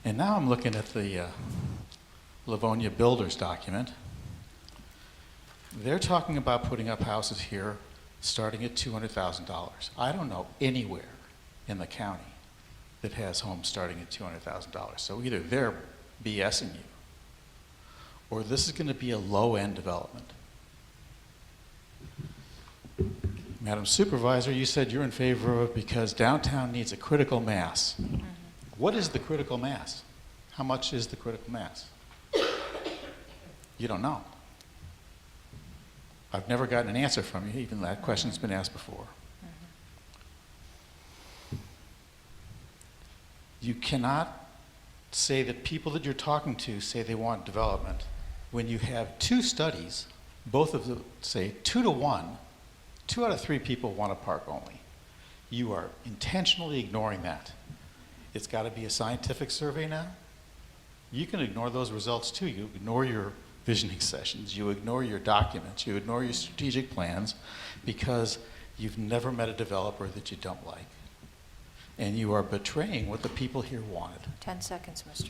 And now I'm looking at the Livonia Builders document. They're talking about putting up houses here starting at $200,000. I don't know anywhere in the county that has homes starting at $200,000. So either they're BSing you, or this is going to be a low-end development. Madam Supervisor, you said you're in favor of it because downtown needs a critical mass. Mm-hmm. What is the critical mass? How much is the critical mass? You don't know. I've never gotten an answer from you, even that question's been asked before. You cannot say that people that you're talking to say they want development when you have 2 studies, both of them say 2 to 1, 2 out of 3 people want a park only. You are intentionally ignoring that. It's got to be a scientific survey now. You can ignore those results too. You ignore your visioning sessions, you ignore your documents, you ignore your strategic plans because you've never met a developer that you don't like. And you are betraying what the people here wanted. 10 seconds, Mr.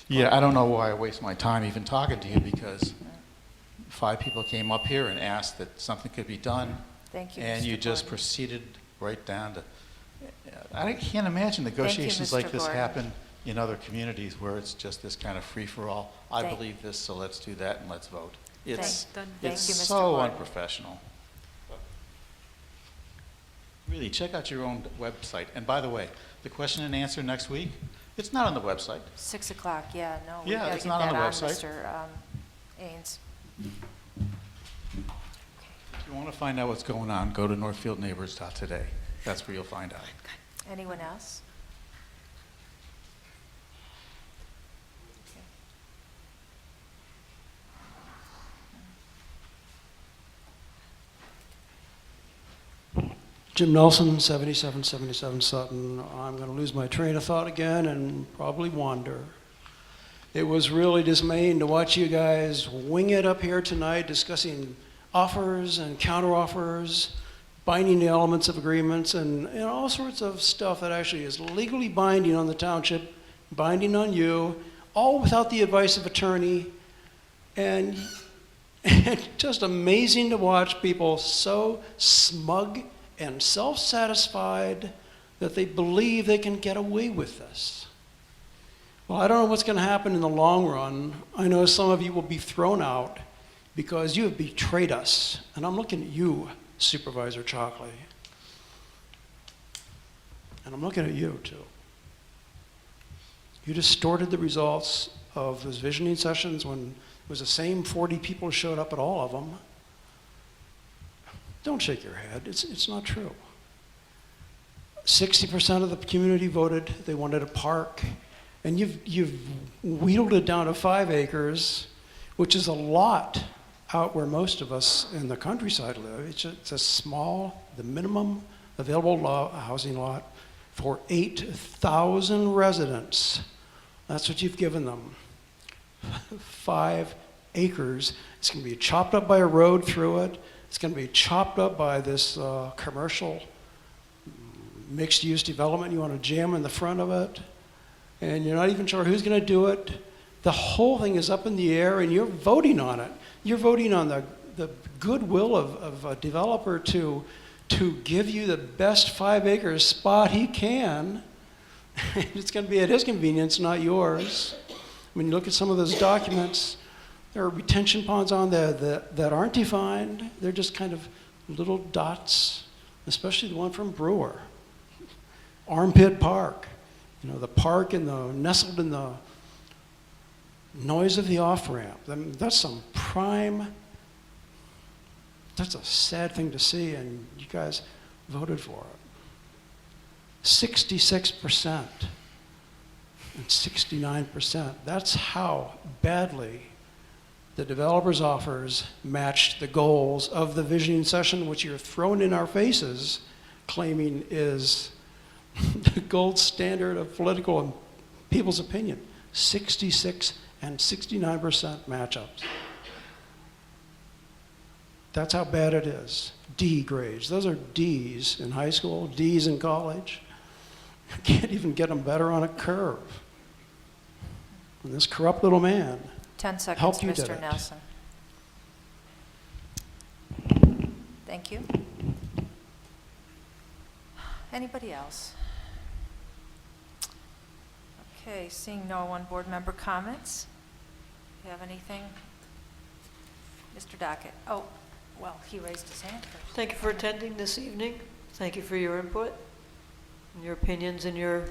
Yeah, I don't know why I waste my time even talking to you because 5 people came up here and asked that something could be done. Thank you, and Mr. you just Gordon. proceeded right down to, I can't imagine negotiations Mr. like this Gordon. happen in other communities where it's just this kind of free-for-all. I Thank- believe this, so let's do that and let's vote. It's, Thank it's you, Mr. so Gordon. unprofessional. Really, check out your own website. And by the way, the question and answer next week, it's not on the website. 6 o'clock, yeah, no. we Yeah, gotta it's get not on that the website. Mr. Ains. If you want to find out what's going on, go to northfieldneighbors.today. That's where you'll find out. Anyone else? Jim Nelson, 7777 Sutton. I'm going to lose my train of thought again and probably wander. It was really dismaying to watch you guys wing it up here tonight discussing offers and counteroffers, binding the elements of agreements, and all sorts of stuff that actually is legally binding on the township, binding on you, all without the advice of attorney. And it's just amazing to watch people so smug and self-satisfied that they believe they can get away with this. Well, I don't know what's going to happen in the long run. I know some of you will be thrown out because you have betrayed us. And I'm looking at you, Supervisor Chockley. And I'm looking at you, too. You distorted the results of those visioning sessions when it was the same 40 people showed up at all of them. Don't shake your head. It's not true. 60% of the community voted they wanted a park, and you've wheedled it down to 5 acres, which is a lot out where most of us in the countryside live. It's a small, the minimum available housing lot for 8,000 residents. That's what you've given them. 5 acres. It's going to be chopped up by a road through it. It's going to be chopped up by this commercial mixed-use development. You want to jam in the front of it, and you're not even sure who's going to do it. The whole thing is up in the air, and you're voting on it. You're voting on the goodwill of a developer to give you the best 5 acre spot he can. It's going to be at his convenience, not yours. When you look at some of those documents, there are retention ponds on there that aren't defined. They're just kind of little dots, especially the one from Brewer. Armpit Park, you know, the park nestled in the noise of the off-ramp. I mean, that's some prime, that's a sad thing to see, and you guys voted for it. 66% and 69%. That's how badly the developer's offers matched the goals of the visioning session, which you're thrown in our faces, claiming is the gold standard of political and people's opinion. 66 and 69% matchups. That's how bad it is. D grades. Those are D's in high school, D's in college. You can't even get them better on a curve. And this corrupt little man 10 seconds, helped you did Mr. it. Nelson. Thank you. Anybody else? Okay, seeing no one board member comments. Do you have anything? Mr. Dockett. Oh, well, he raised his hand first. Thank you for attending this evening. Thank you for your input and your opinions and your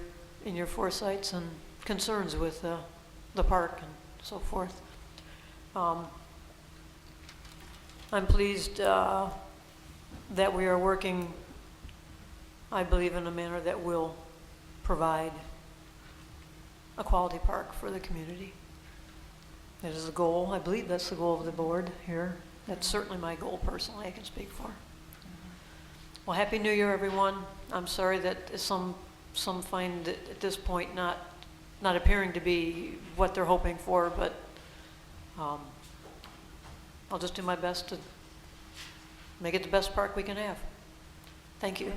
foresights and concerns with the park and so forth. I'm pleased that we are working, I believe, in a manner that will provide a quality park for the community. That is the goal. I believe that's the goal of the board here. That's certainly my goal personally, I can speak for. Well, Happy New Year, everyone. I'm sorry that some find it at this point not appearing to be what they're hoping for, but I'll just do my best to make it the best park we can have. Thank you.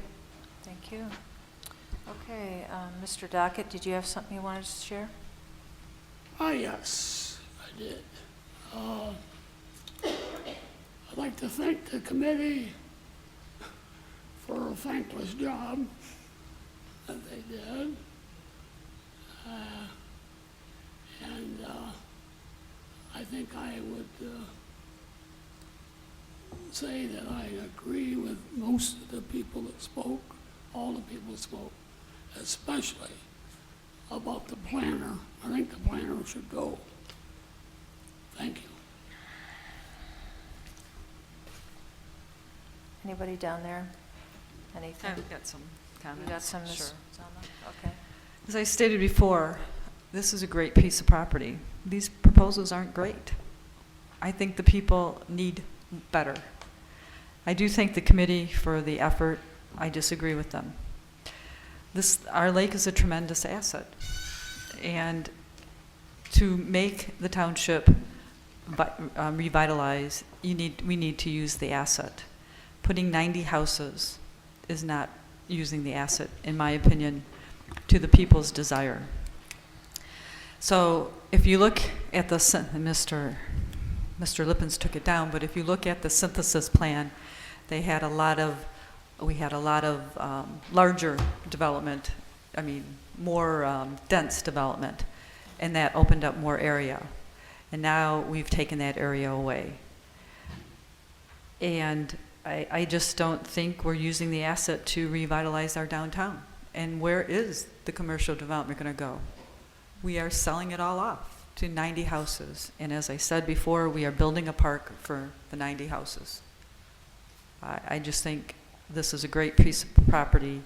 Thank you. Okay, Mr. Dockett, did you have something you wanted to share? Yes, I did. I'd like to thank the committee for a thankless job that they did. And I think I would say that I agree with most of the people that spoke, all the people that spoke, especially about the planner. I think the planner should go. Thank you. Anybody down there? Anything? I've got some comments. You got some, Ms. Sure. Zelma? Okay. As I stated before, this is a great piece of property. These proposals aren't great. I think the people need better. I do thank the committee for the effort. I disagree with them. Our lake is a tremendous asset. And to make the township revitalize, we need to use the asset. Putting 90 houses is not using the asset, in my opinion, to the people's desire. So if you look at the, Mr. Lippens took it down, but if you look at the synthesis plan, we had a lot of larger development, more dense development, and that opened up more area. And now we've taken that area away. And I just don't think we're using the asset to revitalize our downtown. And where is the commercial development going to go? We are selling it all off to 90 houses. And as I said before, we are building a park for the 90 houses. I just think this is a great piece of property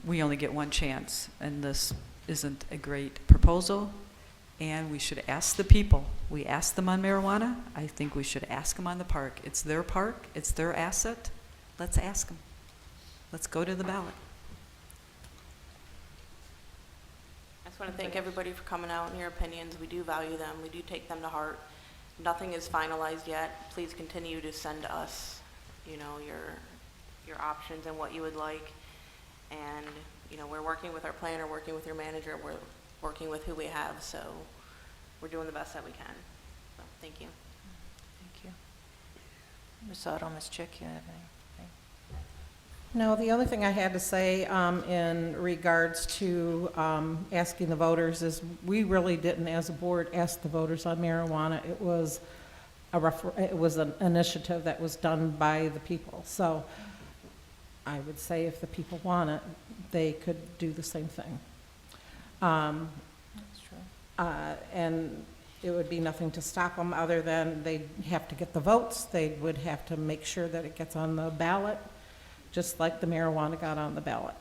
We only get one chance, and this isn't a great proposal, and we should ask the people. We asked them on marijuana. I think we should ask them on the park. It's their park. It's their asset. Let's ask them. Let's go to the ballot. I just want to thank everybody for coming out and your opinions. We do value them. We do take them to heart. Nothing is finalized yet. Please continue to send us, you know, your options and what you would like. And, you know, we're working with our planner, working with your manager, we're working with who we have, so we're doing the best that we can. So, thank you. Thank you. Ms. Otto, Ms. Chick, you have anything? No, the only thing I had to say in regards to asking the voters is we really didn't, as a board, ask the voters on marijuana. It was an initiative that was done by the people. So I would say if the people want it, they could do the same thing. That's true. And it would be nothing to stop them other than they'd have to get the votes. They would have to make sure that it gets on the ballot, just like the marijuana got on the ballot.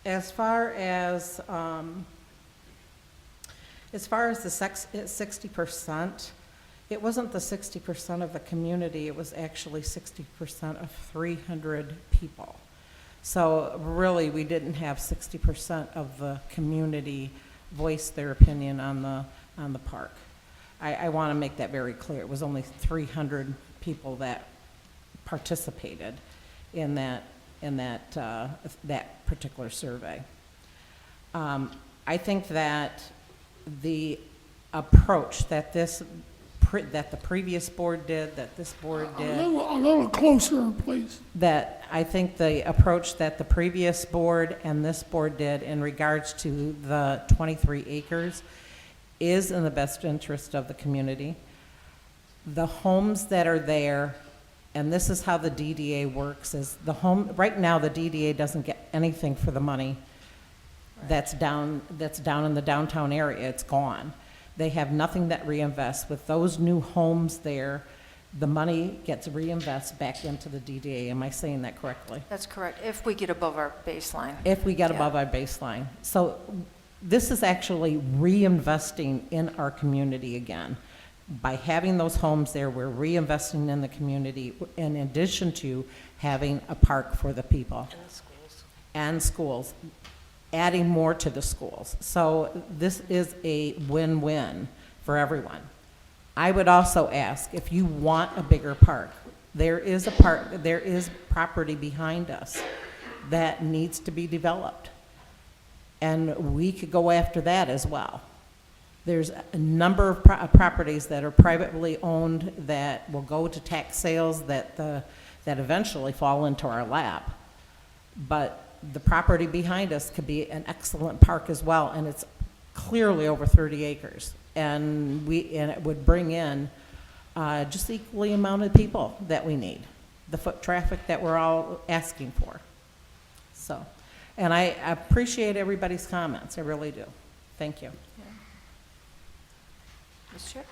As far as the 60%, it wasn't the 60% of the community, it was actually 60% of 300 people. So really, we didn't have 60% of the community voice their opinion on the park. I want to make that very clear. It was only 300 people that participated in that particular survey. I think that the approach that that the previous board did, that this board did. A little closer, please. That I think the approach that the previous board and this board did in regards to the 23 acres is in the best interest of the community. The homes that are there, and this is how the DDA works, is right now the DDA doesn't get anything for the money that's down in the downtown area. It's gone. They have nothing that reinvests. With those new homes there, the money gets reinvested back into the DDA. Am I saying that correctly? That's correct, if we get above our baseline. If we get above our baseline. So this is actually reinvesting in our community again. By having those homes there, we're reinvesting in the community in addition to having a park for the people. And schools. Adding more to the schools. So this is a win-win for everyone. I would also ask if you want a bigger park. There is property behind us that needs to be developed. And we could go after that as well. There's a number of properties that are privately owned that will go to tax sales that eventually fall into our lap. But the property behind us could be an excellent park as well, and it's clearly over 30 acres. And it would bring in just equally amount of people that we need, the foot traffic that we're all asking for. So, and I appreciate everybody's comments, I really do. Thank you. Ms. Chick?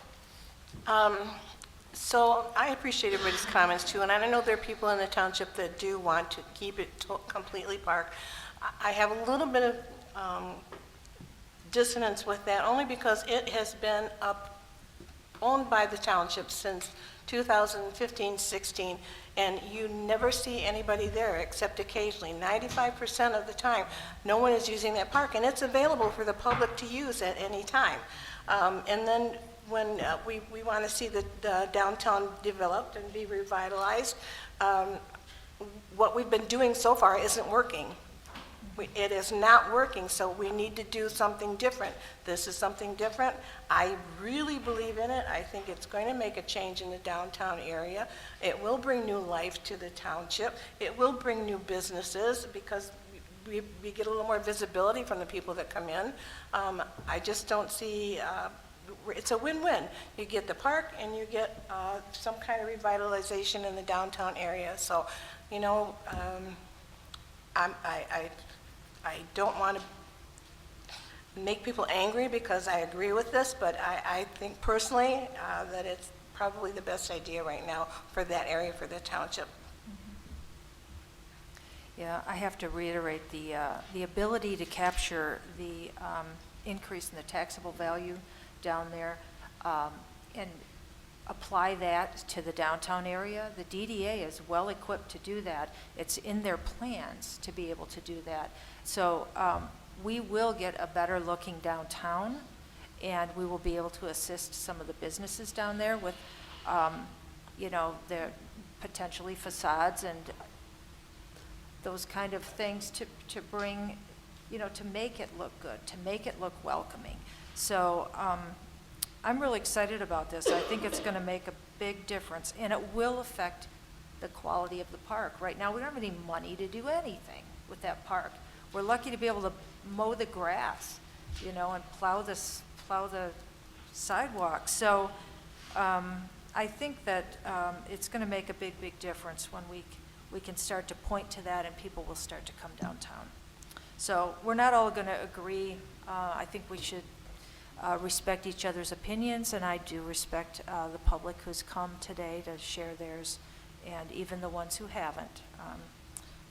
So I appreciate everybody's comments too, and I know there are people in the township that do want to keep it completely park. I have a little bit of dissonance with that, only because it has been owned by the township since 2015-16, and you never see anybody there except occasionally. 95% of the time, no one is using that park, and it's available for the public to use at any time. And then when we want to see the downtown developed and be revitalized, what we've been doing so far isn't working. It is not working, so we need to do something different. This is something different. I really believe in it. I think it's going to make a change in the downtown area. It will bring new life to the township. It will bring new businesses because we get a little more visibility from the people that come in. I just don't see, it's a win-win. You get the park and you get some kind of revitalization in the downtown area. So, you know, I don't want to make people angry because I agree with this, but I think personally that it's probably the best idea right now for that area, for the township. Yeah, I have to reiterate the ability to capture the increase in the taxable value down there and apply that to the downtown area. The DDA is well equipped to do that. It's in their plans to be able to do that. So we will get a better looking downtown, and we will be able to assist some of the businesses down there with, you know, their potentially facades and those kind of things to bring, you know, to make it look good, to make it look welcoming. So I'm really excited about this. I think it's going to make a big difference, and it will affect the quality of the park. Right now, we don't have any money to do anything with that park. We're lucky to be able to mow the grass, you know, and plow the sidewalk. So I think that it's going to make a big, big difference when we can start to point to that and people will start to come downtown. So we're not all going to agree. I think we should respect each other's opinions, and I do respect the public who's come today to share theirs, and even the ones who haven't.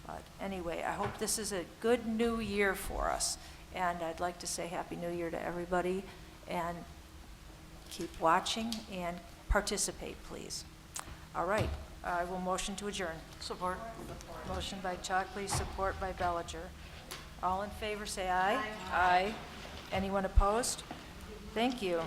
But anyway, I hope this is a good new year for us, and I'd like to say Happy New Year to everybody, and keep watching and participate, please. All right, I will motion to adjourn. Support. Motion by Chockley, support by Bellinger. All in favor, say aye. Aye. Anyone opposed? Thank you.